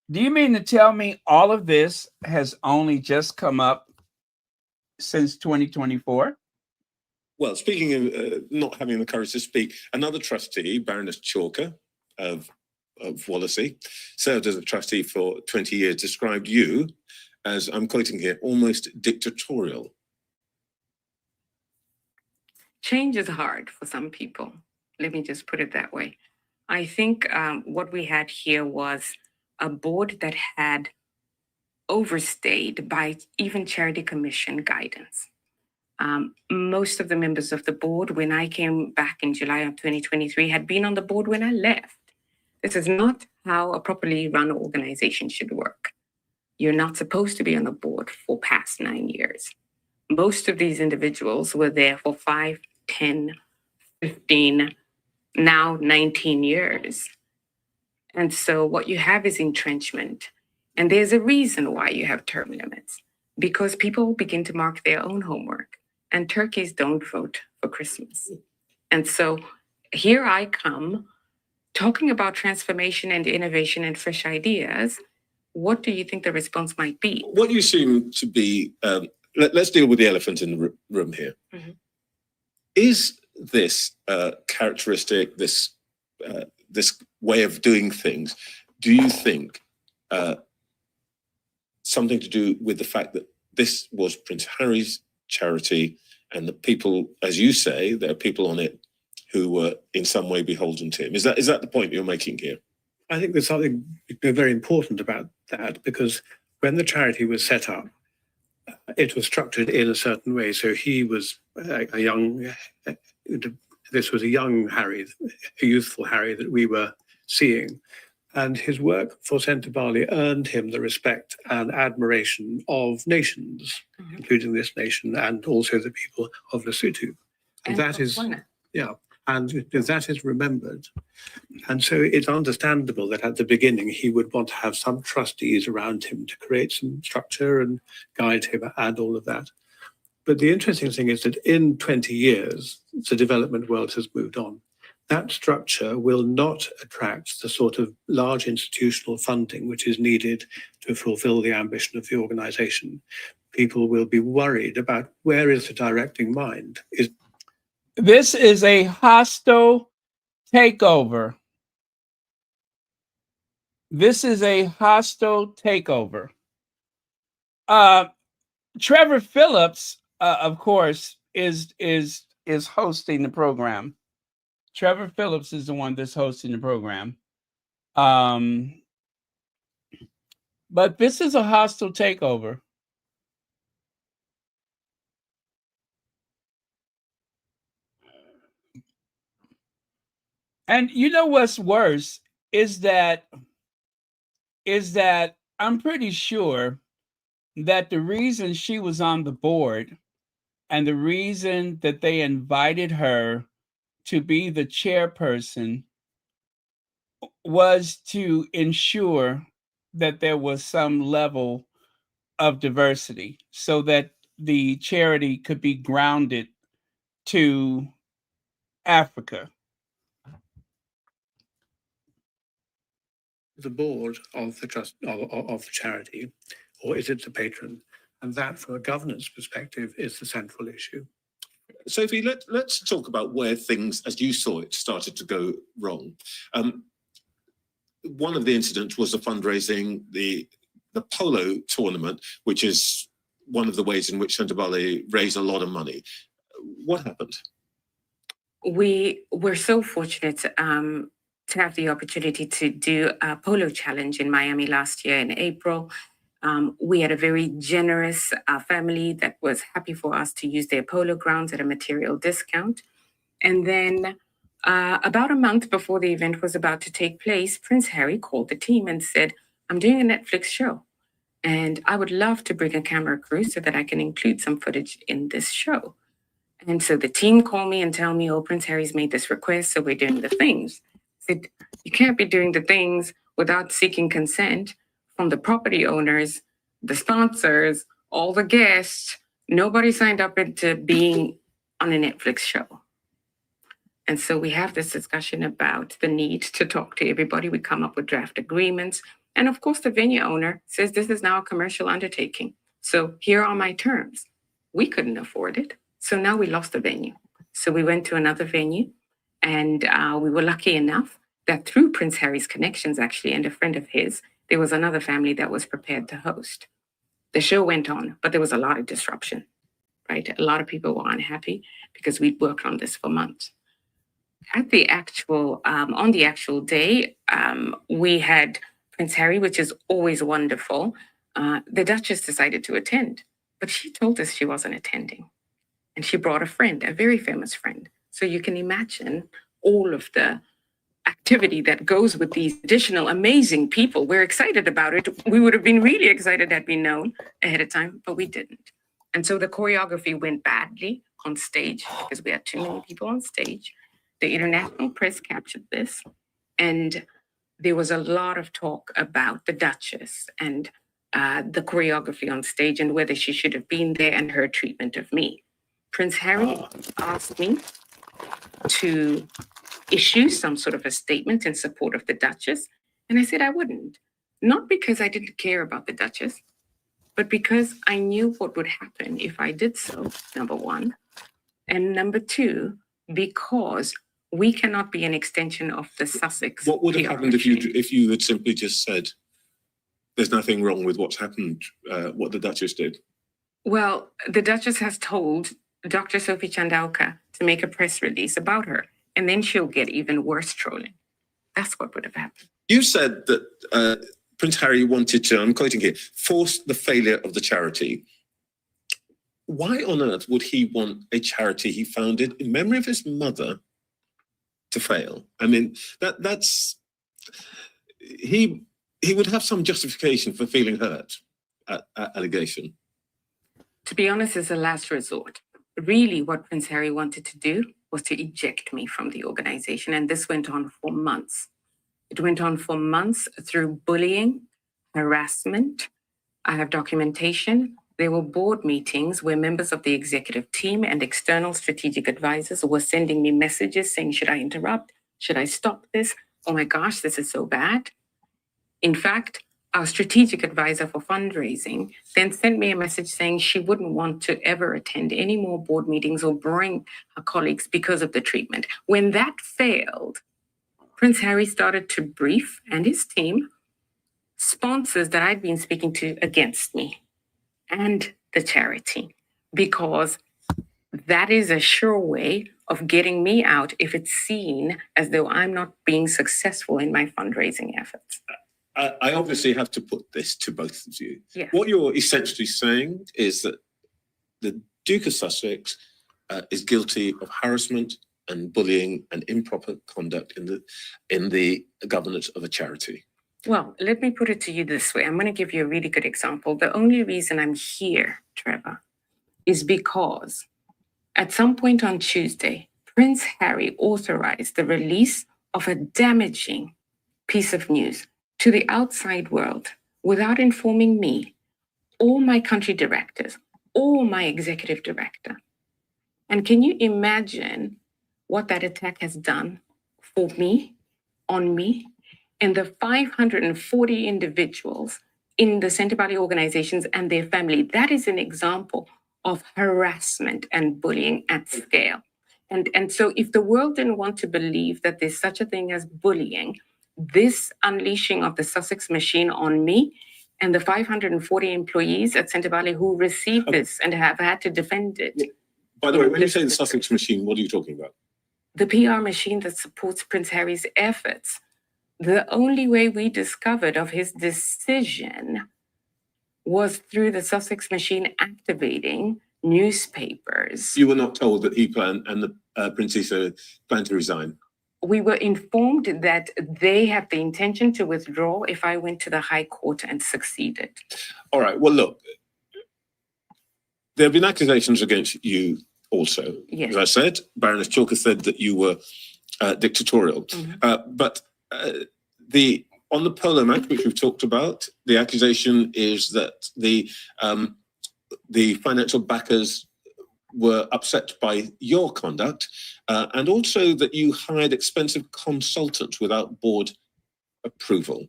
Do you mean to tell me all of this has only just come up since 2024? Well, speaking of not having the courage to speak, another trustee, Baroness Chalker of Wallasey, served as a trustee for 20 years, described you as, I'm quoting here, almost dictatorial. Change is hard for some people. Let me just put it that way. I think what we had here was a board that had overstayed by even Charity Commission guidance. Most of the members of the board, when I came back in July of 2023, had been on the board when I left. This is not how a properly run organization should work. You're not supposed to be on the board for past 9 years. Most of these individuals were there for 5, 10, 15, now 19 years. And so what you have is entrenchment. And there's a reason why you have term limits, because people begin to mark their own homework, and turkeys don't vote for Christmas. And so here I come talking about transformation and innovation and fresh ideas. What do you think the response might be? What you seem to be, let's deal with the elephant in the room here. Mm-hmm. Is this characteristic, this way of doing things, do you think something to do with the fact that this was Prince Harry's charity, and the people, as you say, there are people on it who were in some way beholden to him? Is that the point you're making here? I think there's something very important about that, because when the charity was set up, it was structured in a certain way. So he was a young, this was a young Harry, a youthful Harry that we were seeing. And his work for Centre Bali earned him the respect and admiration of nations, including this nation, and also the people of Lesotho. And that is, and that is remembered. And so it's understandable that at the beginning he would want to have some trustees around him to create some structure and guide him and all of that. But the interesting thing is that in 20 years, the development world has moved on. That structure will not attract the sort of large institutional funding which is needed to fulfill the ambition of the organization. People will be worried about where is the directing mind. This is a hostile takeover. This is a hostile takeover. Trevor Phillips, of course, is hosting the program. Trevor Phillips is the one that's hosting the program. But this is a hostile takeover. And you know what's worse is that I'm pretty sure that the reason she was on the board and the reason that they invited her to be the chairperson was to ensure that there was some level of diversity so that the charity could be grounded to Africa. The board of the trust of the charity, or is it the patron? And that, from a governance perspective, is the central issue. Sophie, let's talk about where things, as you saw it, started to go wrong. One of the incidents was the fundraising, the Polo tournament, which is one of the ways in which Chandauka raised a lot of money. What happened? We were so fortunate to have the opportunity to do a polo challenge in Miami last year in April. We had a very generous family that was happy for us to use their polo grounds at a material discount. And then about a month before the event was about to take place, Prince Harry called the team and said, I'm doing a Netflix show, and I would love to bring a camera crew so that I can include some footage in this show. And so the team called me and tell me, oh, Prince Harry's made this request, so we're doing the things. I said, you can't be doing the things without seeking consent from the property owners, the sponsors, all the guests. Nobody signed up into being on a Netflix show. And so we have this discussion about the need to talk to everybody. We come up with draft agreements. And of course, the venue owner says this is now a commercial undertaking. So here are my terms. We couldn't afford it. So now we lost the venue. So we went to another venue, and we were lucky enough that through Prince Harry's connections, actually, and a friend of his, there was another family that was prepared to host. The show went on, but there was a lot of disruption, right? A lot of people were unhappy because we'd worked on this for months. At the actual, on the actual day, we had Prince Harry, which is always wonderful. The Duchess decided to attend, but she told us she wasn't attending. And she brought a friend, a very famous friend. So you can imagine all of the activity that goes with these additional amazing people. We're excited about it. We would have been really excited had we known ahead of time, but we didn't. And so the choreography went badly on stage because we had too many people on stage. The international press captured this, and there was a lot of talk about the Duchess and the choreography on stage and whether she should have been there and her treatment of me. Prince Harry asked me to issue some sort of a statement in support of the Duchess, and I said I wouldn't. Not because I didn't care about the Duchess, but because I knew what would happen if I did so, number one. And number two, because we cannot be an extension of the Sussex. What would have PR happened machine. if you had simply just said, there's nothing wrong with what's happened, what the Duchess did? Well, the Duchess has told Dr. Sophie Chandauka to make a press release about her, and then she'll get even worse trolling. That's what would have happened. You said that Prince Harry wanted to, I'm quoting here, force the failure of the charity. Why on earth would he want a charity he founded in memory of his mother to fail? I mean, he would have some justification for feeling hurt at allegation. To be honest, it's a last resort. Really, what Prince Harry wanted to do was to eject me from the organization, and this went on for months. It went on for months through bullying, harassment. I have documentation. There were board meetings where members of the executive team and external strategic advisors were sending me messages saying, should I interrupt? Should I stop this? Oh my gosh, this is so bad. In fact, our strategic advisor for fundraising then sent me a message saying she wouldn't want to ever attend any more board meetings or bring her colleagues because of the treatment. When that failed, Prince Harry started to brief, and his team, sponsors that I'd been speaking to against me and the charity, because that is a sure way of getting me out if it's seen as though I'm not being successful in my fundraising efforts. I obviously have to put this to both of you. Yes. What you're essentially saying is that the Duke of Sussex is guilty of harassment and bullying and improper conduct in the governance of a charity? Well, let me put it to you this way. I'm going to give you a really good example. The only reason I'm here, Trevor, is because at some point on Tuesday, Prince Harry authorized the release of a damaging piece of news to the outside world without informing me, or my country directors, or my executive director. And can you imagine what that attack has done for me, on me, and the 540 individuals in the Centre Valley organizations and their family? That is an example of harassment and bullying at scale. And so if the world didn't want to believe that there's such a thing as bullying, this unleashing of the Sussex machine on me and the 540 employees at Centre Valley who received this and have had to defend it. By the way, when you say the Sussex machine, what are you talking about? The PR machine that supports Prince Harry's efforts. The only way we discovered of his decision was through the Sussex machine activating newspapers. You were not told that he planned and the Princess planned to resign? We were informed that they have the intention to withdraw if I went to the High Court and succeeded. All right, well, look, there have been accusations against you also. Yes. As I said, Baroness Chalker said that you were dictatorial. But on the Polo match, which we've talked about, the accusation is that the financial backers were upset by your conduct, and also that you hired expensive consultants without board approval.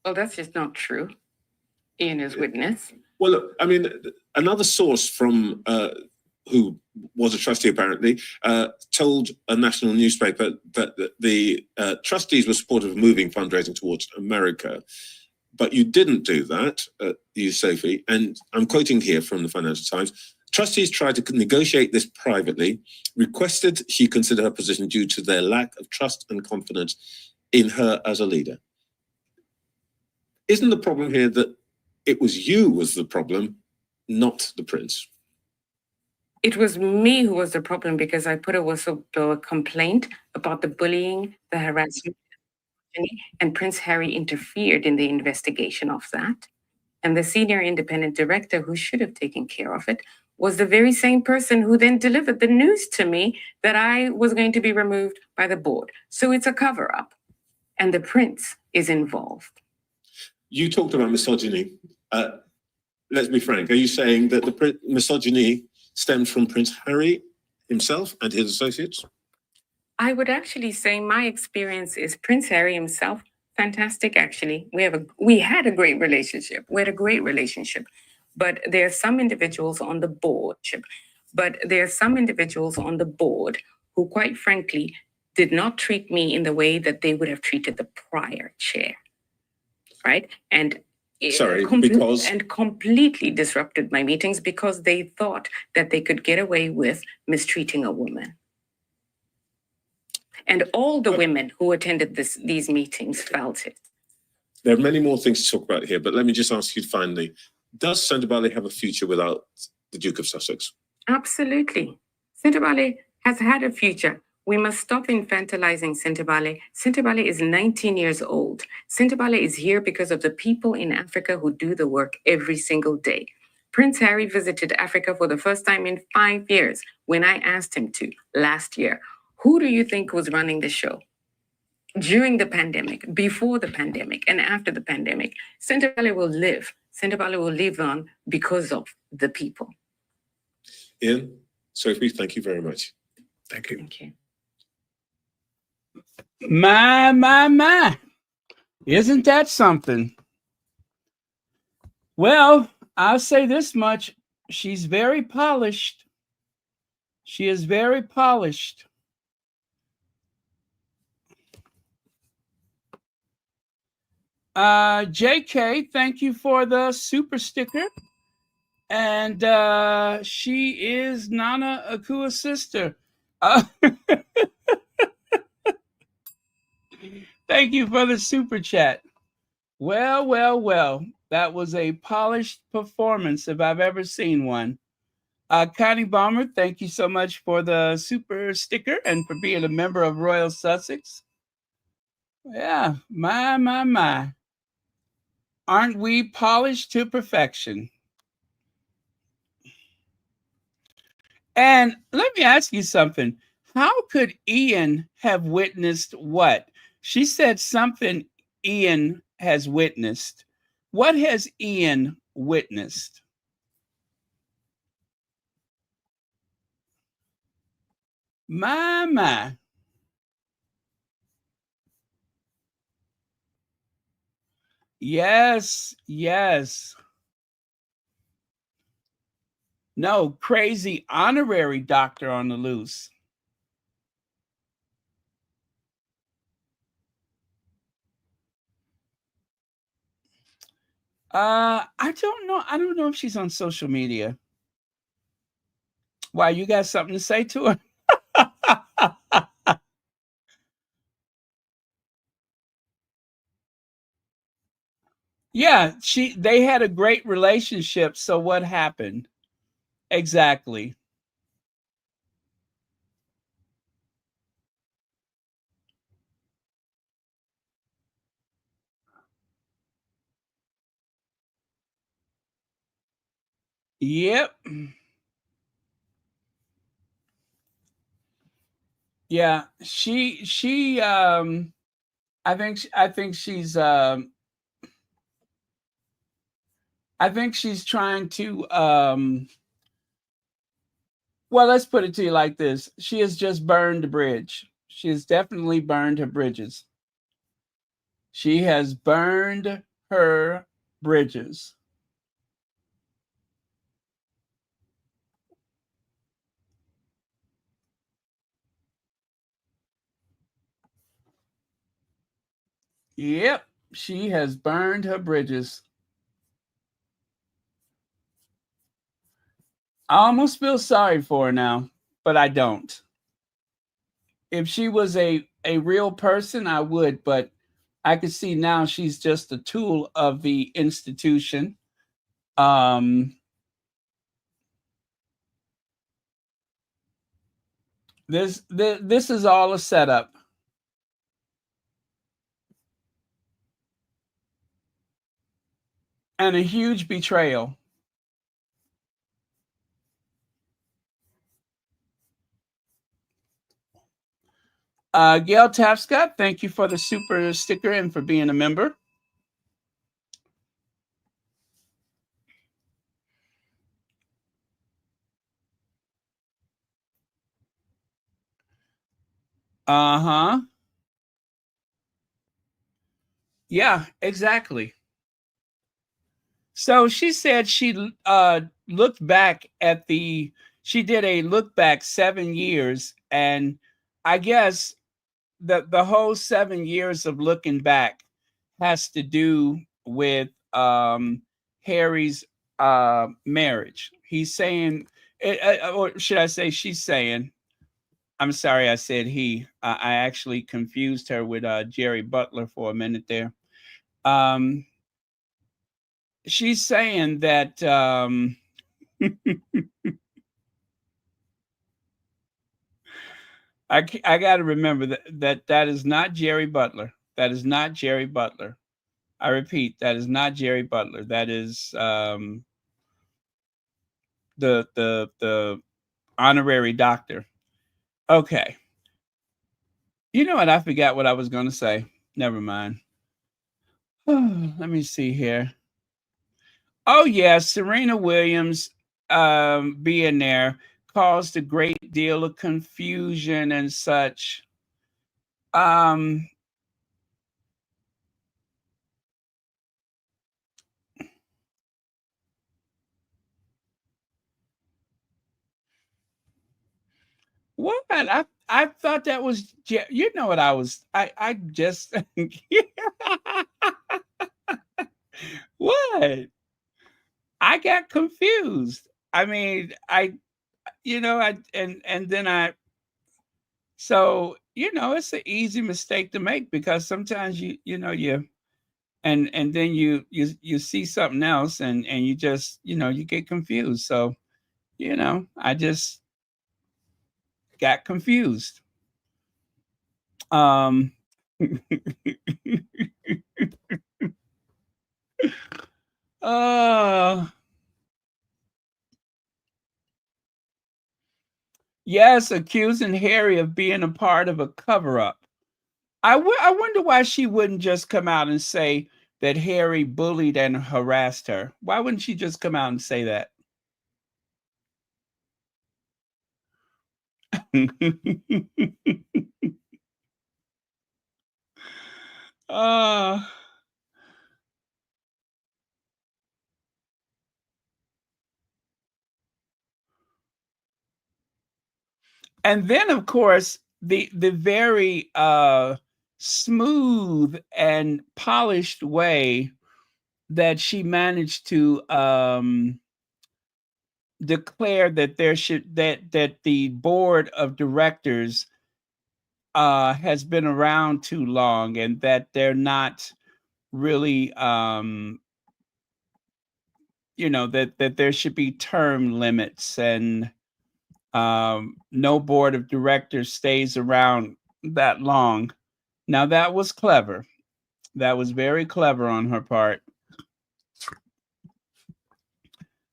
Well, that's just not true. Ian is witness. Well, look, I mean, another source from who was a trustee apparently told a national newspaper that the trustees were supportive of moving fundraising towards America. But you didn't do that, you, Sophie, and I'm quoting here from the Financial Times. Trustees tried to negotiate this privately, requested she consider her position due to their lack of trust and confidence in her as a leader. Isn't the problem here that it was you was the problem, not the prince? It was me who was the problem because I put a whistleblower complaint about the bullying, the harassment, and Prince Harry interfered in the investigation of that. And the senior independent director who should have taken care of it was the very same person who then delivered the news to me that I was going to be removed by the board. So it's a cover-up, and the prince is involved. You talked about misogyny. Let's be frank. Are you saying that the misogyny stemmed from Prince Harry himself and his associates? I would actually say my experience is Prince Harry himself, fantastic, actually. We had a great relationship. But there are some individuals on the board, who, quite frankly, did not treat me in the way that they would have treated the prior chair, right? And completely disrupted my meetings because they thought that they could get away with mistreating a woman. And all the women who attended these meetings felt it. There are many more things to talk about here, but let me just ask you finally, does Centre Valley have a future without the Duke of Sussex? Absolutely. Centre Valley has had a future. We must stop infantilizing Centre Valley. Centre Valley is 19 years old. Centre Valley is here because of the people in Africa who do the work every single day. Prince Harry visited Africa for the first time in 5 years when I asked him to last year. Who do you think was running the show? During the pandemic, before the pandemic, and after the pandemic, Centre Valley will live. Centre Valley will live on because of the people. Ian, Sophie, thank you very much. Thank you. Thank you. My. Isn't that something? Well, I'll say this much. She's very polished. She is very polished. JK, thank you for the super sticker. And she is Nana Akua's sister. Thank you for the super chat. Well. That was a polished performance if I've ever seen one. Connie Balmer, thank you so much for the super sticker and for being a member of Royal Sussex. Yeah, my. Aren't we polished to perfection? And let me ask you something. How could Ian have witnessed what? She said something Ian has witnessed. What has Ian witnessed? My. Yes. No, crazy honorary doctor on the loose. I don't know. I don't know if she's on social media. Why, you got something to say to her? Yeah, they had a great relationship. So what happened? Exactly. Yep. Yeah, I think she's trying to well, let's put it to you like this. She has just burned the bridge. She has definitely burned her bridges. She has burned her bridges. Yep, she has burned her bridges. I almost feel sorry for her now, but I don't. If she was a real person, I would, but I could see now she's just a tool of the institution. This is all a setup. And a huge betrayal. Gail Tapscott, thank you for the super sticker and for being a member. Uh-huh. Yeah, exactly. So she said she looked back at she did a look back 7 years, and I guess the whole 7 years of looking back has to do with Harry's marriage. He's saying, or should I say, she's saying. I'm sorry, I said he. I actually confused her with Jerry Butler for a minute there. She's saying that I got to remember that is not Jerry Butler. That is not Jerry Butler. I repeat, that is not Jerry Butler. That is the honorary doctor. Okay. You know what? I forgot what I was going to say. Never mind. Let me see here. Oh yeah, Serena Williams being there caused a great deal of confusion and such. What? I thought that was you know what I just what? I got confused. I mean, and then so it's an easy mistake to make because sometimes you and then you see something else and you just you get confused. So you know, I just got confused. Um, uh, yes, accusing Harry of being a part of a cover-up. I wonder why she wouldn't just come out and say that Harry bullied and harassed her. Why wouldn't she just come out and say that? uh, and then, of course, the very smooth and polished way that she managed to declare that that the board of directors has been around too long and that they're not really you know, that there should be term limits and no board of directors stays around that long. Now that was clever. That was very clever on her part.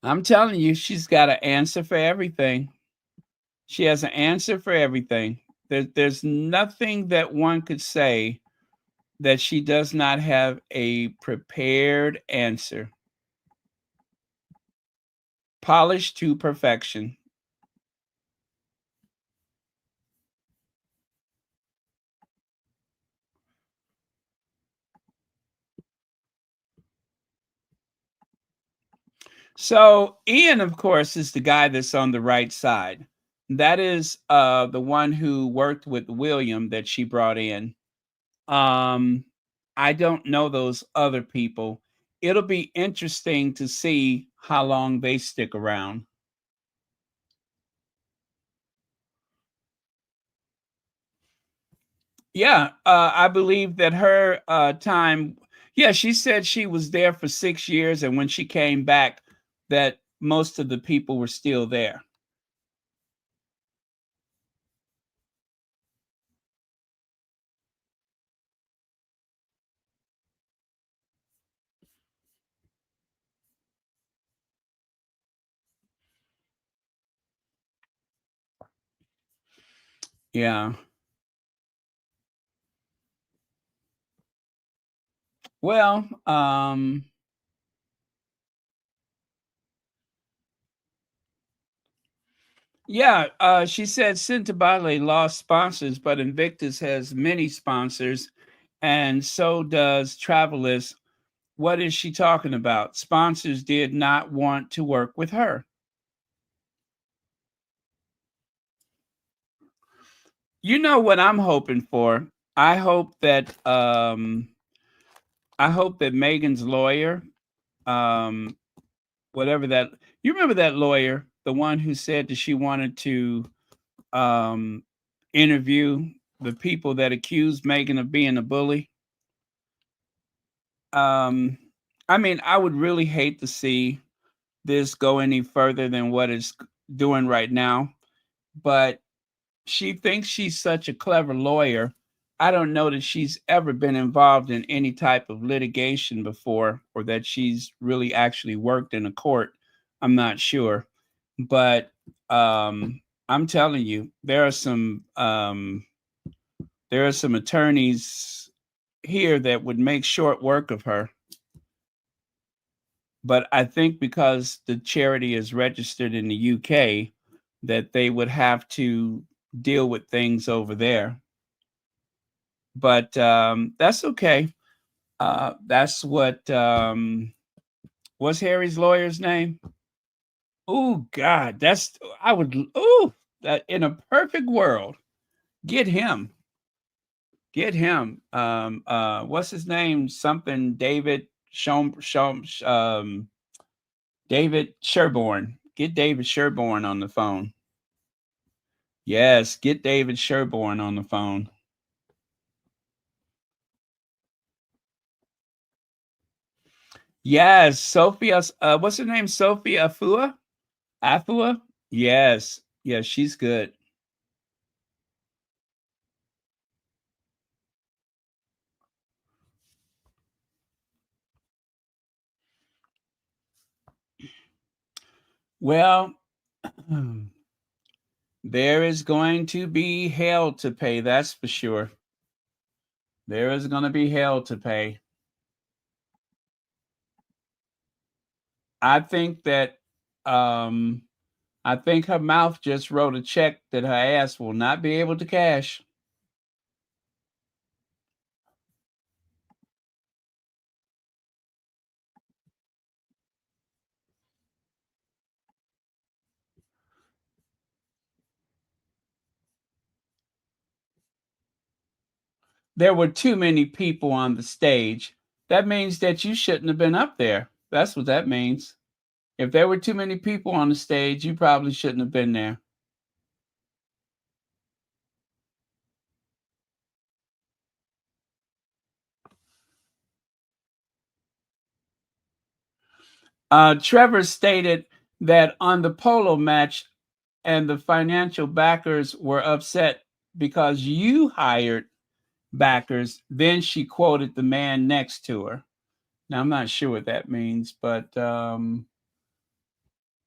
I'm telling you, she's got an answer for everything. She has an answer for everything. There's nothing that one could say that she does not have a prepared answer. Polished to perfection. So Ian, of course, is the guy that's on the right side. That is the one who worked with William that she brought in. I don't know those other people. It'll be interesting to see how long they stick around. Yeah, I believe that her time, yeah, she said she was there for 6 years, and when she came back, that most of the people were still there. Yeah. Well, yeah, she said Cintabale lost sponsors, but Invictus has many sponsors, and so does Travelers. What is she talking about? Sponsors did not want to work with her. You know what I'm hoping for? I hope that Meghan's lawyer, whatever that, you remember that lawyer, the one who said that she wanted to interview the people that accused Meghan of being a bully. I mean, I would really hate to see this go any further than what it's doing right now, but she thinks she's such a clever lawyer. I don't know that she's ever been involved in any type of litigation before, or that she's really actually worked in a court. I'm not sure, but I'm telling you, there are some attorneys here that would make short work of her. But I think because the charity is registered in the UK, that they would have to deal with things over there. But that's okay. That's what what's Harry's lawyer's name? Oh God, I would that in a perfect world, get him. Get him. What's his name? Something David David Sherborne. Get David Sherborne on the phone. Yes, get David Sherborne on the phone. Yes, Sophia. What's her name? Sophie Afua. Afua. Yes. Yes, she's good. Well, there is going to be hell to pay, that's for sure. There is going to be hell to pay. I think that I think her mouth just wrote a check that her ass will not be able to cash. There were too many people on the stage. That means that you shouldn't have been up there. That's what that means. If there were too many people on the stage, you probably shouldn't have been there. Trevor stated that on the polo match, and the financial backers were upset because you hired backers. Then she quoted the man next to her. Now, I'm not sure what that means, but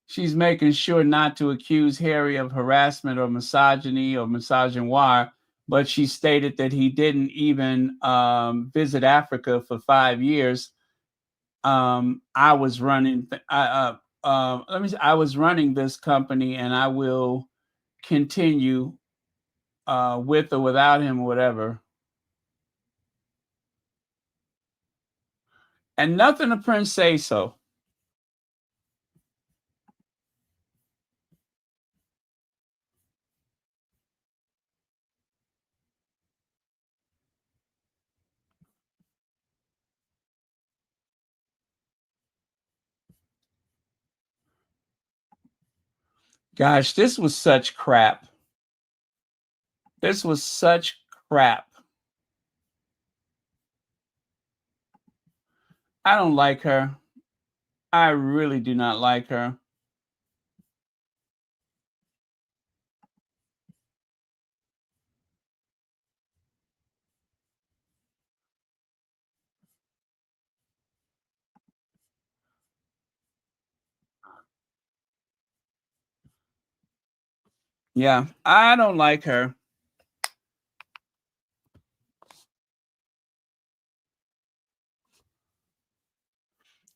she's making sure not to accuse Harry of harassment or misogyny or misogynoir, but she stated that he didn't even visit Africa for 5 years. I was running. I was running this company, and I will continue with or without him, or whatever. And nothing the prince say so. Gosh, this was such crap. This was such crap. I don't like her. I really do not like her. Yeah, I don't like her.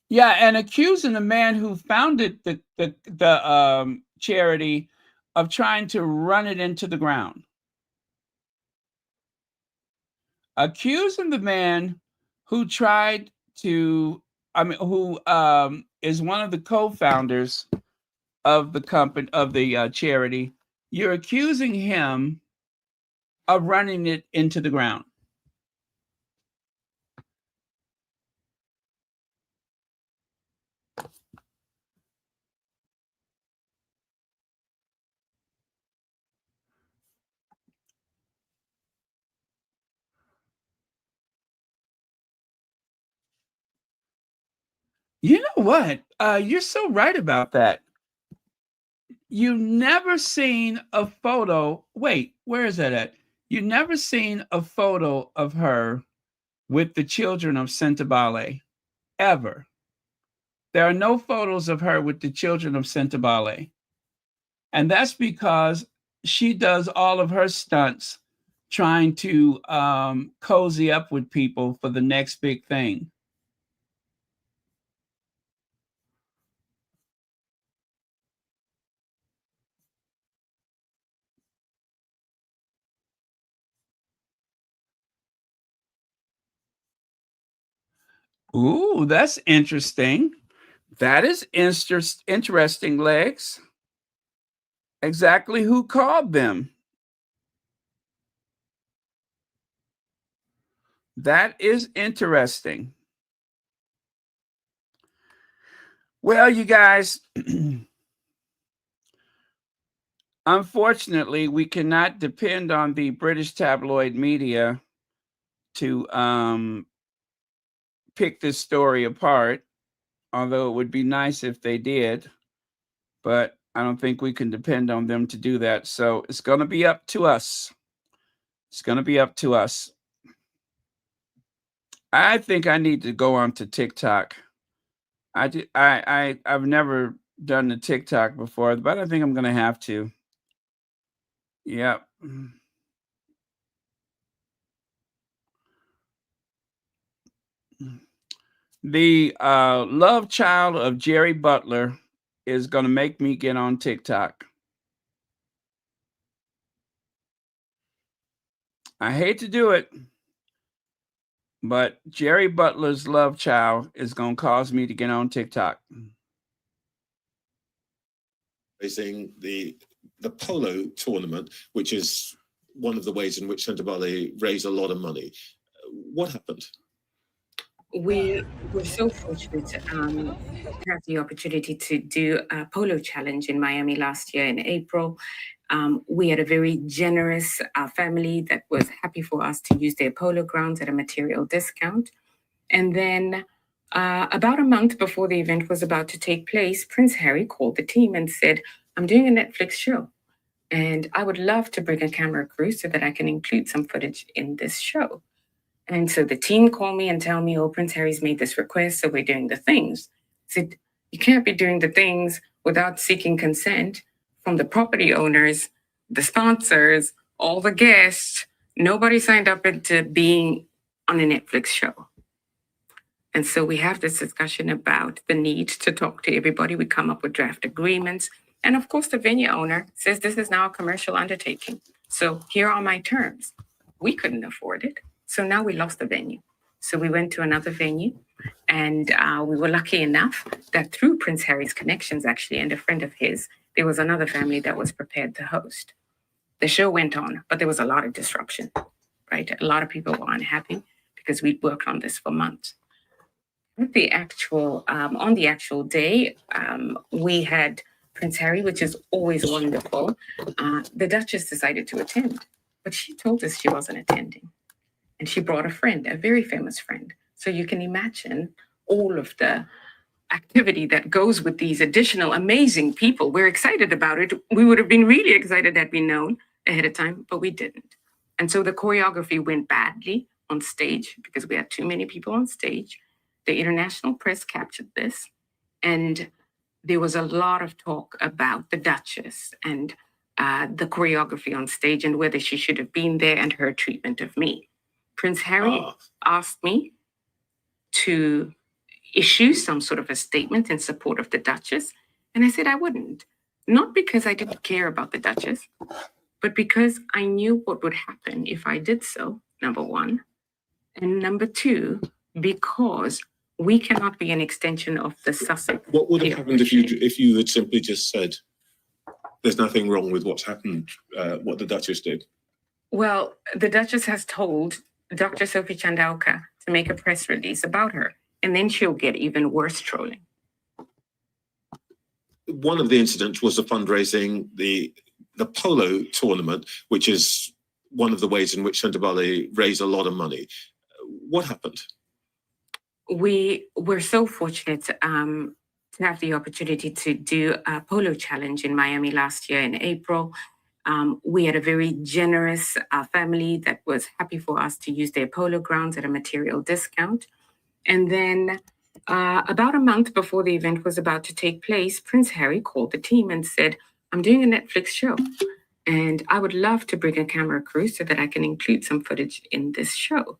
Yeah, and accusing the man who founded the charity of trying to run it into the ground. Accusing the man who tried to, who is one of the co-founders of the company, of the charity. You're accusing him of running it into the ground. You know what? You're so right about that. You never seen a photo. Wait, where is that at? You never seen a photo of her with the children of Sentabale, ever. There are no photos of her with the children of Sentabale. And that's because she does all of her stunts trying to cozy up with people for the next big thing. Ooh, that's interesting. That is interesting, Legs. Exactly who called them? That is interesting. Well, you guys, unfortunately, we cannot depend on the British tabloid media to pick this story apart, although it would be nice if they did. But I don't think we can depend on them to do that. So it's going to be up to us. It's going to be up to us. I think I need to go on to TikTok. I've never done the TikTok before, but I think I'm going to have to. Yep. The love child of Jerry Butler is going to make me get on TikTok. I hate to do it, but Jerry Butler's love child is going to cause me to get on TikTok. Raising the Polo tournament, which is one of the ways in which Centre Bali raise a lot of money. What happened? We were so fortunate to have the opportunity to do a polo challenge in Miami last year in April. We had a very generous family that was happy for us to use their polo grounds at a material discount. And then about a month before the event was about to take place, Prince Harry called the team and said, I'm doing a Netflix show, and I would love to bring a camera crew so that I can include some footage in this show. And so the team called me and tell me, oh, Prince Harry's made this request, so we're doing the things. I said, you can't be doing the things without seeking consent from the property owners, the sponsors, all the guests. Nobody signed up into being on a Netflix show. And so we have this discussion about the need to talk to everybody. We come up with draft agreements. And of course, the venue owner says this is now a commercial undertaking. So here are my terms. We couldn't afford it. So now we lost the venue. So we went to another venue, and we were lucky enough that through Prince Harry's connections, actually, and a friend of his, there was another family that was prepared to host. The show went on, but there was a lot of disruption, right? A lot of people were unhappy because we'd worked on this for months. On the actual day, we had Prince Harry, which is always wonderful. The Duchess decided to attend, but she told us she wasn't attending. And she brought a friend, a very famous friend. So you can imagine all of the activity that goes with these additional amazing people. We're excited about it. We would have been really excited had we known ahead of time, but we didn't. And so the choreography went badly on stage because we had too many people on stage. The international press captured this, and there was a lot of talk about the Duchess and the choreography on stage and whether she should have been there and her treatment of me. Prince Harry asked me to issue some sort of a statement in support of the Duchess, and I said I wouldn't. Not because I didn't care about the Duchess, but because I knew what would happen if I did so, number one. And number two, because we cannot be an extension of the Sussex. What would have happened if you had simply just said, there's nothing wrong with what's happened, what the Duchess did? Well, the Duchess has told Dr. Sophie Chandauka to make a press release about her, and then she'll get even worse trolling. One of the incidents was the fundraising, the Polo tournament, which is one of the ways in which Centre Bali raise a lot of money. What happened? We were so fortunate to have the opportunity to do a polo challenge in Miami last year in April. We had a very generous family that was happy for us to use their polo grounds at a material discount. And then about a month before the event was about to take place, Prince Harry called the team and said, I'm doing a Netflix show, and I would love to bring a camera crew so that I can include some footage in this show.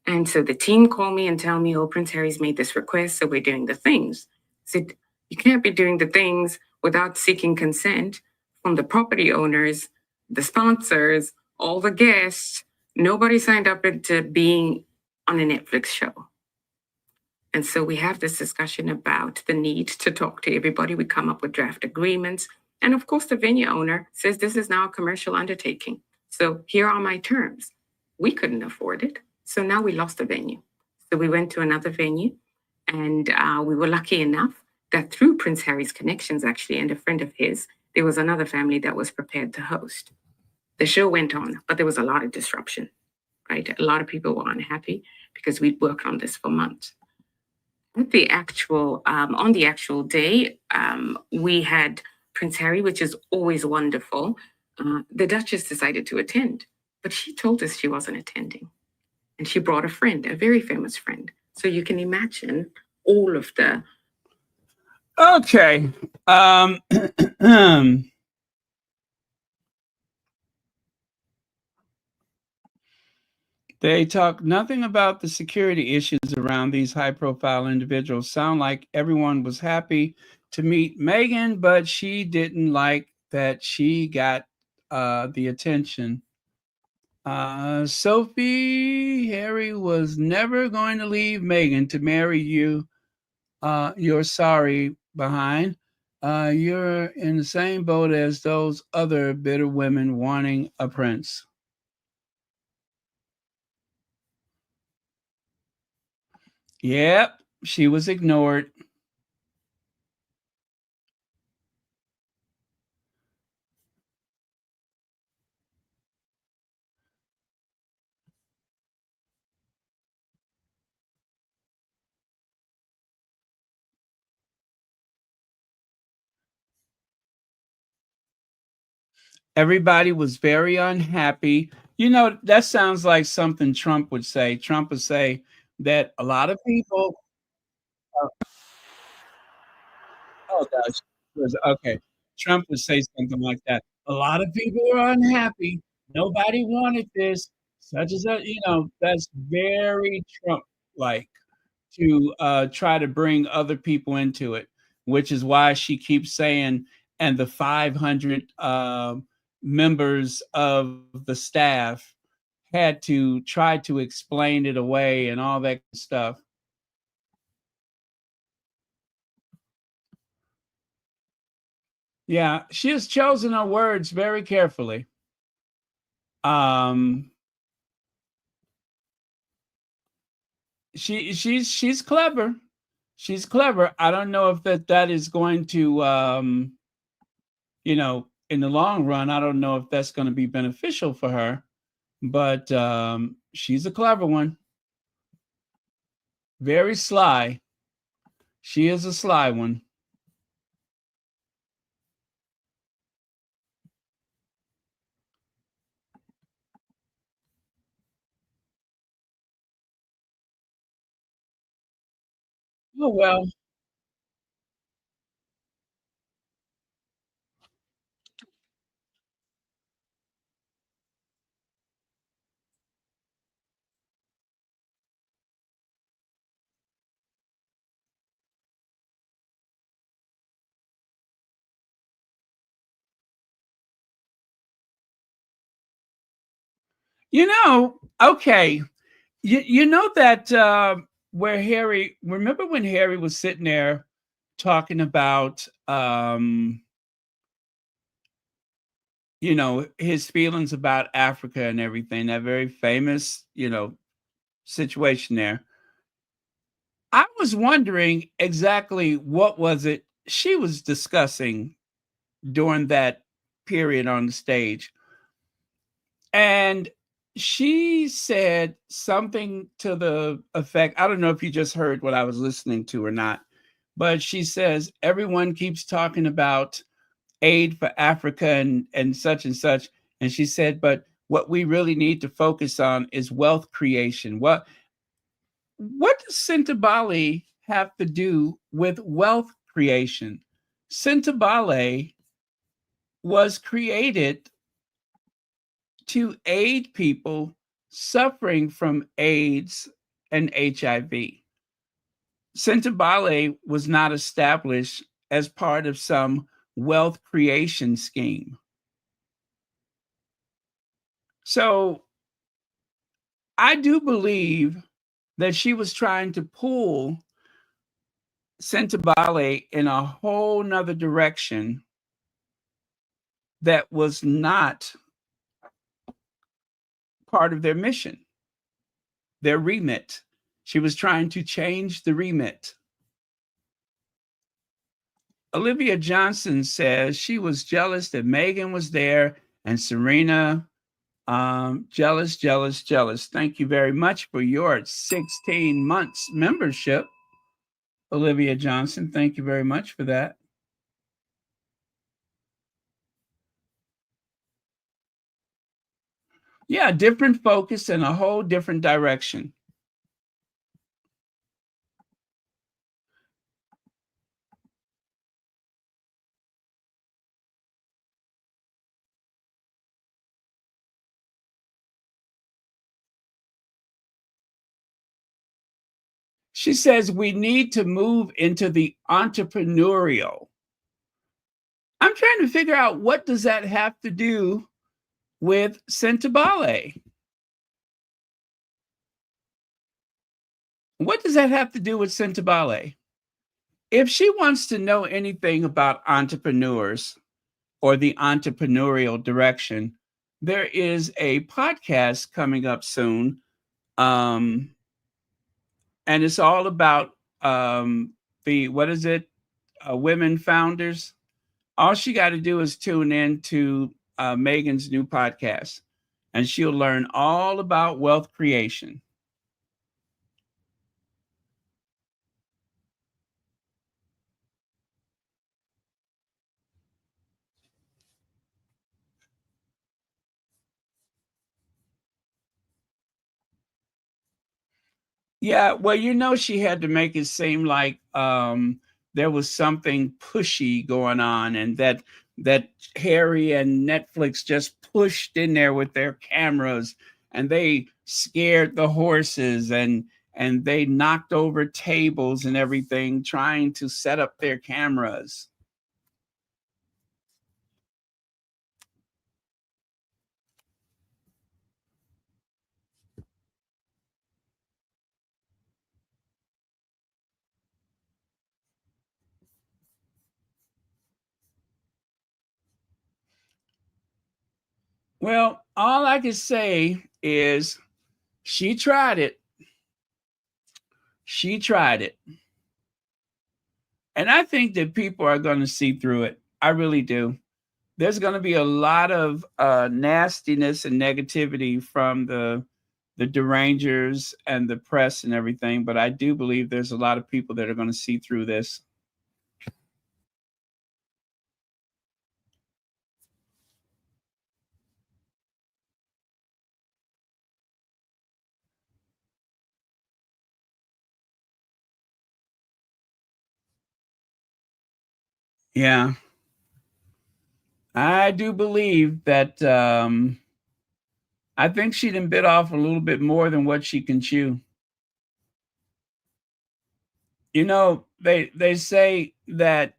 And so the team called me and tell me, oh, Prince Harry's made this request, so we're doing the things. I said, you can't be doing the things without seeking consent from the property owners, the sponsors, all the guests. Nobody signed up into being on a Netflix show. And so we have this discussion about the need to talk to everybody. We come up with draft agreements. And of course, the venue owner says this is now a commercial undertaking. So here are my terms. We couldn't afford it. So now we lost the venue. So we went to another venue, and we were lucky enough that through Prince Harry's connections, actually, and a friend of his, there was another family that was prepared to host. The show went on, but there was a lot of disruption, right? A lot of people were unhappy because we'd worked on this for months. On the actual day, we had Prince Harry, which is always wonderful. The Duchess decided to attend, but she told us she wasn't attending. And she brought a friend, a very famous friend. So you can imagine all of the... Okay. They talk nothing about the security issues around these high-profile individuals. Sound like everyone was happy to meet Meghan, but she didn't like that she got the attention. Sophie, Harry was never going to leave Meghan to marry you. You're sorry behind. You're in the same boat as those other bitter women wanting a prince. Yep, she was ignored. Everybody was very unhappy. You know, that sounds like something Trump would say. Trump would say that a lot of people. Oh gosh. Okay. Trump would say something like that. A lot of people are unhappy. Nobody wanted this. Such as that, that's very Trump-like to try to bring other people into it, which is why she keeps saying, and the 500 members of the staff had to try to explain it away and all that stuff. Yeah, she has chosen her words very carefully. She's clever. She's clever. I don't know if that is going to in the long run, I don't know if that's going to be beneficial for her, but she's a clever one. Very sly. She is a sly one. Oh, well. Okay. You know that where Harry, remember when Harry was sitting there talking about his feelings about Africa and everything, that very famous, situation there. I was wondering exactly what was it she was discussing during that period on the stage. And she said something to the effect, I don't know if you just heard what I was listening to or not, but she says everyone keeps talking about aid for Africa and such and such. And she said, but what we really need to focus on is wealth creation. What does Sentebale have to do with wealth creation? Sentebale was created to aid people suffering from AIDS and HIV. Sentebale was not established as part of some wealth creation scheme. So I do believe that she was trying to pull Sentebale in a whole nother direction that was not part of their mission, their remit. She was trying to change the remit. Olivia Johnson says she was jealous that Meghan was there and Serena, jealous. Thank you very much for your 16 months membership, Olivia Johnson. Thank you very much for that. Yeah, different focus and a whole different direction. She says we need to move into the entrepreneurial. I'm trying to figure out, what does that have to do with Sentabale? What does that have to do with Sentabale? If she wants to know anything about entrepreneurs or the entrepreneurial direction, there is a podcast coming up soon. And it's all about what is it? Women founders. All she got to do is tune in to Meghan's new podcast, and she'll learn all about wealth creation. Yeah, well, she had to make it seem like there was something pushy going on, and that Harry and Netflix just pushed in there with their cameras, and they scared the horses, and they knocked over tables and everything trying to set up their cameras. Well, all I can say is she tried it. She tried it. And I think that people are going to see through it. I really do. There's going to be a lot of nastiness and negativity from the derangers and the press and everything, but I do believe there's a lot of people that are going to see through this. Yeah. I do believe that I think she done bit off a little bit more than what she can chew. They say that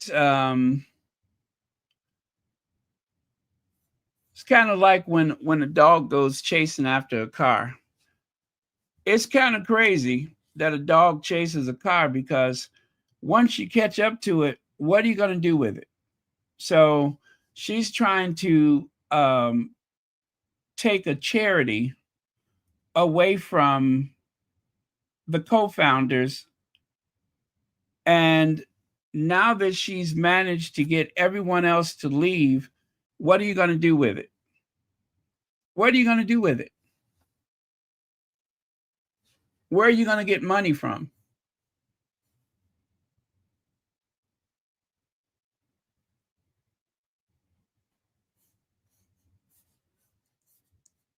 it's kind of like when a dog goes chasing after a car. It's kind of crazy that a dog chases a car, because once you catch up to it, what are you going to do with it? So she's trying to take a charity away from the co-founders. And now that she's managed to get everyone else to leave, what are you going to do with it? What are you going to do with it? Where are you going to get money from?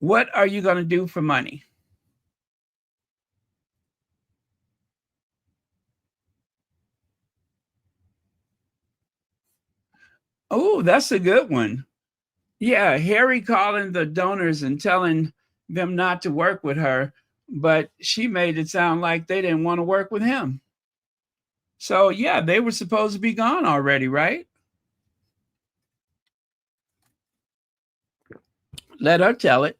What are you going to do for money? Oh, that's a good one. Yeah, Harry calling the donors and telling them not to work with her, but she made it sound like they didn't want to work with him. So yeah, they were supposed to be gone already, right? Let her tell it.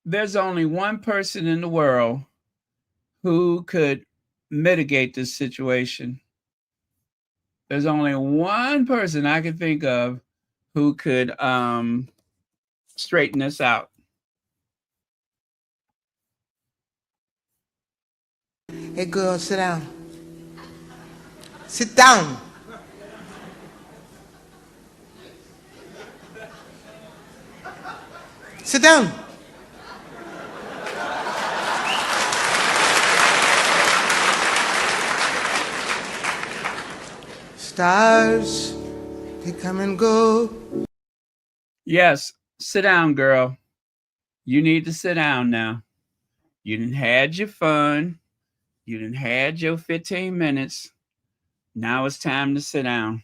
There's only one person in the world who could mitigate this situation. There's only one person I can think of who could straighten this out. Hey girl, sit down. Sit down. Sit down. Stars, they come and go. Yes, sit down, girl. You need to sit down now. You done had your fun. You done had your 15 minutes. Now it's time to sit down.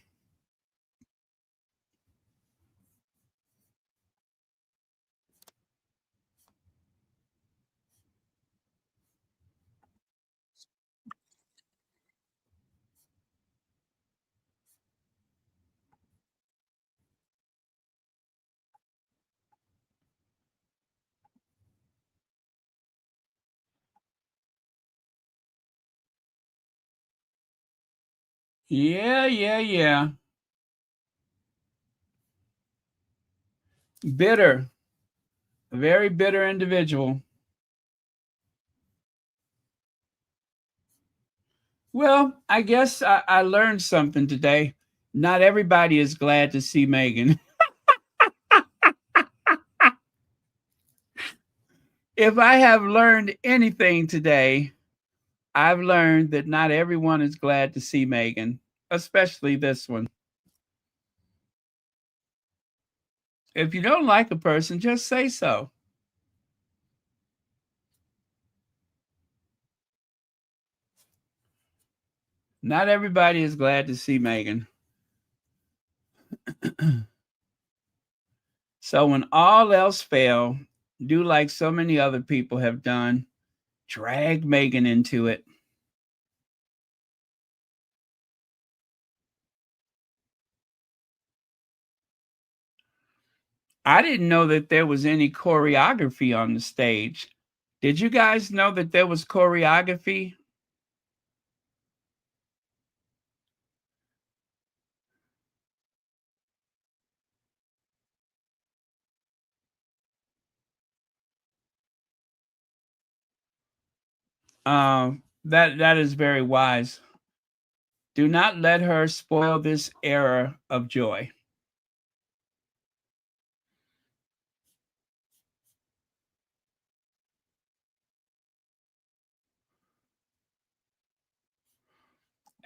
Yeah. Bitter. A very bitter individual. Well, I guess I learned something today. Not everybody is glad to see Meghan. If I have learned anything today, I've learned that not everyone is glad to see Meghan, especially this one. If you don't like a person, just say so. Not everybody is glad to see Meghan. So when all else fail, do like so many other people have done, drag Meghan into it. I didn't know that there was any choreography on the stage. Did you guys know that there was choreography? That is very wise. Do not let her spoil this era of joy.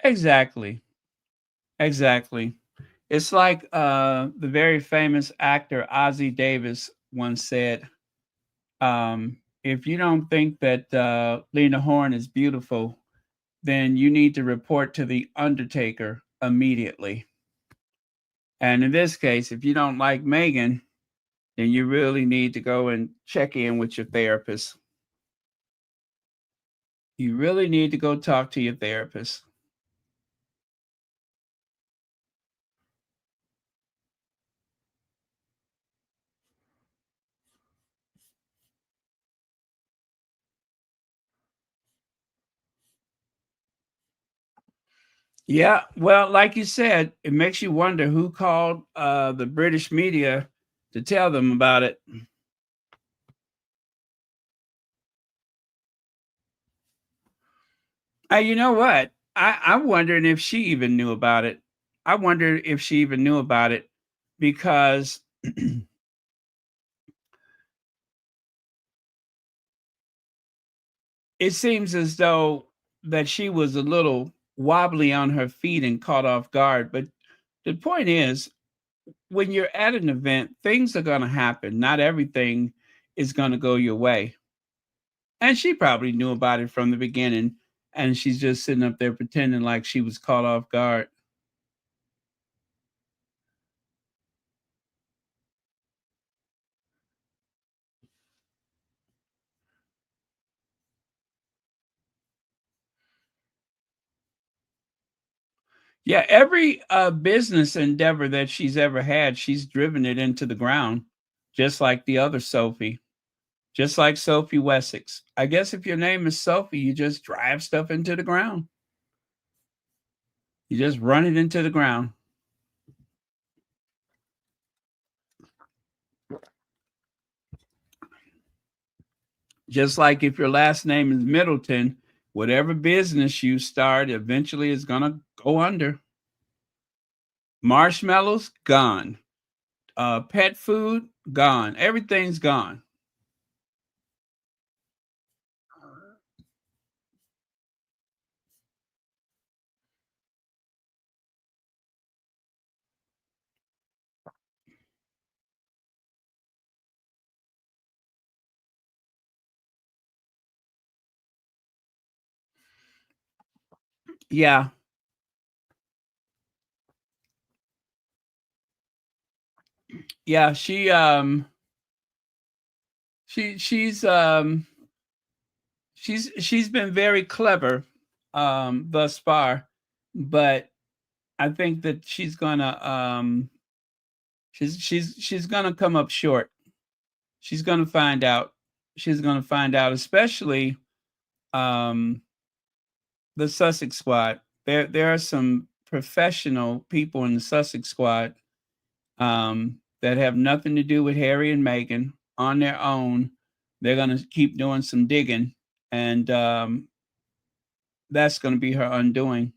Exactly. It's like the very famous actor Ozzie Davis once said, if you don't think that Lena Horne is beautiful, then you need to report to the Undertaker immediately. And in this case, if you don't like Meghan, then you really need to go and check in with your therapist. You really need to go talk to your therapist. Yeah, well, like you said, it makes you wonder who called the British media to tell them about it. You know what? I'm wondering if she even knew about it. I wonder if she even knew about it because it seems as though that she was a little wobbly on her feet and caught off guard. But the point is, when you're at an event, things are going to happen. Not everything is going to go your way. And she probably knew about it from the beginning. And she's just sitting up there pretending like she was caught off guard. Yeah, every business endeavor that she's ever had, she's driven it into the ground, just like the other Sophie, just like Sophie Wessex. I guess if your name is Sophie, you just drive stuff into the ground. You just run it into the ground. Just like if your last name is Middleton, whatever business you start eventually is going to go under. Marshmallows, gone. Pet food, gone. Everything's gone. Yeah. Yeah, she's been very clever thus far, but I think that she's gonna come up short. She's gonna find out. She's gonna find out, especially um the Sussex squad. There are some professional people in the Sussex squad that have nothing to do with Harry and Meghan on their own. They're gonna keep doing some digging, and that's gonna be her undoing.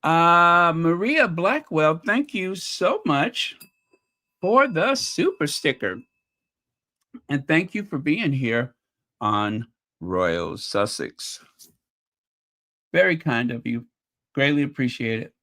Maria Blackwell, thank you so much for the super sticker. And thank you for being here on Royal Sussex. Very kind of you. Greatly appreciate it.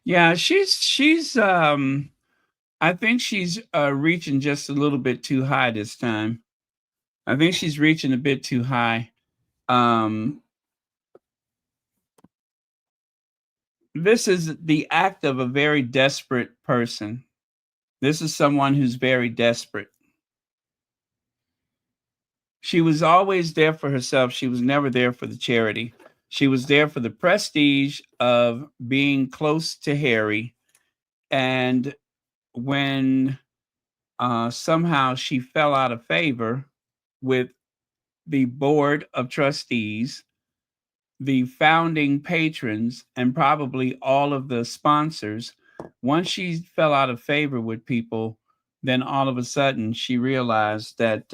Yeah, she's I think she's reaching just a little bit too high this time. I think she's reaching a bit too high. Um this is the act of a very desperate person. This is someone who's very desperate. She was always there for herself. She was never there for the charity. She was there for the prestige of being close to Harry. And when somehow she fell out of favor with the board of trustees, the founding patrons, and probably all of the sponsors, once she fell out of favor with people, then all of a sudden she realized that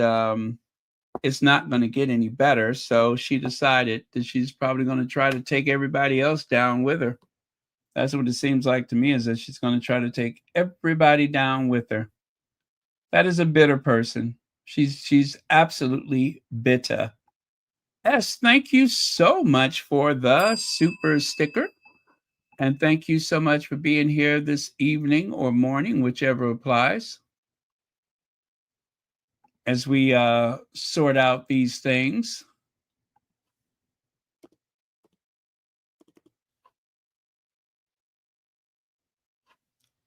it's not going to get any better. So she decided that she's probably going to try to take everybody else down with her. That's what it seems like to me, is that she's going to try to take everybody down with her. That is a bitter person. She's absolutely bitter. Yes, thank you so much for the super sticker. And thank you so much for being here this evening or morning, whichever applies, as we sort out these things.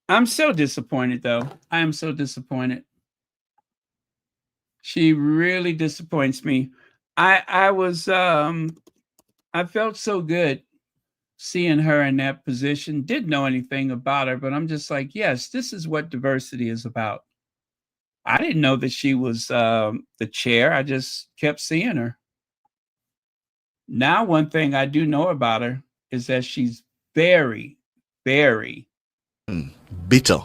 I'm so disappointed, though. I am so disappointed. She really disappoints me. I was I felt so good seeing her in that position. Didn't know anything about her, but I'm just like, yes, this is what diversity is about. I didn't know that she was the chair. I just kept seeing her. Now, one thing I do know about her is that she's very, very bitter.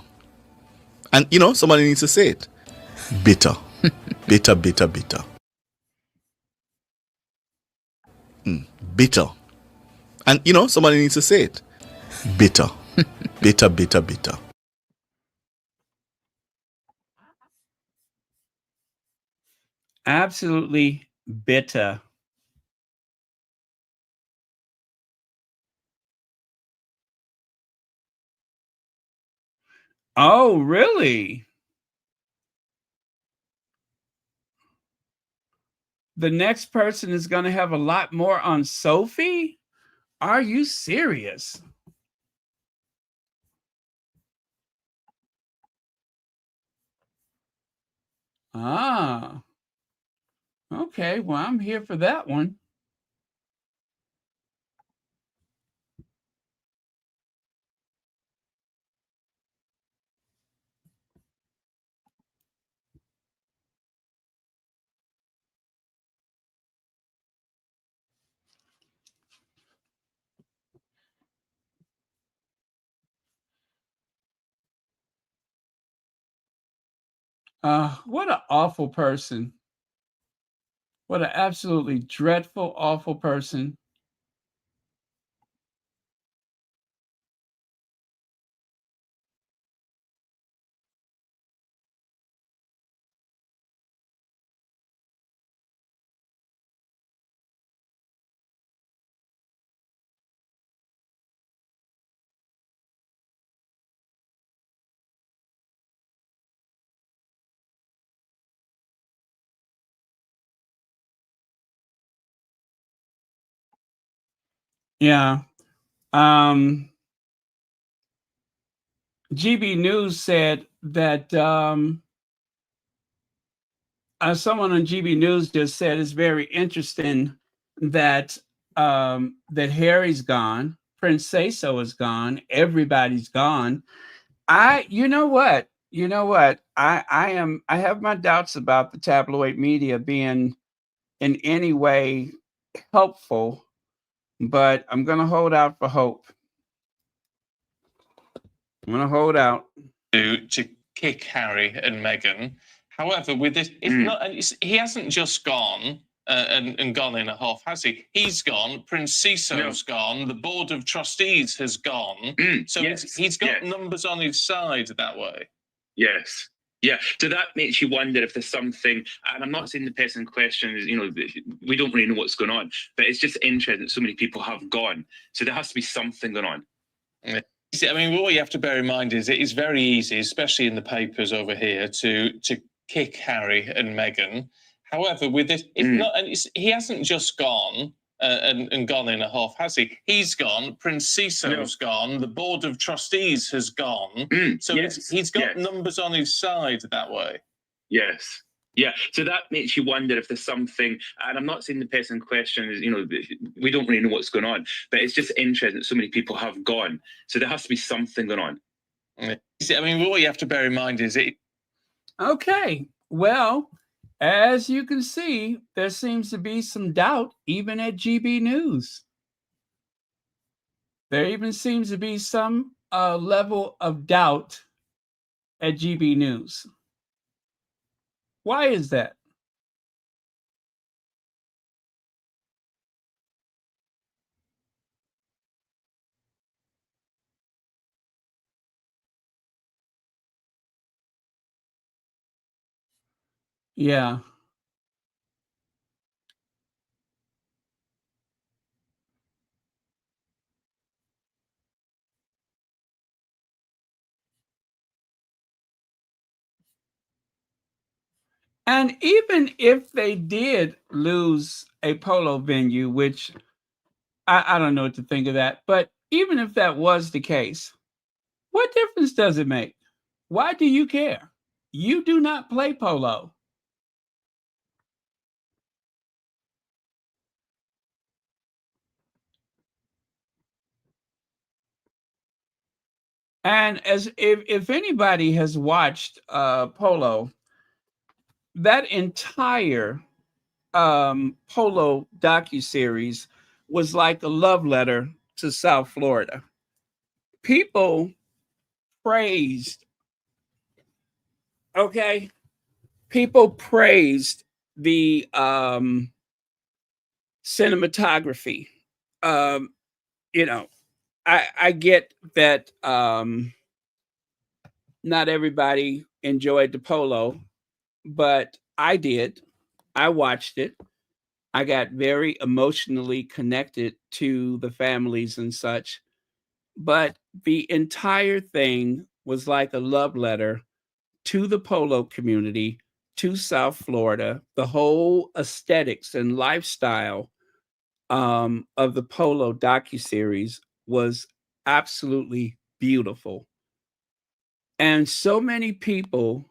And somebody needs to say it. Bitter. Bitter, bitter, bitter. Bitter. And somebody needs to say it. Bitter. Bitter, bitter, bitter. absolutely bitter. Oh, really? The next person is going to have a lot more on Sophie? Are you serious? Ah, okay. Well, I'm here for that one. What an awful person. What an absolutely dreadful, awful person. Yeah. GB News said that someone on GB News just said it's very interesting that that Harry's gone, Prince Say-So is gone, everybody's gone. You know what? I have my doubts about the tabloid media being in any way helpful, but I'm gonna hold out for hope. I'm gonna hold out. To kick Harry and Meghan. However, with this, it's not. He hasn't just gone and gone in a huff, has he? He's gone. Prince Say-So's gone. The board of trustees has gone. So he's got numbers on his side that way. Yes. Yeah, so that makes you wonder if there's something, and I'm not saying the person in question is, we don't really know what's going on, but it's just interesting that so many people have gone. So there has to be something going on. I mean, what you have to bear in mind is it is very easy, especially in the papers over here, to kick Harry and Meghan. However, with this, it's not. He hasn't just gone and gone in a huff, has he? He's gone. Prince Say-So's gone. The board of trustees has gone. So he's got numbers on his side that way. Yes. Yeah, so that makes you wonder if there's something, and I'm not saying the person in question is, we don't really know what's going on, but it's just interesting that so many people have gone. So there has to be something going on. I mean, what you have to bear in mind is it. Okay, well, as you can see, there seems to be some doubt even at GB News. There even seems to be some level of doubt at GB News. Why is that? Yeah. And even if they did lose a polo venue, which I don't know what to think of that, but even if that was the case, what difference does it make? Why do you care? You do not play polo. And as if anybody has watched polo, that entire polo docuseries was like a love letter to South Florida. People praised, okay, people praised the cinematography. You know, I get that not everybody enjoyed the polo, but I did. I watched it. I got very emotionally connected to the families and such. But the entire thing was like a love letter to the polo community, to South Florida, the whole aesthetics and lifestyle of the Polo docuseries was absolutely beautiful. And so many people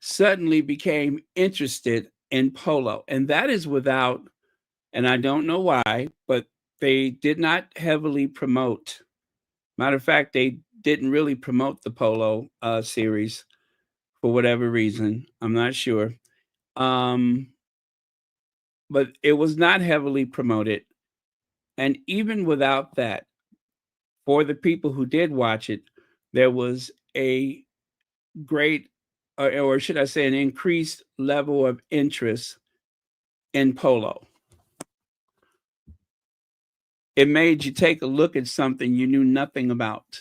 suddenly became interested in polo. And that is without, and I don't know why, but they did not heavily promote. Matter of fact, they didn't really promote the polo series for whatever reason. I'm not sure. But it was not heavily promoted. And even without that, for the people who did watch it, there was a great, or should I say, an increased level of interest in polo. It made you take a look at something you knew nothing about.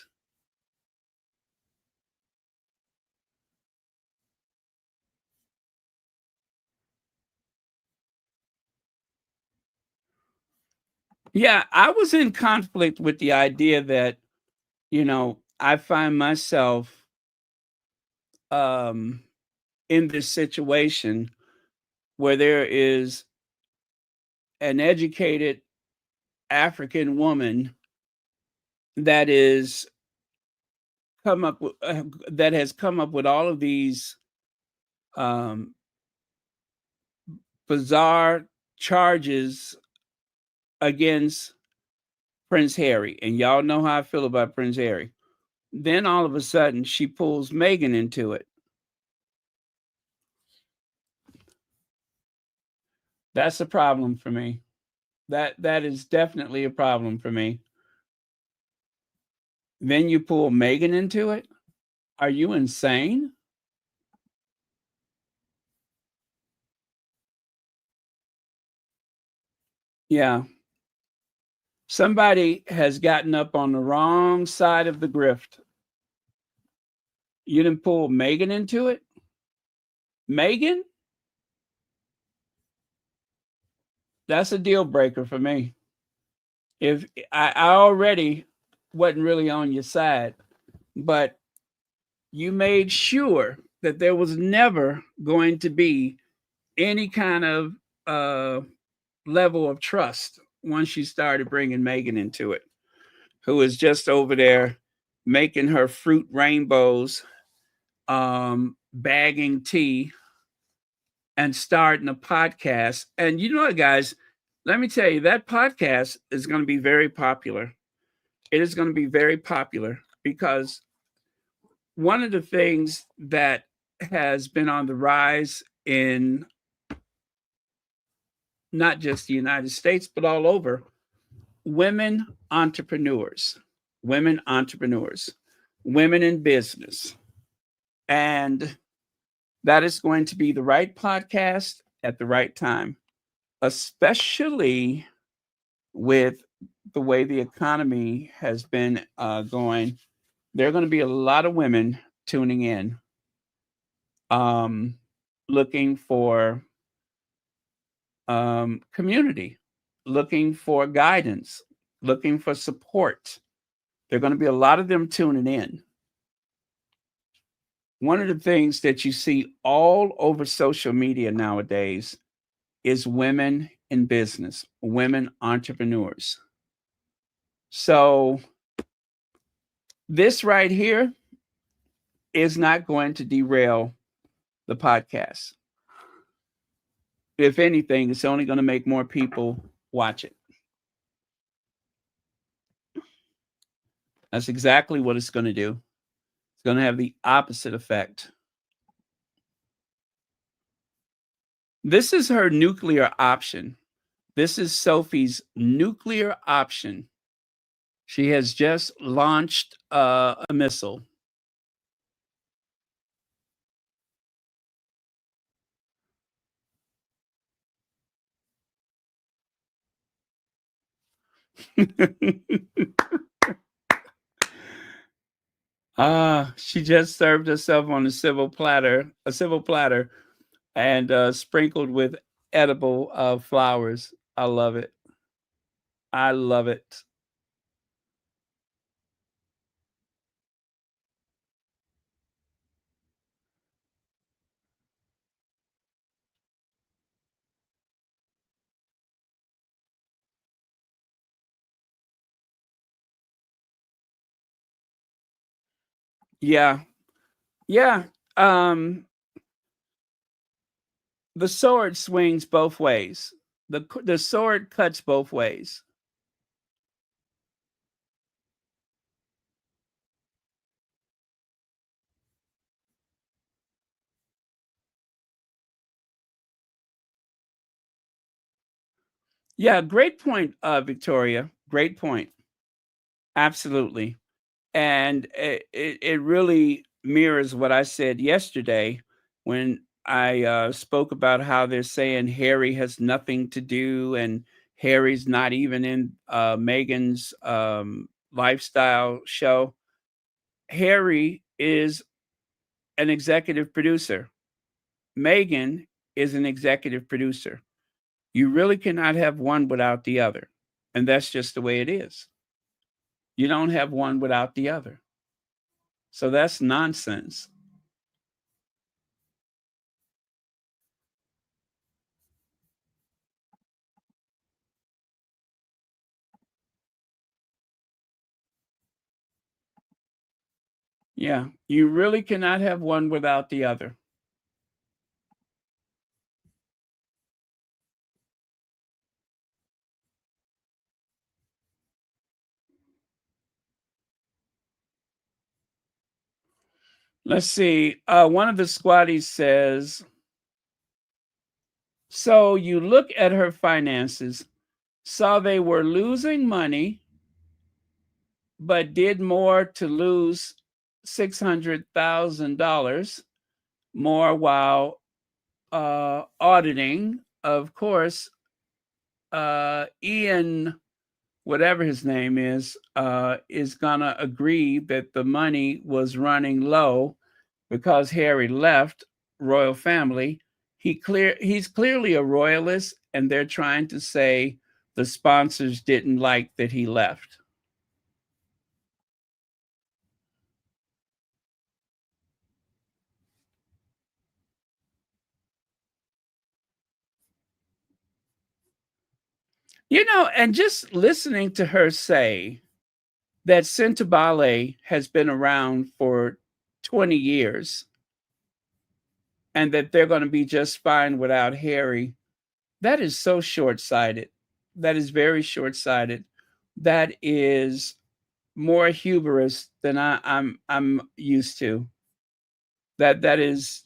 Yeah, I was in conflict with the idea that, I find myself in this situation where there is an educated African woman that is that has come up with all of these um, bizarre charges against Prince Harry. And y'all know how I feel about Prince Harry. Then all of a sudden she pulls Meghan into it. That's a problem for me. That is definitely a problem for me. Then you pull Meghan into it? Are you insane? Yeah. Somebody has gotten up on the wrong side of the grift. You didn't pull Meghan into it? Meghan? That's a deal breaker for me. If I already wasn't really on your side, but you made sure that there was never going to be any kind of level of trust once you started bringing Meghan into it, who is just over there making her fruit rainbows, bagging tea, and starting a podcast. And you know what, guys? Let me tell you, that podcast is going to be very popular. It is going to be very popular because one of the things that has been on the rise in not just the United States, but all over, women entrepreneurs, women entrepreneurs, women in business. And that is going to be the right podcast at the right time, especially with the way the economy has been going. There are going to be a lot of women tuning in, looking for community, looking for guidance, looking for support. There are going to be a lot of them tuning in. One of the things that you see all over social media nowadays is women in business, women entrepreneurs. So this right here is not going to derail the podcast. If anything, it's only going to make more people watch it. That's exactly what it's going to do. It's going to have the opposite effect. This is her nuclear option. This is Sophie's nuclear option. She has just launched a missile. She just served herself on a silver platter, and sprinkled with edible flowers. I love it. I love it. Yeah. Yeah. The sword swings both ways. The sword cuts both ways. Yeah, great point, Victoria. Great point. Absolutely. And it really mirrors what I said yesterday when I spoke about how they're saying Harry has nothing to do and Harry's not even in Meghan's lifestyle show. Harry is an executive producer. Meghan is an executive producer. You really cannot have one without the other. And that's just the way it is. You don't have one without the other. So that's nonsense. Yeah, you really cannot have one without the other. Let's see. One of the squatties says, so you look at her finances, saw they were losing money, but did more to lose $600,000 more while auditing. Of course, Ian, whatever his name is gonna agree that the money was running low because Harry left royal family. He's clearly a royalist, and they're trying to say the sponsors didn't like that he left. You know, and just listening to her say that Centabale has been around for 20 years and that they're going to be just fine without Harry, that is so short-sighted. That is very short-sighted. That is more hubris than I'm used to. That is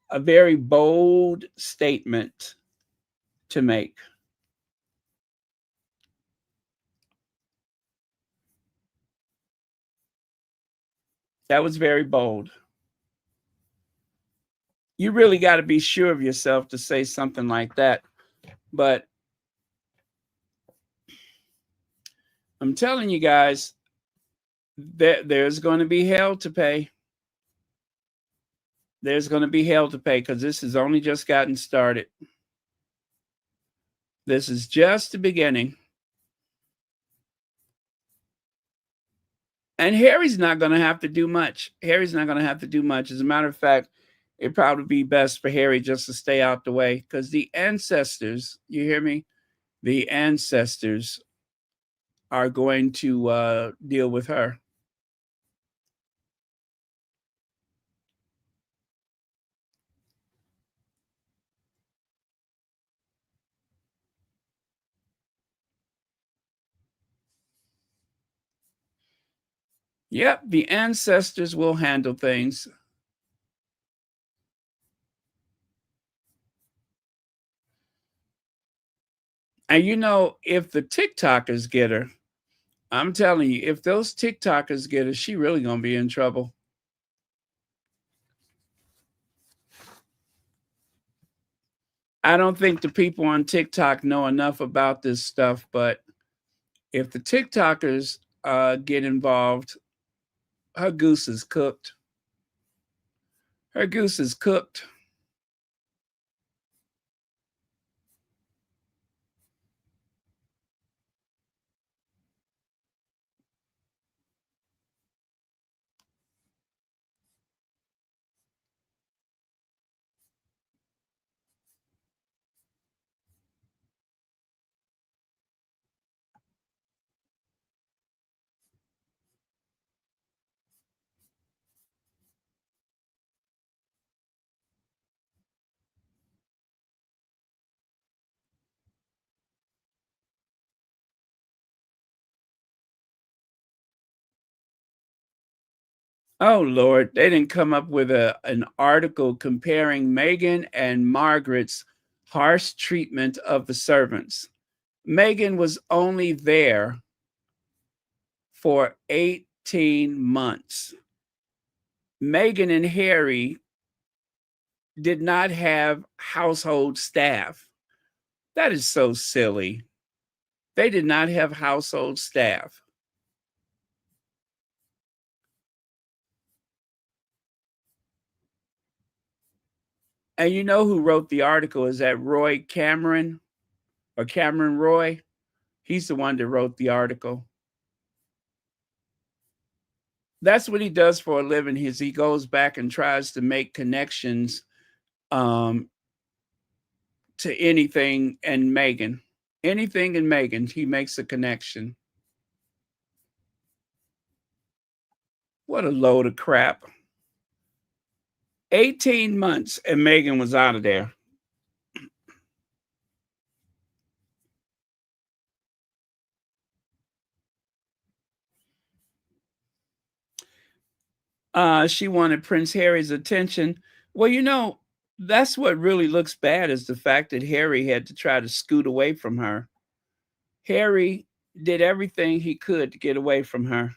a very bold statement to make. That was very bold. You really got to be sure of yourself to say something like that. But I'm telling you guys, there's going to be hell to pay. There's going to be hell to pay because this has only just gotten started. This is just the beginning. And Harry's not going to have to do much. Harry's not going to have to do much. As a matter of fact, it'd probably be best for Harry just to stay out the way because the ancestors, you hear me? The ancestors are going to deal with her. Yep, the ancestors will handle things. And you know, if the TikTokers get her, I'm telling you, if those TikTokers get her, she really gonna be in trouble. I don't think the people on TikTok know enough about this stuff, but if the TikTokers get involved, her goose is cooked. Her goose is cooked. Oh Lord, they didn't come up with an article comparing Meghan and Margaret's harsh treatment of the servants. Meghan was only there for 18 months. Meghan and Harry did not have household staff. That is so silly. They did not have household staff. And you know who wrote the article? Is that Roy Cameron or Cameron Roy? He's the one that wrote the article. That's what he does for a living. He goes back and tries to make connections to anything and Meghan. Anything in Meghan, he makes a connection. What a load of crap. 18 months and Meghan was out of there. She wanted Prince Harry's attention. Well, you know, that's what really looks bad is the fact that Harry had to try to scoot away from her. Harry did everything he could to get away from her.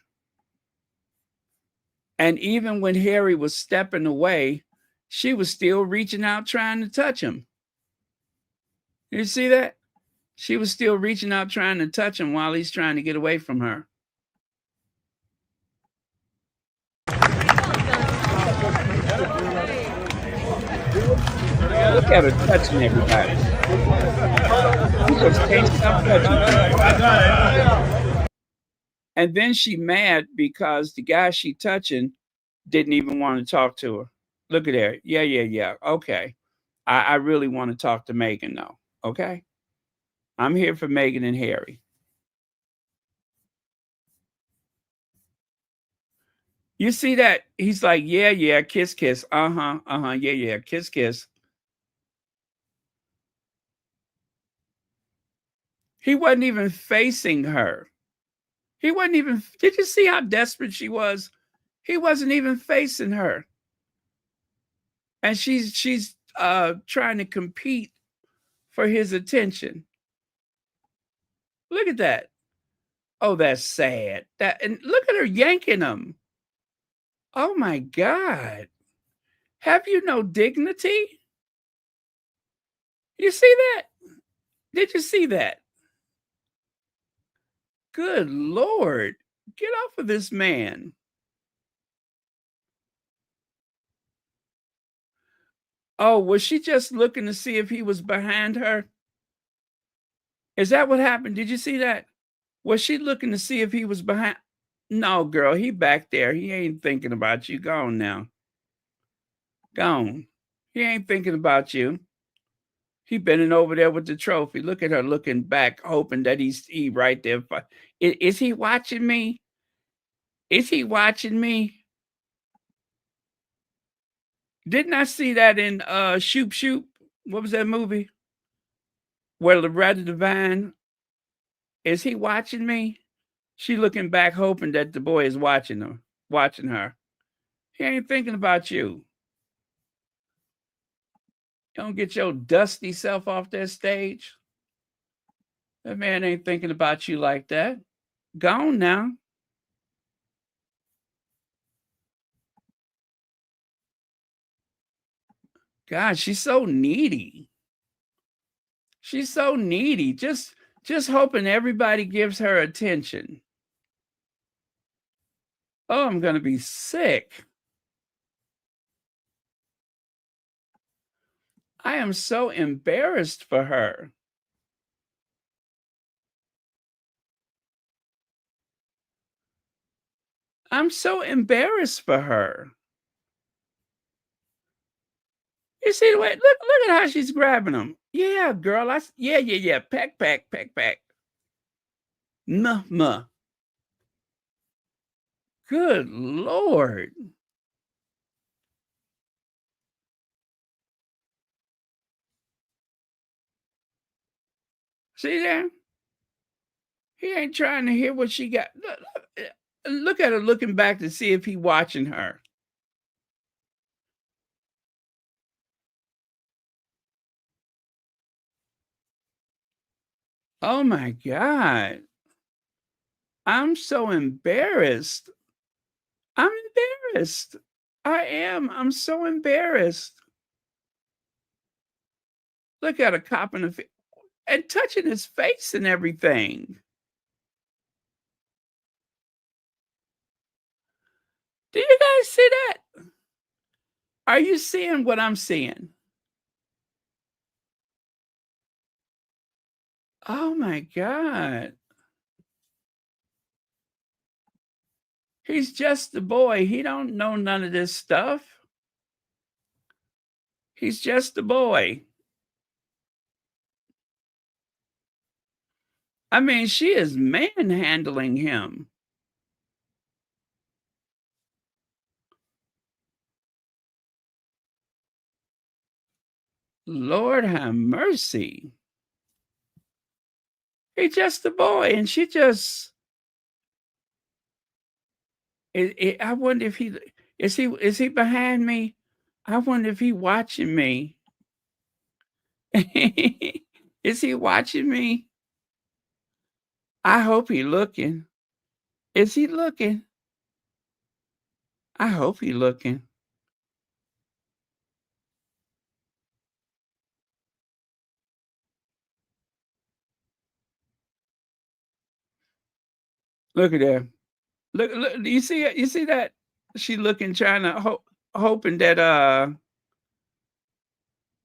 And even when Harry was stepping away, she was still reaching out trying to touch him. You see that? She was still reaching out trying to touch him while he's trying to get away from her. Look at her touching everybody. He just can't stop touching. And then she mad because the guy she touching didn't even want to talk to her. Look at her. Yeah. Okay. I really want to talk to Meghan though. Okay. I'm here for Meghan and Harry. You see that? He's like, yeah, kiss. Yeah, kiss. He wasn't even facing her. Did you see how desperate she was? He wasn't even facing her. And she's trying to compete for his attention. Look at that. Oh, that's sad. And look at her yanking him. Oh my God. Have you no dignity? You see that? Did you see that? Good Lord. Get off of this man. Oh, was she just looking to see if he was behind her? Is that what happened? Did you see that? Was she looking to see if he was behind? No, girl, he back there. He ain't thinking about you. Go on now. Gone. He ain't thinking about you. He bending over there with the trophy. Look at her looking back, hoping that he's right there. Is he watching me? Is he watching me? Didn't I see that in Shoop Shoop? What was that movie? Where Loretta Devine, is he watching me? She looking back, hoping that the boy is watching her. He ain't thinking about you. Don't get your dusty self off that stage. That man ain't thinking about you like that. Gone now. God, she's so needy. She's so needy. Just hoping everybody gives her attention. Oh, I'm going to be sick. I am so embarrassed for her. I'm so embarrassed for her. You see the way, look at how she's grabbing him. Yeah, girl. Yeah. Peck. Muh. Good Lord. See there? He ain't trying to hear what she got. Look at her looking back to see if he watching her. Oh my God. I'm so embarrassed. I'm embarrassed. I am. I'm so embarrassed. Look at a cop in the face and touching his face and everything. Do you guys see that? Are you seeing what I'm seeing? Oh my God. He's just a boy. He don't know none of this stuff. He's just a boy. I mean, she is manhandling him. Lord have mercy. He's just a boy, and she just. I wonder if is he behind me? I wonder if he watching me. Is he watching me? I hope he looking. Is he looking? I hope he looking. Look at that. Look, you see it? You see that? She looking, trying to hoping that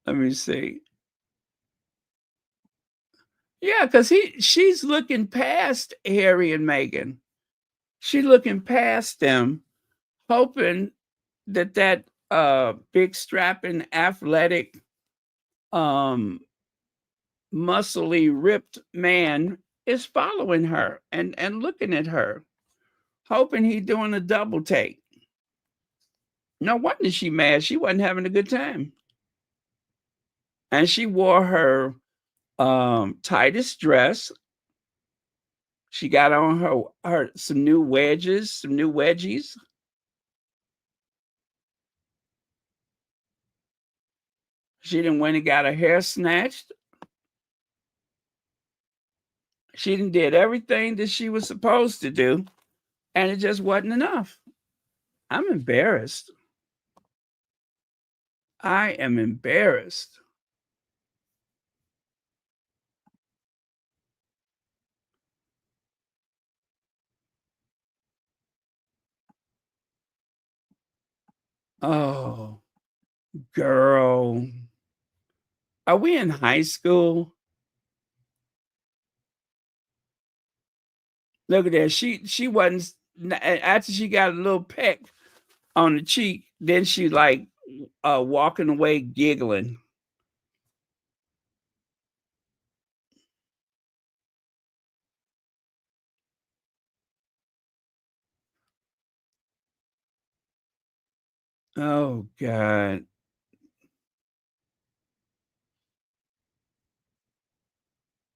let me see. Yeah, because she's looking past Harry and Meghan. She's looking past them, hoping that big strapping, athletic, muscly, ripped man is following her and looking at her, hoping he's doing a double take. No wonder she mad. She wasn't having a good time. And she wore her tightest dress. She got on her some new wedgies. She didn't went and got her hair snatched. She did everything that she was supposed to do, and it just wasn't enough. I'm embarrassed. I am embarrassed. Oh, girl. Are we in high school? Look at that. She wasn't, after she got a little peck on the cheek, then she like walking away giggling. Oh God.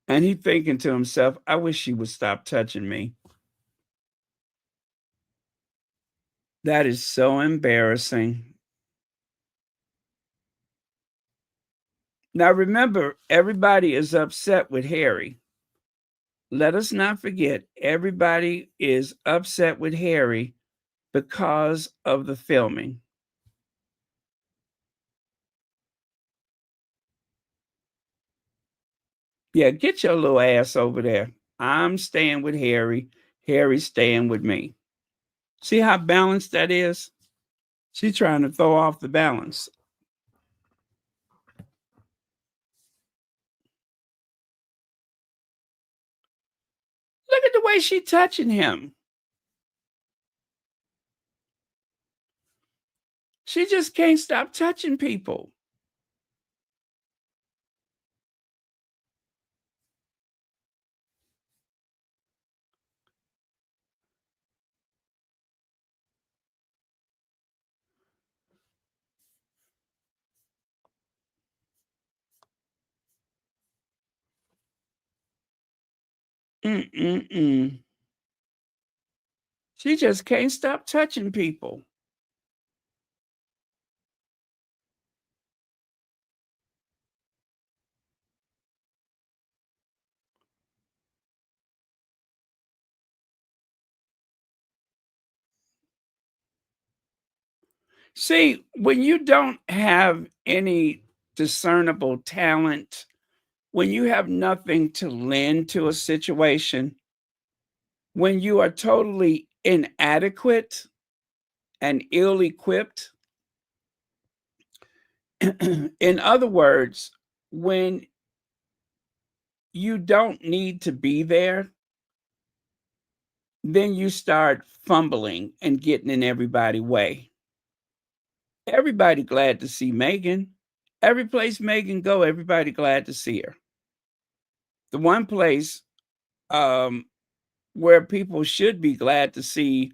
And he thinking to himself, I wish she would stop touching me. That is so embarrassing. Now remember, everybody is upset with Harry. Let us not forget, everybody is upset with Harry because of the filming. Yeah, get your little ass over there. I'm staying with Harry. Harry's staying with me. See how balanced that is? She's trying to throw off the balance. Look at the way she's touching him. She just can't stop touching people. Mm-mm-mm. She just can't stop touching people. See, when you don't have any discernible talent, when you have nothing to lend to a situation, when you are totally inadequate and ill-equipped, in other words, when you don't need to be there, then you start fumbling and getting in everybody's way. Everybody glad to see Meghan. Every place Meghan go, everybody glad to see her. The one place where people should be glad to see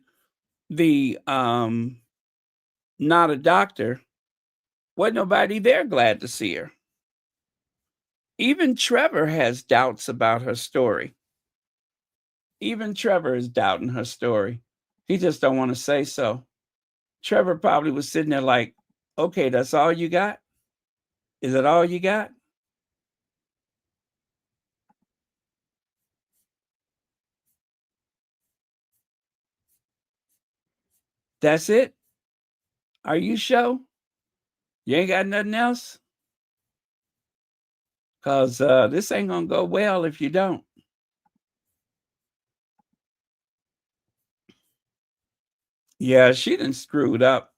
the not a doctor, wasn't nobody there glad to see her. Even Trevor has doubts about her story. Even Trevor is doubting her story. He just don't want to say so. Trevor probably was sitting there like, okay, that's all you got? Is that all you got? That's it? Are you sure? You ain't got nothing else? Because this ain't going to go well if you don't. Yeah, she done screwed up.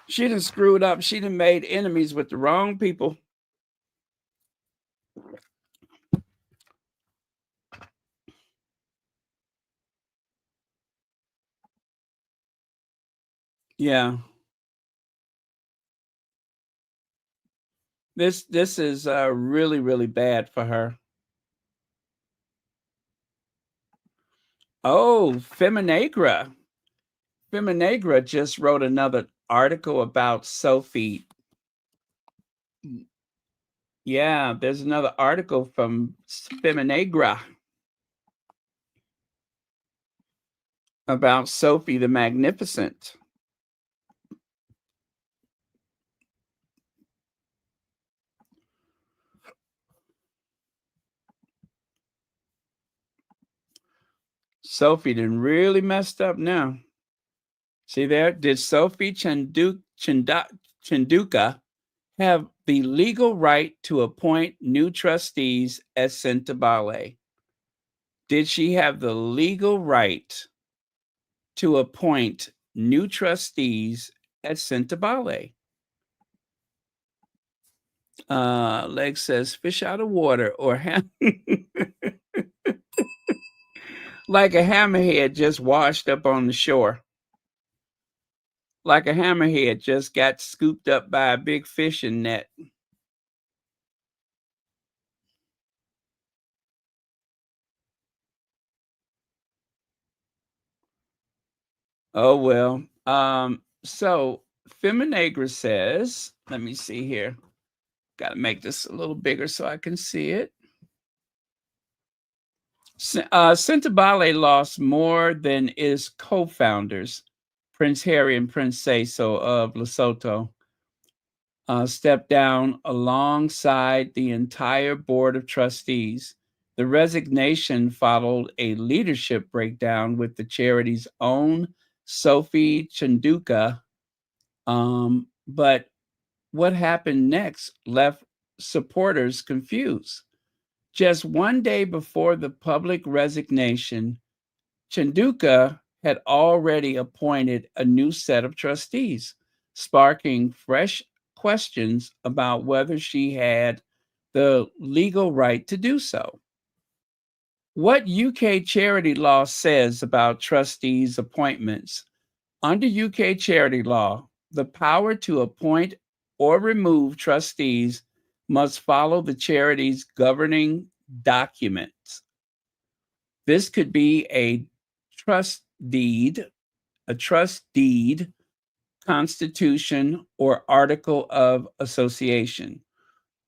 She done screwed up. She done made enemies with the wrong people. Yeah. This is really, really bad for her. Oh, Feminagra. Feminagra just wrote another article about Sophie. Yeah, there's another article from Feminagra about Sophie the Magnificent. Sophie done really messed up now. See there? Did Sophie Chandauka have the legal right to appoint new trustees at Sentabale? Did she have the legal right to appoint new trustees at Sentabale? Leg says fish out of water or like a hammerhead just washed up on the shore. Like a hammerhead just got scooped up by a big fishing net. Oh, well. So Feminagra says, let me see here. Got to make this a little bigger so I can see it. Sentabale lost more than its co-founders, Prince Harry and Prince Seso of Lesotho, stepped down alongside the entire board of trustees. The resignation followed a leadership breakdown with the charity's own Sophie Chandauka. But what happened next left supporters confused. Just one day before the public resignation, Chandauka had already appointed a new set of trustees, sparking fresh questions about whether she had the legal right to do so. What UK charity law says about trustees' appointments? Under UK charity law, the power to appoint or remove trustees must follow the charity's governing documents. This could be a trust deed, constitution, or article of association.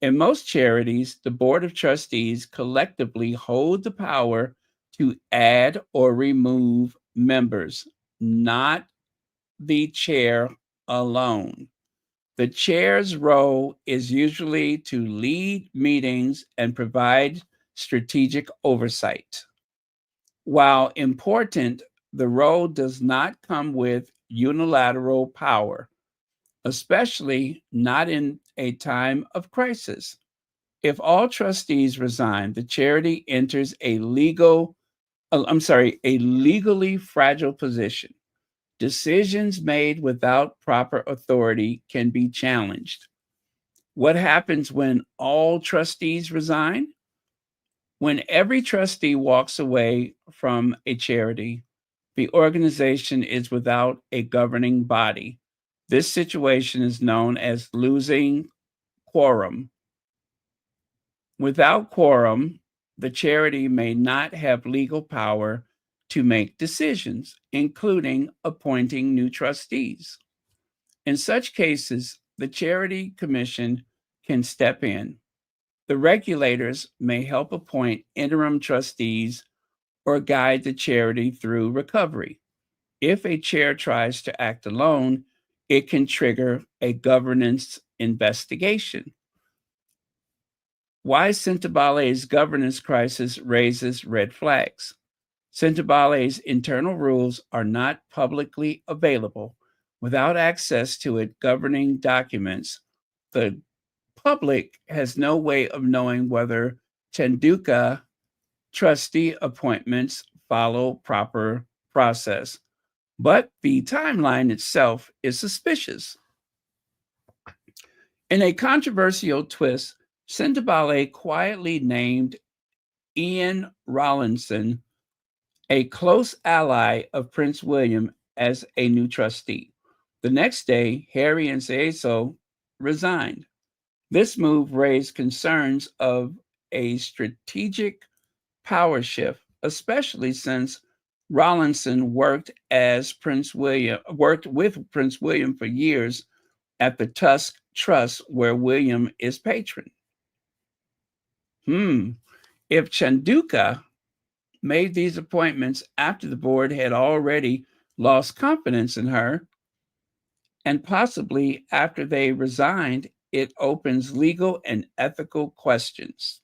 In most charities, the board of trustees collectively hold the power to add or remove members, not the chair alone. The chair's role is usually to lead meetings and provide strategic oversight. While important, the role does not come with unilateral power, especially not in a time of crisis. If all trustees resign, the charity enters a legally fragile position. Decisions made without proper authority can be challenged. What happens when all trustees resign? When every trustee walks away from a charity, the organization is without a governing body. This situation is known as losing quorum. Without quorum, the charity may not have legal power to make decisions, including appointing new trustees. In such cases, the Charity Commission can step in. The regulators may help appoint interim trustees or guide the charity through recovery. If a chair tries to act alone, it can trigger a governance investigation. Why Sintobale's governance crisis raises red flags. Sintobale's internal rules are not publicly available. Without access to its governing documents, the public has no way of knowing whether Chandauka trustee appointments follow proper process. But the timeline itself is suspicious. In a controversial twist, Sintobale quietly named Ian Rawlinson, a close ally of Prince William, as a new trustee. The next day, Harry and Seeiso resigned. This move raised concerns of a strategic power shift, especially since Rawlinson worked with Prince William for years at the Tusk Trust, where William is patron. If Chandauka made these appointments after the board had already lost confidence in her, and possibly after they resigned, it opens legal and ethical questions.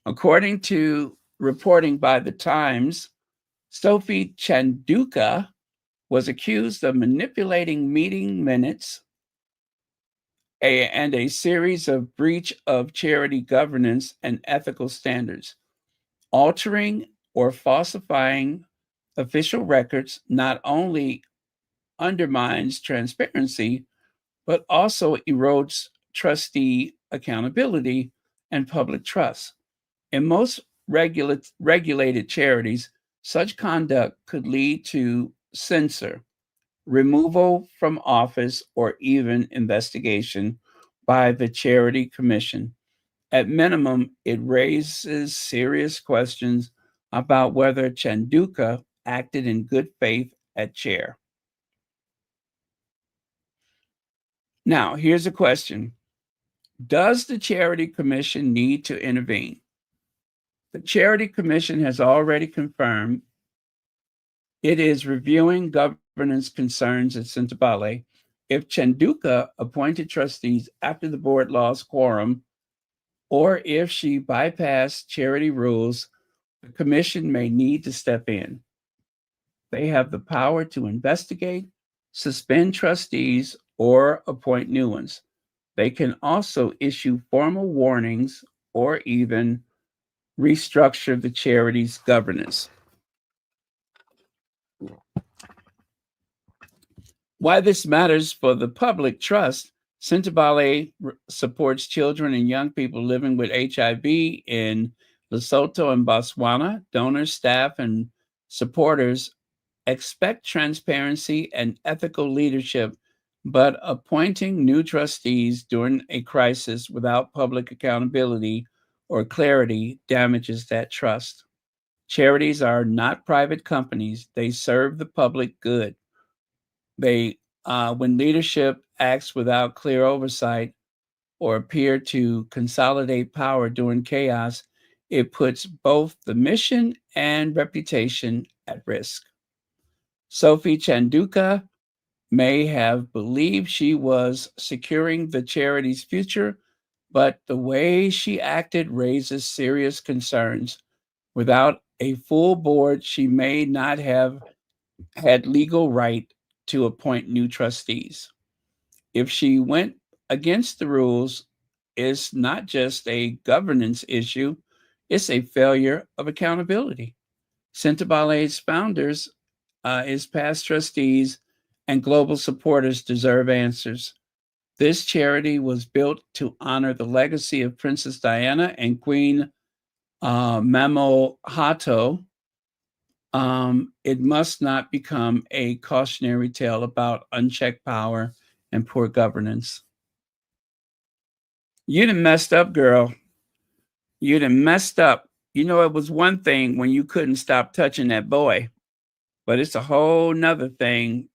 According to reporting by The Times, Sophie Chandauka was accused of manipulating meeting minutes and a series of breach of charity governance and ethical standards. Altering or falsifying official records not only undermines transparency, but also erodes trustee accountability and public trust. In most regulated charities, such conduct could lead to censure, removal from office, or even investigation by the Charity Commission. At minimum, it raises serious questions about whether Chandauka acted in good faith at chair. Now, here's a question. Does the Charity Commission need to intervene? The Charity Commission has already confirmed it is reviewing governance concerns at Sintobale. If Chandauka appointed trustees after the board lost quorum, or if she bypassed charity rules, the commission may need to step in. They have the power to investigate, suspend trustees, or appoint new ones. They can also issue formal warnings or even restructure the charity's governance. Why this matters for the public trust, Sintobale supports children and young people living with HIV in Lesotho and Botswana. Donors, staff, and supporters expect transparency and ethical leadership, but appointing new trustees during a crisis without public accountability or clarity damages that trust. Charities are not private companies. They serve the public good. When leadership acts without clear oversight or appear to consolidate power during chaos, it puts both the mission and reputation at risk. Sophie Chandauka may have believed she was securing the charity's future, but the way she acted raises serious concerns. Without a full board, she may not have had legal right to appoint new trustees. If she went against the rules, it's not just a governance issue, it's a failure of accountability. Sintobale's founders, its past trustees, and global supporters deserve answers. This charity was built to honor the legacy of Princess Diana and Queen Mamohato. It must not become a cautionary tale about unchecked power and poor governance. You done messed up, girl. You done messed up. You know, it was one thing when you couldn't stop touching that boy, but it's a whole nother thing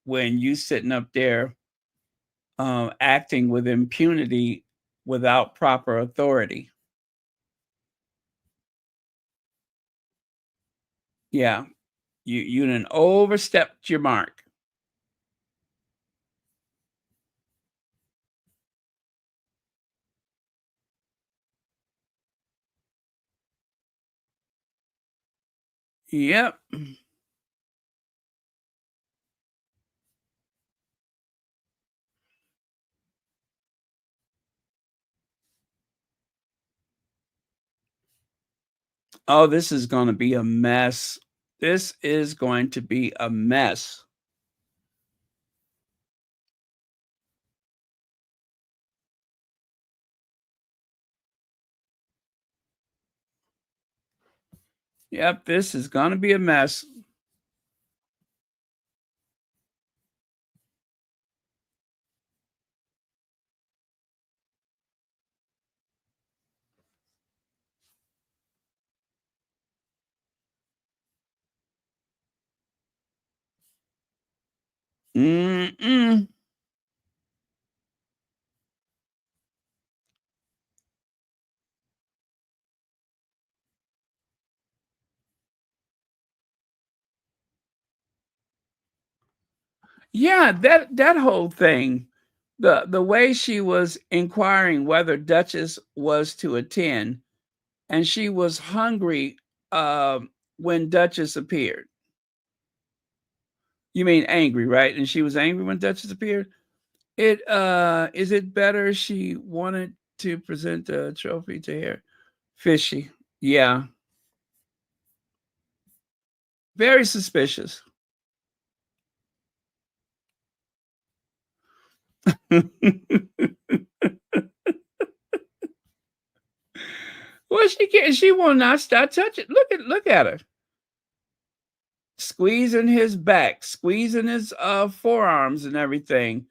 when you sitting up there acting with impunity without proper authority. Yeah, you done overstepped your mark. Yep. Oh, this is going to be a mess. This is going to be a mess. Yep, this is going to be a mess. Mm-mm. Yeah, that whole thing, the way she was inquiring whether Duchess was to attend, and she was hungry when Duchess appeared. You mean angry, right? And she was angry when Duchess appeared. Is it better she wanted to present a trophy to her? Fishy. Yeah. Very suspicious. Well, she can't. She will not stop touching. Look at her. Squeezing his back, squeezing his forearms and everything.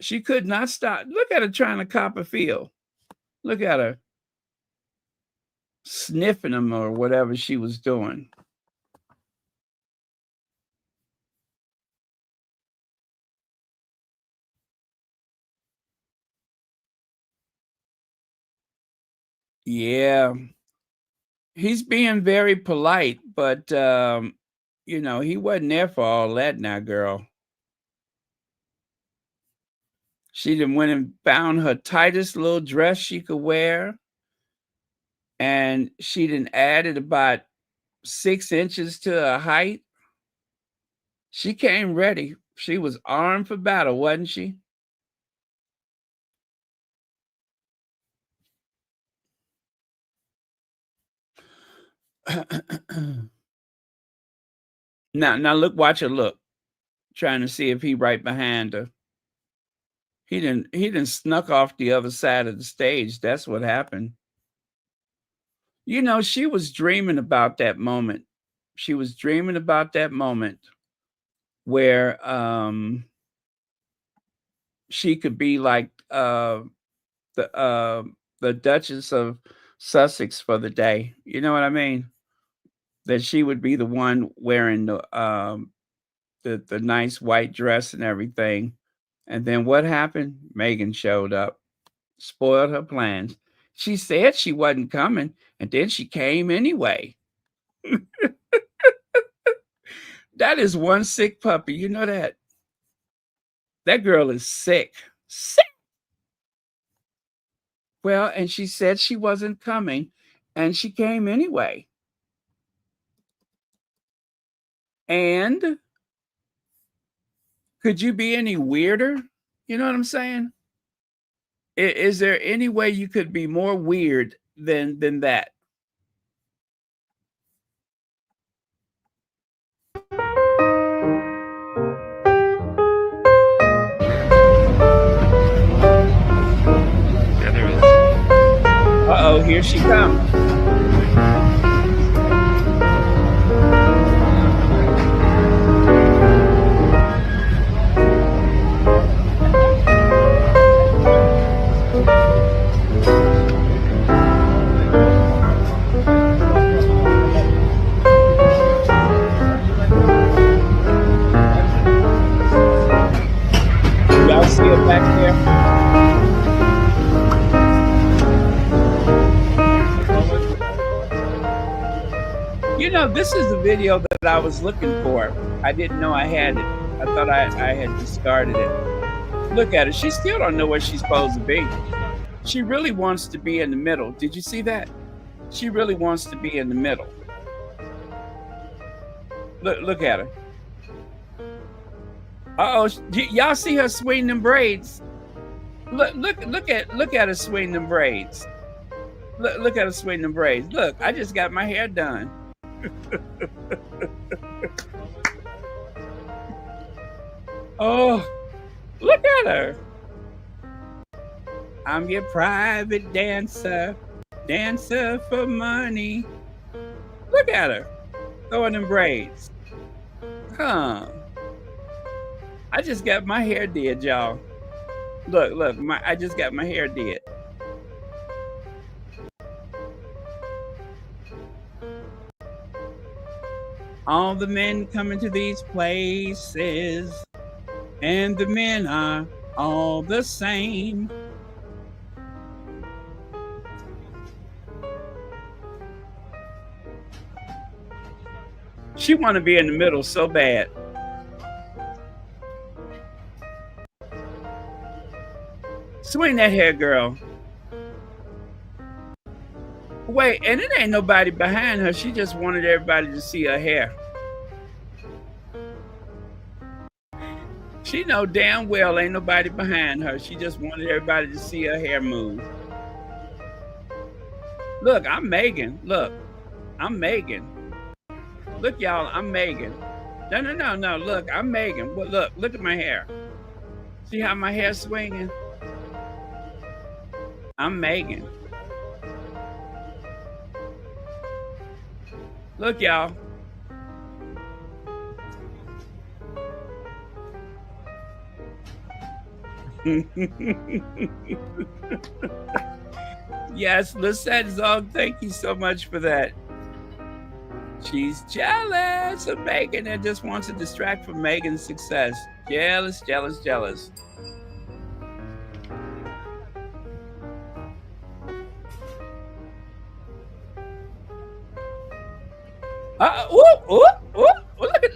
She could not stop. Look at her trying to cop a feel. Look at her sniffing him or whatever she was doing. Yeah. He's being very polite, but you know, he wasn't there for all that now, girl. She done went and found her tightest little dress she could wear. And she done added about 6 inches to her height. She came ready. She was armed for battle, wasn't she? Now look, watch her look, trying to see if he right behind her. He didn't snuck off the other side of the stage. That's what happened. You know, she was dreaming about that moment. She was dreaming about that moment where she could be like the Duchess of Sussex for the day. You know what I mean? That she would be the one wearing the nice white dress and everything. And then what happened? Meghan showed up, spoiled her plans. She said she wasn't coming, and then she came anyway. That is one sick puppy. You know that? That girl is sick. Sick. Well, and she said she wasn't coming, and she came anyway. And could you be any weirder? You know what I'm saying? Is there any way you could be more weird than that? Uh-oh, here she comes. Y'all see it back there? You know, this is the video that I was looking for. I didn't know I had it. I thought I had discarded it. Look at her. She still don't know where she's supposed to be. She really wants to be in the middle. Did you see that? She really wants to be in the middle. Look at her. Uh-oh, y'all see her swing them braids? Look at her swing them braids. Look at her swing them braids. Look, I just got my hair done. Oh, look at her. I'm your private dancer, dancer for money. Look at her, throwing them braids. Huh. I just got my hair did, y'all. Look, I just got my hair did. All the men coming to these places, and the men are all the same. She want to be in the middle so bad. Swing that hair, girl. Wait, and it ain't nobody behind her. She just wanted everybody to see her hair. She know damn well ain't nobody behind her. She just wanted everybody to see her hair move. Look, I'm Meghan. Look, I'm Meghan. Look, y'all, I'm Meghan. No. Look, I'm Meghan. Well, look at my hair. See how my hair's swinging? I'm Meghan. Look, y'all. Yes, Lisette Zog, thank you so much for that. She's jealous of Meghan and just wants to distract from Meghan's success. Jealous.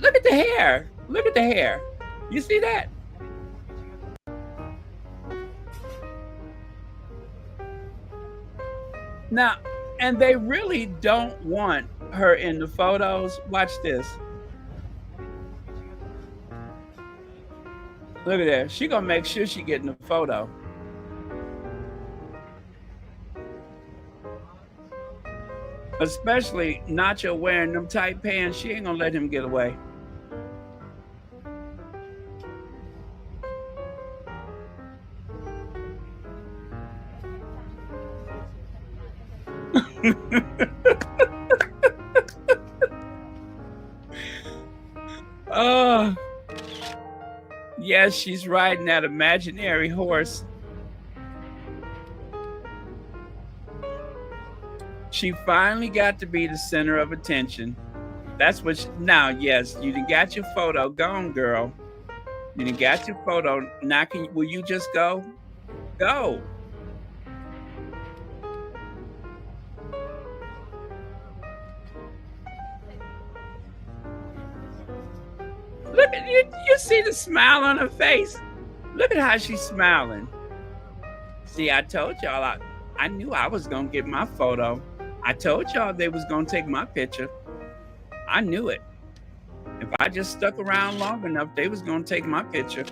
Look at the hair. Look at the hair. You see that? Now, and they really don't want her in the photos. Watch this. Look at that. She gonna make sure she get in the photo. Especially Nacho wearing them tight pants. She ain't gonna let him get away. Oh, yes, she's riding that imaginary horse. She finally got to be the center of attention. That's what now, yes, you done got your photo. Gone, girl. You done got your photo. Now, will you just go? Go. Look at you see the smile on her face. Look at how she's smiling. See, I told y'all I knew I was gonna get my photo. I told y'all they was gonna take my picture. I knew it. If I just stuck around long enough, they was gonna take my picture.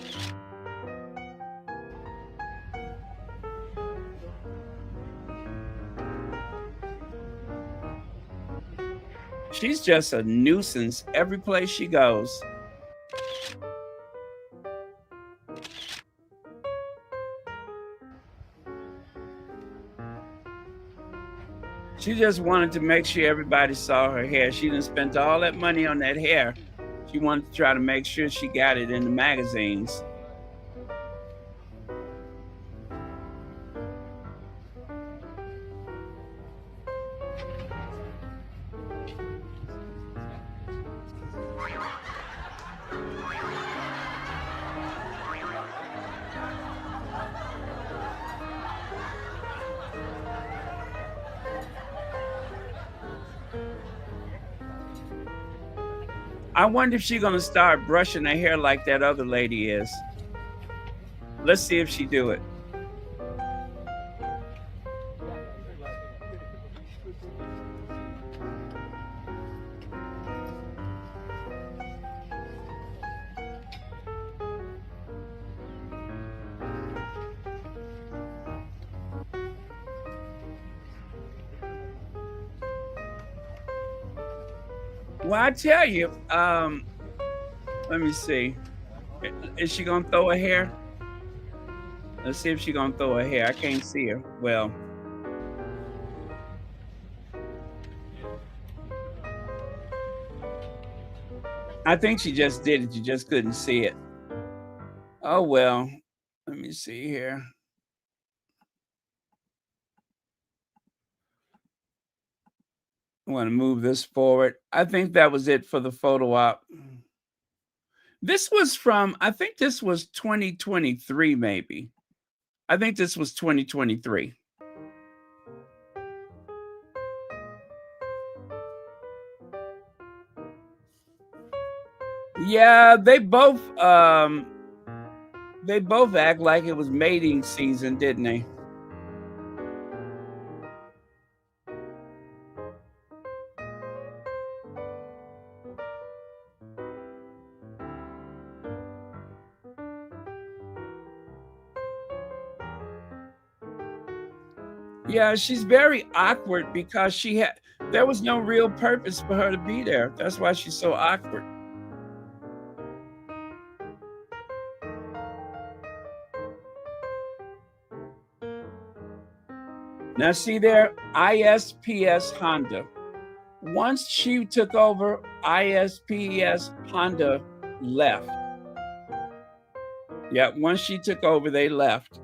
She's just a nuisance every place she goes. She just wanted to make sure everybody saw her hair. She done spent all that money on that hair. She wanted to try to make sure she got it in the magazines. I wonder if she's gonna start brushing her hair like that other lady is. Let's see if she do it. Well, I tell you, let me see. Is she gonna throw her hair? Let's see if she's gonna throw her hair. I can't see her. Well, I think she just did it. You just couldn't see it. Oh well. Let me see here. I want to move this forward. I think that was it for the photo op. This was from, I think this was 2023, maybe. I think this was 2023. Yeah, they both act like it was mating season, didn't they? Yeah, she's very awkward because there was no real purpose for her to be there. That's why she's so awkward. Now see there, ISPS Honda. Once she took over, ISPS Honda left. Yeah, once she took over, they left.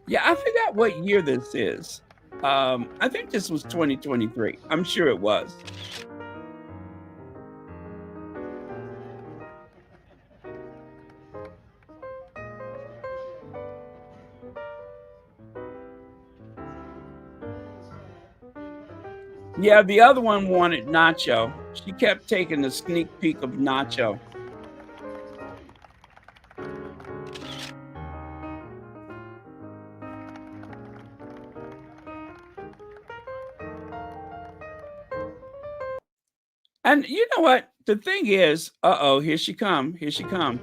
Yeah, I forgot what year this is. I think this was 2023. I'm sure it was. Yeah, the other one wanted Nacho. She kept taking a sneak peek of Nacho. And you know what? The thing is, uh-oh, here she come. Here she come.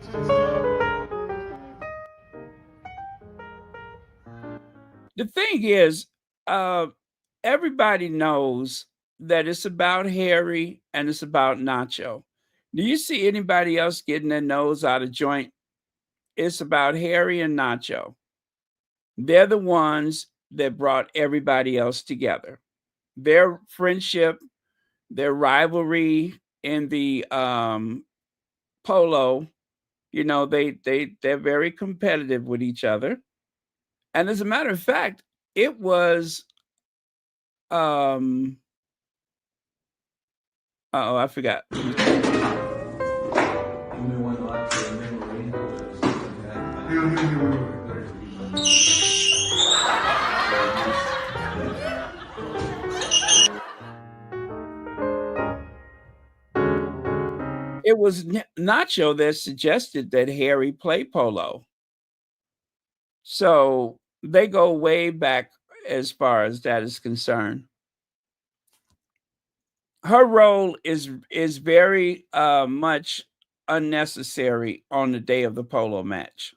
The thing is, everybody knows that it's about Harry and it's about Nacho. Do you see anybody else getting their nose out of joint? It's about Harry and Nacho. They're the ones that brought everybody else together. Their friendship, their rivalry in the Polo, you know, they're very competitive with each other. And as a matter of fact, it was I forgot. It was Nacho that suggested that Harry play polo. So they go way back as far as that is concerned. Her role is very much unnecessary on the day of the polo match.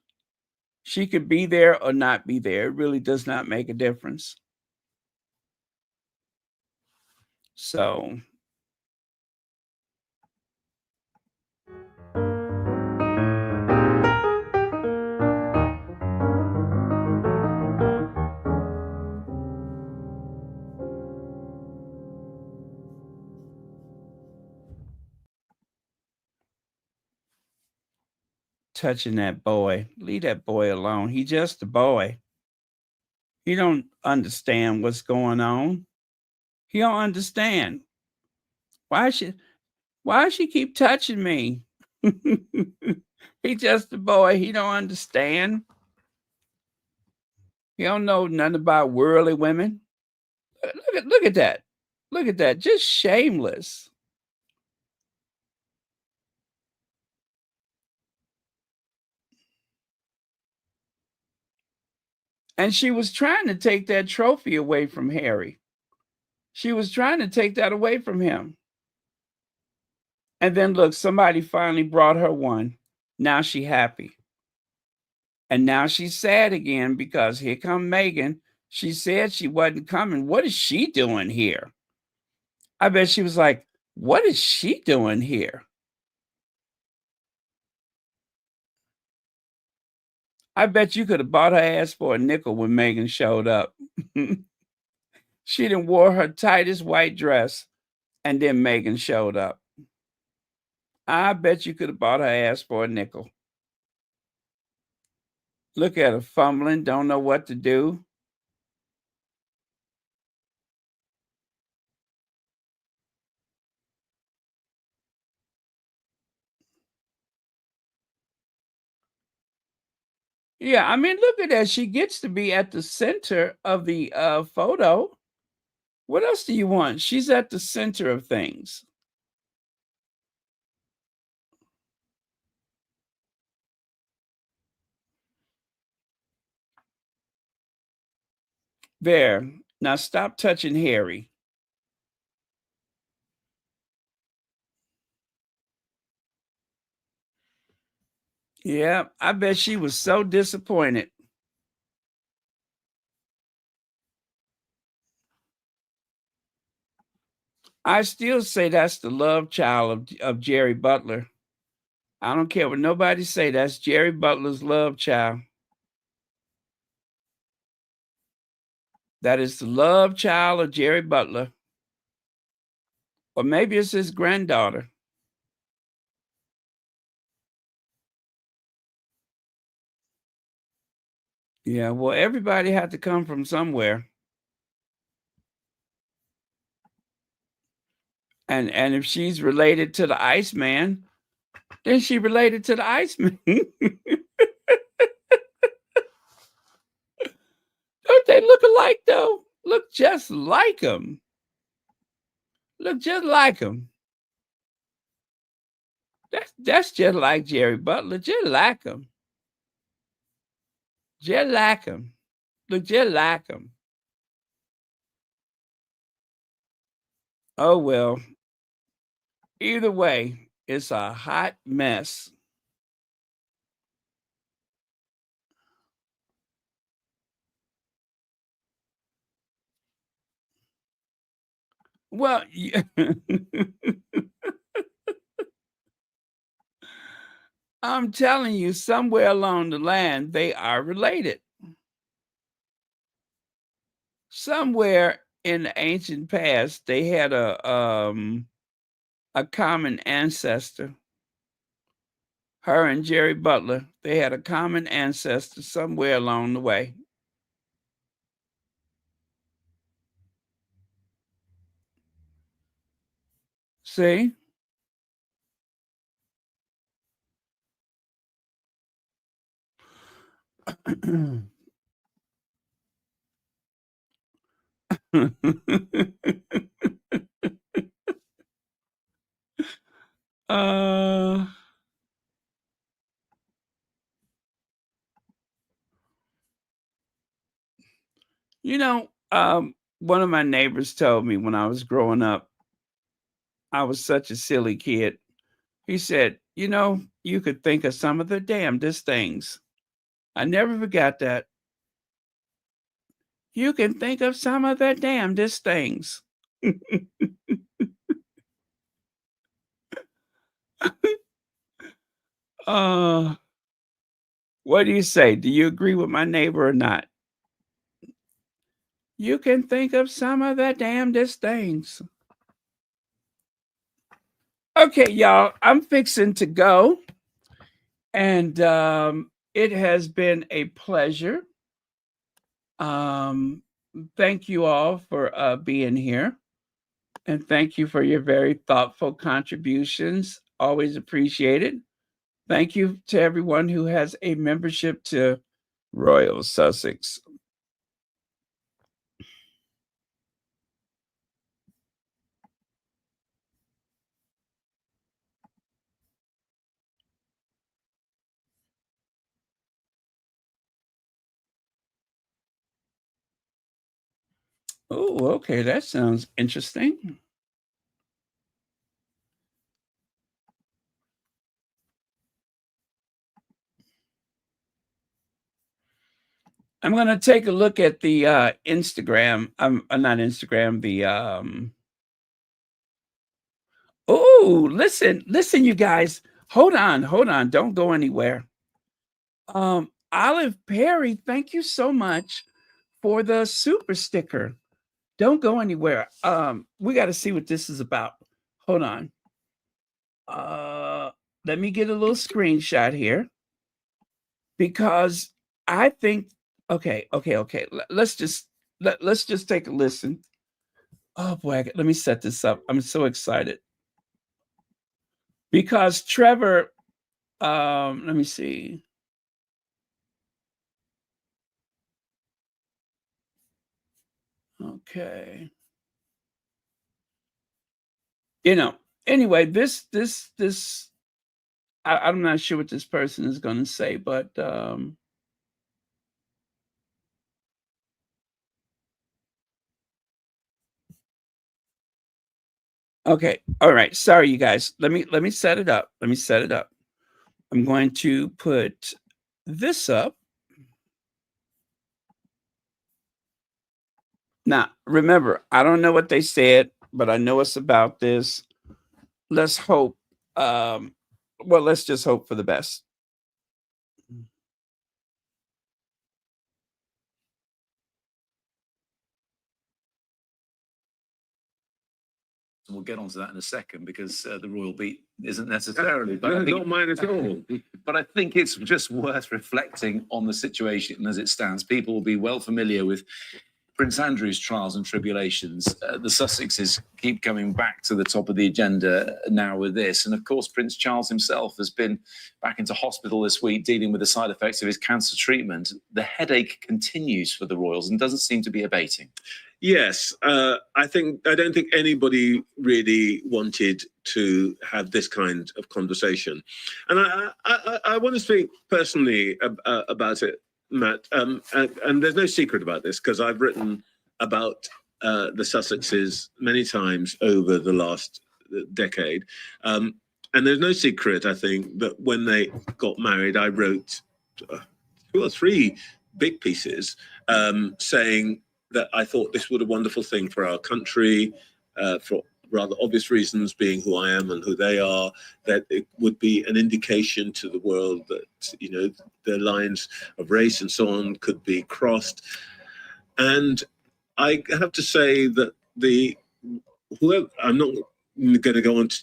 She could be there or not be there. It really does not make a difference. So touching that boy. Leave that boy alone. He's just a boy. He don't understand what's going on. He don't understand. Why she keep touching me? He just a boy. He don't understand. He don't know nothing about worldly women. Look at that. Look at that. Just shameless. And she was trying to take that trophy away from Harry. She was trying to take that away from him. And then look, somebody finally brought her one. Now she happy. And now she's sad again because here come Meghan. She said she wasn't coming. What is she doing here? I bet she was like, what is she doing here? I bet you could have bought her ass for a nickel when Meghan showed up. She done wore her tightest white dress, and then Meghan showed up. I bet you could have bought her ass for a nickel. Look at her fumbling, don't know what to do. Yeah, I mean, look at that. She gets to be at the center of the photo. What else do you want? She's at the center of things. There. Now stop touching Harry. Yeah, I bet she was so disappointed. I still say that's the love child of Jerry Butler. I don't care what nobody say. That's Jerry Butler's love child. That is the love child of Jerry Butler. Or maybe it's his granddaughter. Yeah, well, everybody had to come from somewhere. And if she's related to the Iceman, then she related to the Iceman. Don't they look alike, though? Look just like him. Look just like him. That's just like Jerry Butler. Just like him. Just like him. Look just like him. Oh, well. Either way, it's a hot mess. Well, I'm telling you, somewhere along the line, they are related. Somewhere in the ancient past, they had a common ancestor. Her and Jerry Butler, they had a common ancestor somewhere along the way. See? You know, one of my neighbors told me when I was growing up, I was such a silly kid. He said, you know, you could think of some of the damnedest things. I never forgot that. You can think of some of the damnedest things. What do you say? Do you agree with my neighbor or not? You can think of some of the damnedest things. Okay, y'all, I'm fixing to go. And it has been a pleasure. Thank you all for being here. And thank you for your very thoughtful contributions. Always appreciated. Thank you to everyone who has a membership to Royal Sussex. Oh, okay, that sounds interesting. I'm going to take a look at the Instagram. Not Instagram, the oh, listen, you guys. Hold on. Don't go anywhere. Olive Perry, thank you so much for the super sticker. Don't go anywhere. We got to see what this is about. Hold on. Let me get a little screenshot here because I think okay. Let's just take a listen. Oh boy, let me set this up. I'm so excited. Because Trevor, let me see. Okay. Anyway, this I'm not sure what this person is going to say, but okay. All right. Sorry, you guys. Let me set it up. I'm going to put this up. Now, remember, I don't know what they said, but I know it's about this. Let's hope. Let's just hope for the best. We'll get onto that in a second because the royal beat isn't necessarily. But No, I think, not mine at all. But I think it's just worth reflecting on the situation as it stands. People will be well familiar with Prince Andrew's trials and tribulations. The Sussexes keep coming back to the top of the agenda now with this. And of course, Prince Charles himself has been back into hospital this week dealing with the side effects of his cancer treatment. The headache continues for the royals and doesn't seem to be abating. Yes, I don't think anybody really wanted to have this kind of conversation, and I want to speak personally about it, Matt. And there's no secret about this because I've written about the Sussexes many times over the last decade, and there's no secret. I think that when they got married, I wrote 2 or 3 big pieces saying that I thought this was a wonderful thing for our country, for rather obvious reasons, being who I am and who they are, that it would be an indication to the world that, the lines of race and so on could be crossed. And I have to say that I'm not going to go on to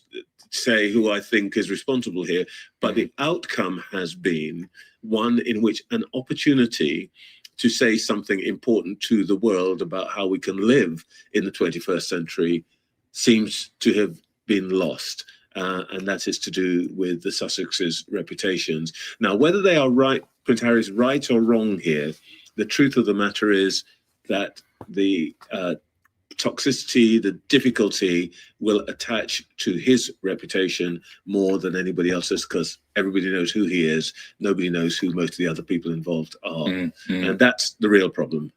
say who I think is responsible here, but the outcome has been one in which an opportunity to say something important to the world about how we can live in the 21st century seems to have been lost. And that is to do with the Sussexes' reputations. Now, whether they are right, Prince Harry's right or wrong here, the truth of the matter is that the toxicity, the difficulty will attach to his reputation more than anybody else's because everybody knows who he is. Nobody knows who most of the other people involved are. And that's the real problem.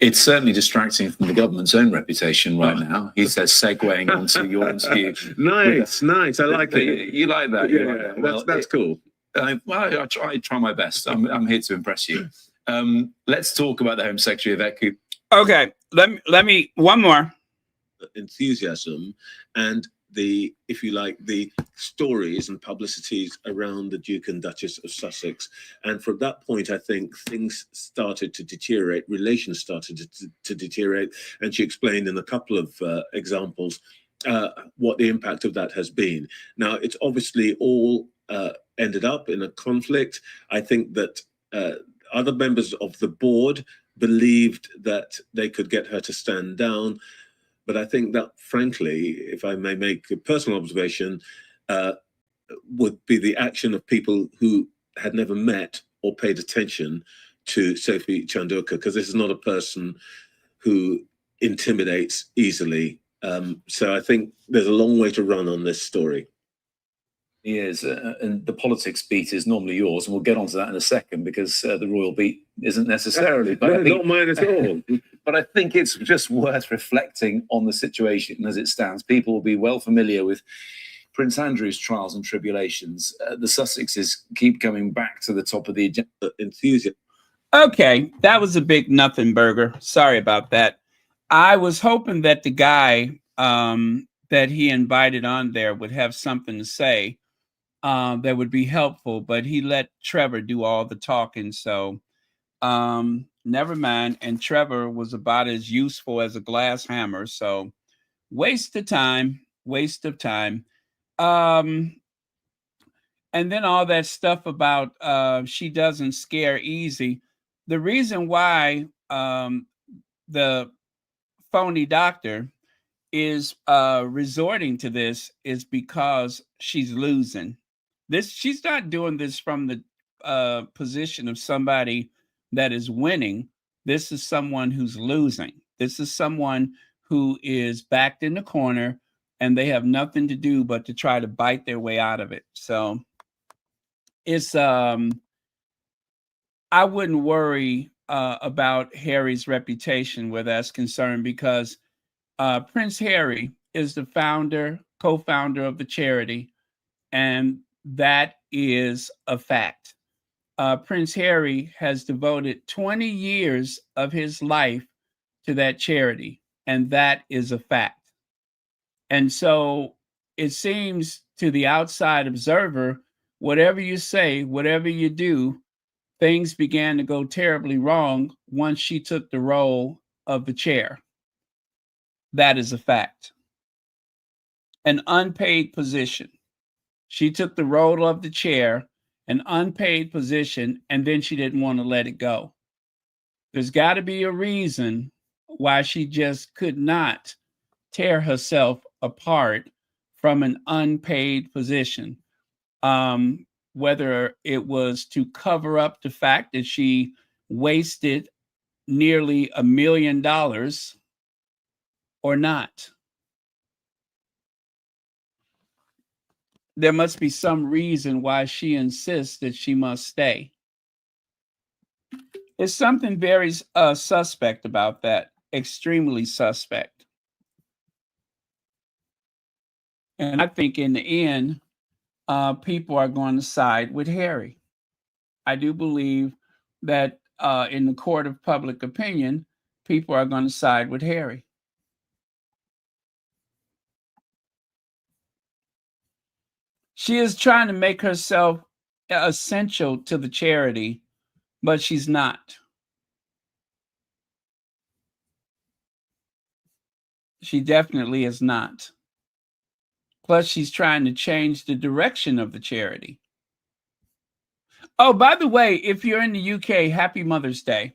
It's certainly distracting from the government's own reputation right now. He says, segueing onto your interview. Nice. I like it. You like that? Yeah, Well, that's cool. I try my best. I'm here to impress you. Let's talk about the Home Secretary of Eku. Okay, let me one more. Enthusiasm and the, if you like, the stories and publicities around the Duke and Duchess of Sussex. And from that point, I think things started to deteriorate, relations started to deteriorate. And she explained in a couple of examples what the impact of that has been. Now, it's obviously all ended up in a conflict. I think that other members of the board believed that they could get her to stand down. But I think that, frankly, if I may make a personal observation, would be the action of people who had never met or paid attention to Sophie Chandauka, because this is not a person who intimidates easily. So I think there's a long way to run on this story. He is, and the politics beat is normally yours, and we'll get onto that in a second because the royal beat isn't necessarily. But No, I think, not mine at all. But I think it's just worth reflecting on the situation as it stands. People will be well familiar with Prince Andrew's trials and tribulations. The Sussexes keep coming back to the top of the agenda. Enthusiasm. Okay, that was a big nothing burger. Sorry about that. I was hoping that the guy that he invited on there would have something to say that would be helpful, but he let Trevor do all the talking. So never mind. And Trevor was about as useful as a glass hammer. So waste of time. And then all that stuff about she doesn't scare easy. The reason why the phony doctor is resorting to this is because she's losing. She's not doing this from the position of somebody that is winning. This is someone who's losing. This is someone who is backed in the corner and they have nothing to do but to try to bite their way out of it. So it's I wouldn't worry about Harry's reputation where that's concerned, because Prince Harry is the co-founder of the charity, and that is a fact. Prince Harry has devoted 20 years of his life to that charity, and that is a fact. And so it seems to the outside observer, whatever you say, whatever you do, things began to go terribly wrong once she took the role of the chair. That is a fact. An unpaid position. She took the role of the chair, an unpaid position, and then she didn't want to let it go. There's got to be a reason why she just could not tear herself apart from an unpaid position. Whether it was to cover up the fact that she wasted nearly $1 million or not. There must be some reason why she insists that she must stay. There's something very suspect about that, extremely suspect. And I think in the end, people are going to side with Harry. I do believe that in the court of public opinion, people are going to side with Harry. She is trying to make herself essential to the charity, but she's not. She definitely is not. Plus, she's trying to change the direction of the charity. Oh, by the way, if you're in the UK, happy Mother's Day.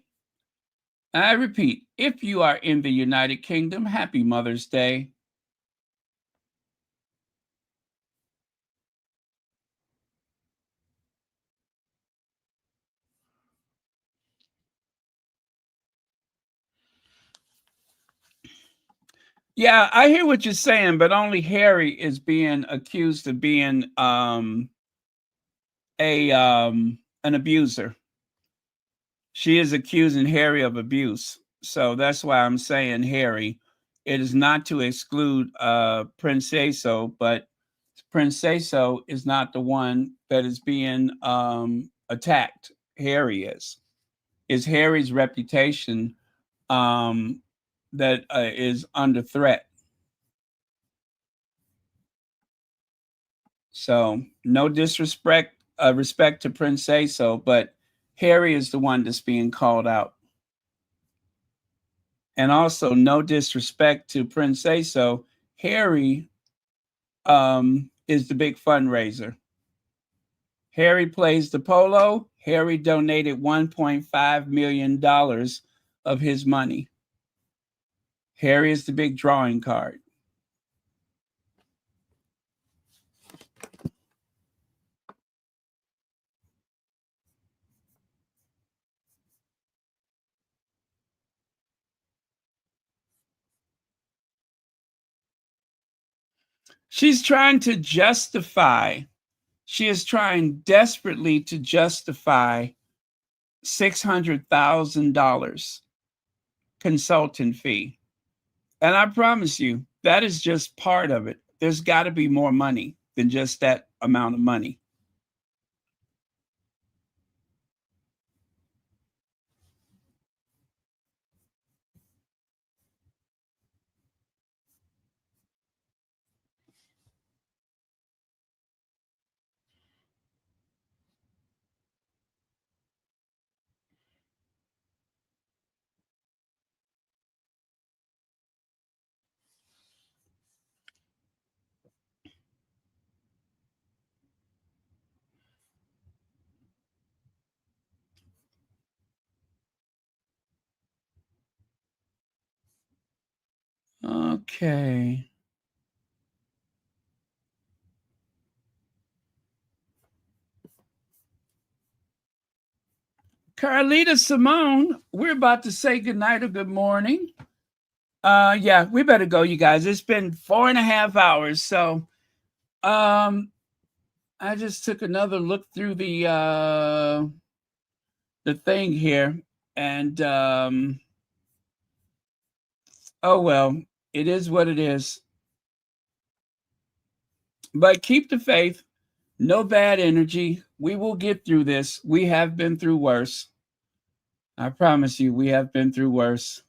I repeat, if you are in the United Kingdom, happy Mother's Day. Yeah, I hear what you're saying, but only Harry is being accused of being an abuser. She is accusing Harry of abuse. So that's why I'm saying Harry. It is not to exclude Prince Aso, but Prince Aso is not the one that is being attacked. Harry is. It's Harry's reputation that is under threat. So no disrespect, respect to Prince Aso, but Harry is the one that's being called out. And also no disrespect to Prince Aso, Harry is the big fundraiser. Harry plays the polo. Harry donated $1.5 million of his money. Harry is the big drawing card. She's trying to justify, she is trying desperately to justify $600,000 consultant fee. And I promise you, that is just part of it. There's got to be more money than just that amount of money. Okay. Carlita Simone, we're about to say goodnight or good morning. Yeah, we better go, you guys. It's been 4.5 hours. So I just took another look through the thing here, and oh well, it is what it is. But keep the faith, no bad energy. We will get through this. We have been through worse. I promise you, we have been through worse.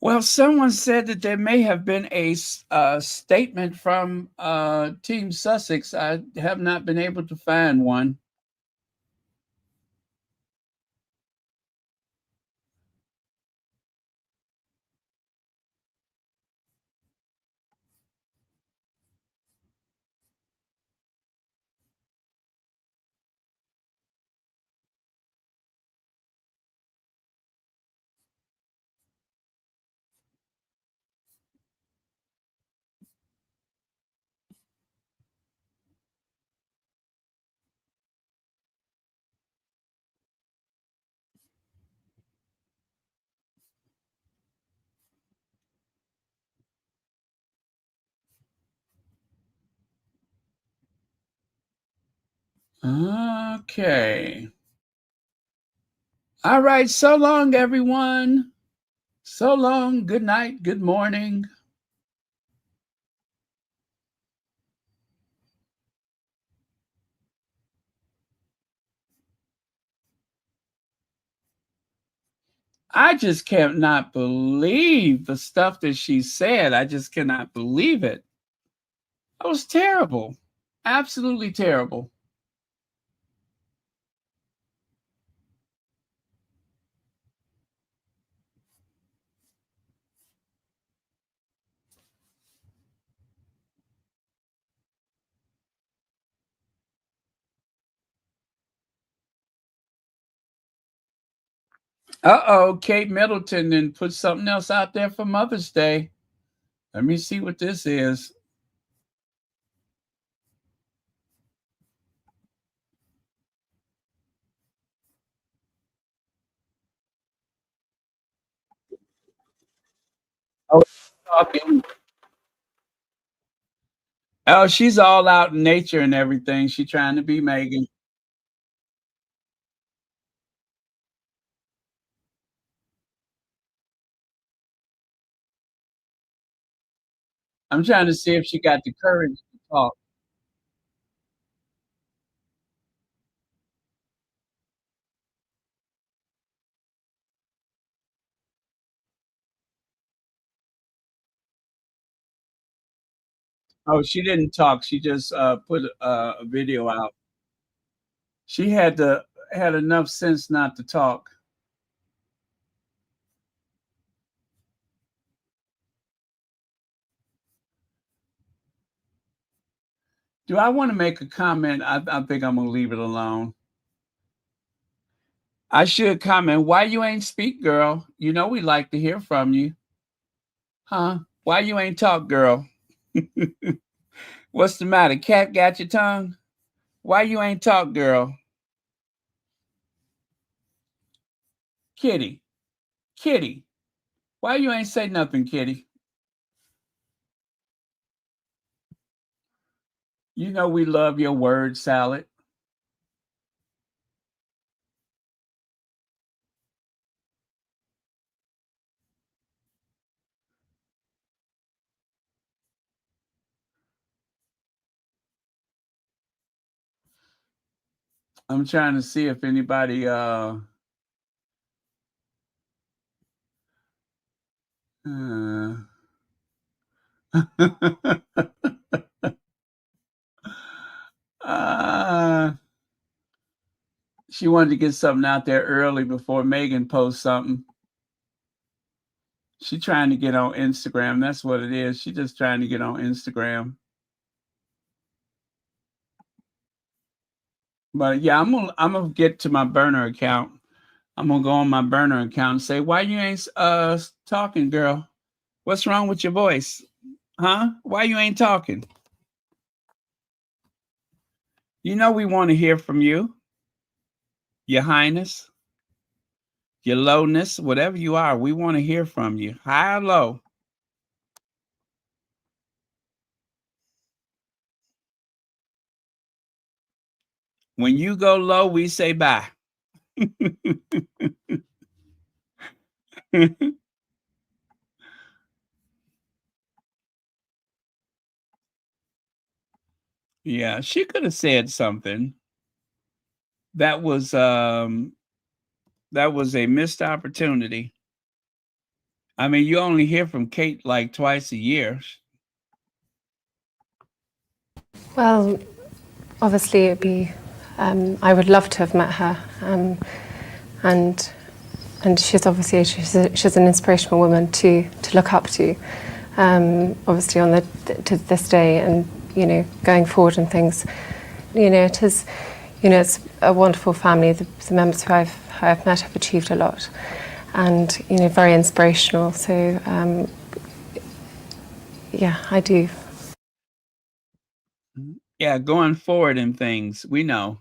Well, someone said that there may have been a statement from Team Sussex. I have not been able to find one. Okay. All right. So long, everyone. So long. Good night. Good morning. I just cannot believe the stuff that she said. I just cannot believe it. That was terrible. Absolutely terrible. Uh-oh, Kate Middleton and put something else out there for Mother's Day. Let me see what this is. Oh, talking. Oh, she's all out in nature and everything. She's trying to be Meghan. I'm trying to see if she got the courage to talk. Oh, she didn't talk. She just put a video out. She had enough sense not to talk. Do I want to make a comment? I think I'm gonna leave it alone. I should comment. Why you ain't speak, girl? You know we like to hear from you, huh? Why you ain't talk, girl? What's the matter? Cat got your tongue? Why you ain't talk, girl? Kitty, Kitty, why you ain't say nothing, Kitty? You know we love your word salad. I'm trying to see if anybody uh, she wanted to get something out there early before Meghan posts something. She trying to get on Instagram. That's what it is. She just trying to get on Instagram. But yeah, I'm gonna get to my burner account. I'm gonna go on my burner account and say, why you ain't talking, girl? What's wrong with your voice? Huh? Why you ain't talking? You know we want to hear from you, Your Highness, Your Lowness, whatever you are. We want to hear from you, high or low. When you go low, we say bye. Yeah, she could have said something. That was a missed opportunity. I mean, you only hear from Kate like twice a year. Well, obviously, it'd be. I would love to have met her, and she's obviously she's an inspirational woman to look up to. Obviously, to this day, and going forward and things. It is. It's a wonderful family. The members who I've met have achieved a lot, and very inspirational. So, yeah, I do. Yeah, going forward in things, we know.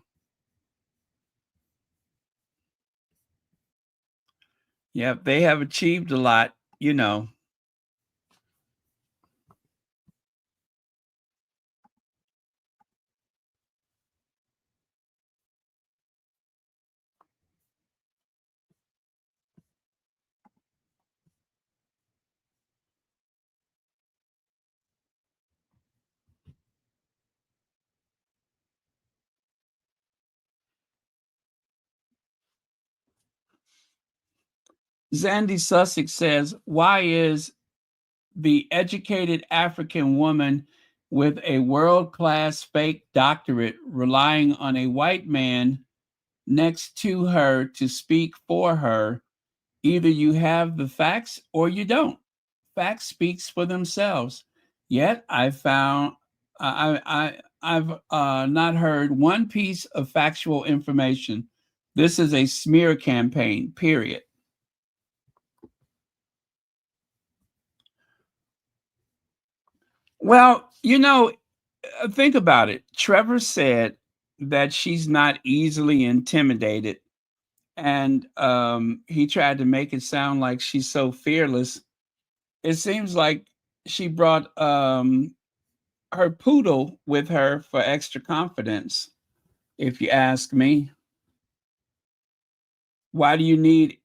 Yeah, they have achieved a lot, Zandy Sussex says, why is the educated African woman with a world-class fake doctorate relying on a white man next to her to speak for her? Either you have the facts or you don't. Facts speaks for themselves. Yet I've not heard one piece of factual information. This is a smear campaign, period. Well, think about it. Trevor said that she's not easily intimidated. And he tried to make it sound like she's so fearless. It seems like she brought her poodle with her for extra confidence, if you ask me. Why do you need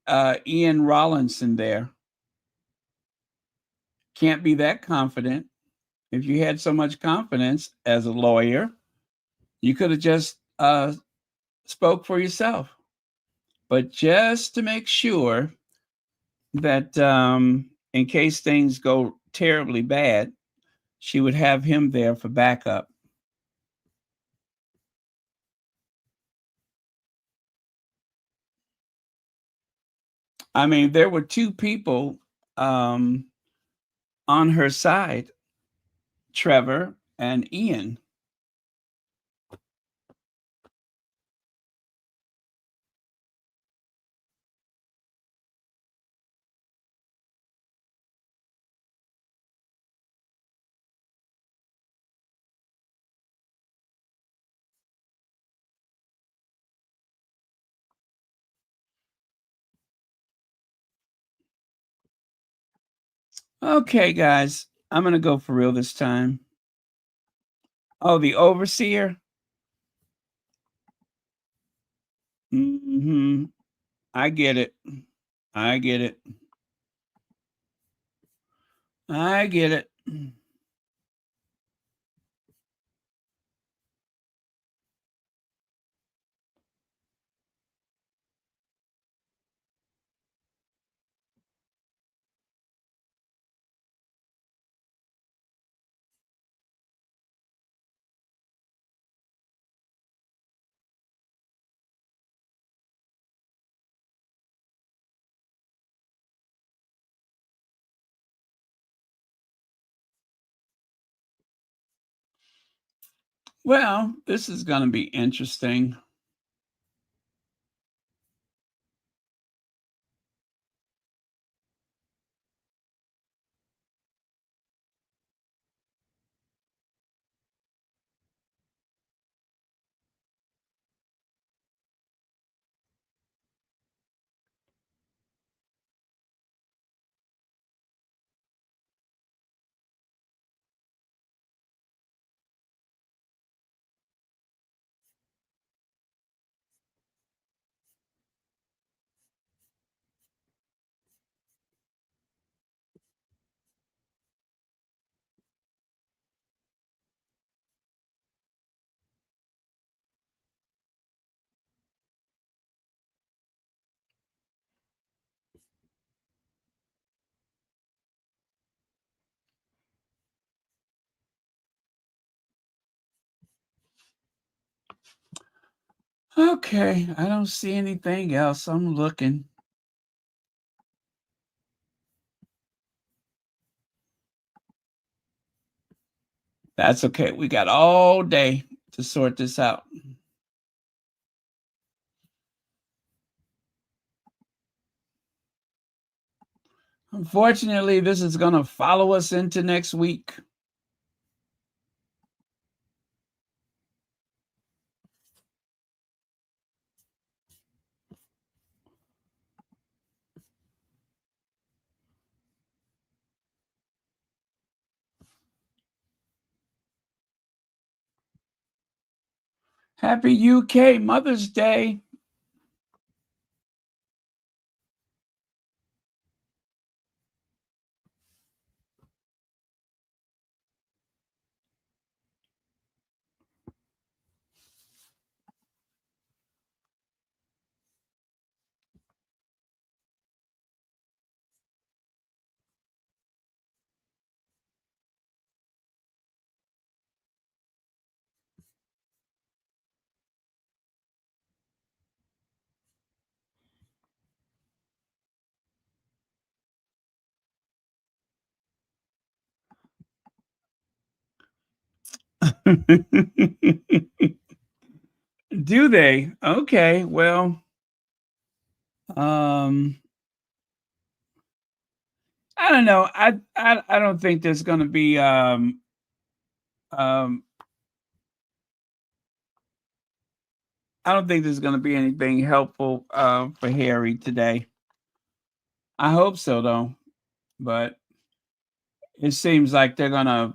Ian Rawlinson there? Can't be that confident. if you had so much confidence as a lawyer, you could have just spoke for yourself. But just to make sure that in case things go terribly bad, she would have him there for backup. I mean, there were two people on her side, Trevor and Ian. Okay, guys, I'm going to go for real this time. Oh, the overseer? Mm-hmm. I get it. I get it. I get it. Well, this is going to be interesting. Okay, I don't see anything else. I'm looking. That's okay. We got all day to sort this out. Unfortunately, this is going to follow us into next week. Happy UK Mother's Day. Do they? Okay, well, I don't know. I don't think there's going to be um I don't think there's going to be anything helpful for Harry today. I hope so though, but it seems like they're going to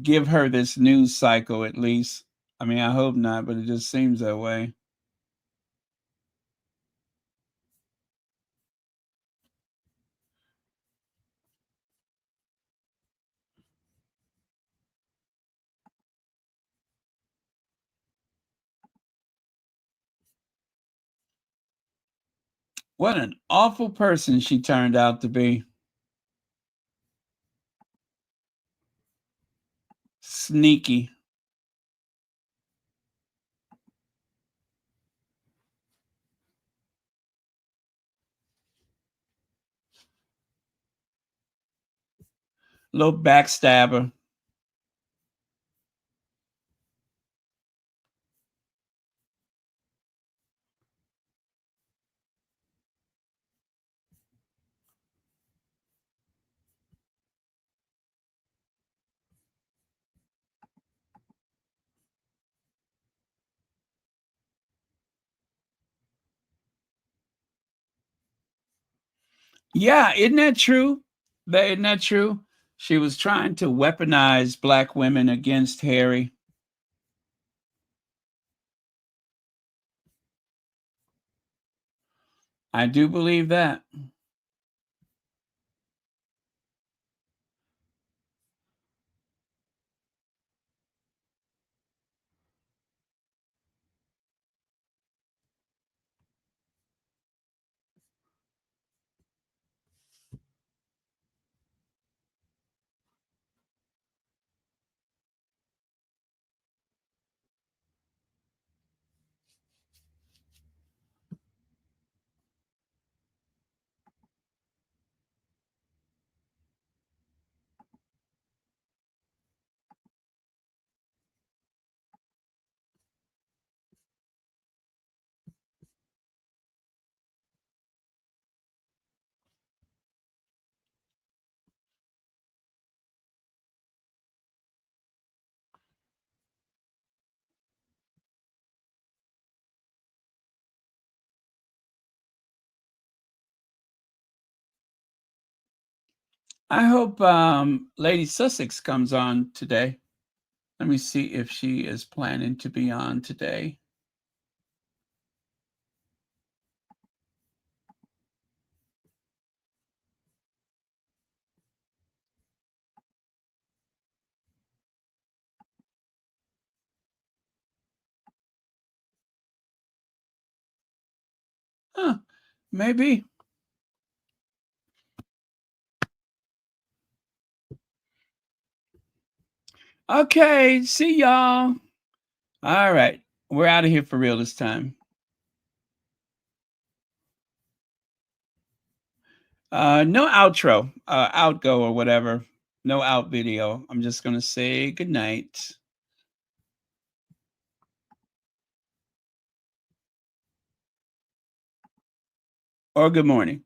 give her this news cycle at least. I mean, I hope not, but it just seems that way. What an awful person she turned out to be. Sneaky. Little backstabber. Yeah, isn't that true? Isn't that true? She was trying to weaponize black women against Harry. I do believe that. I hope Lady Sussex comes on today. Let me see if she is planning to be on today. Huh, maybe. Okay, see y'all. All right, we're out of here for real this time. No outro, outgo or whatever. No out video. I'm just gonna say good night. Or good morning.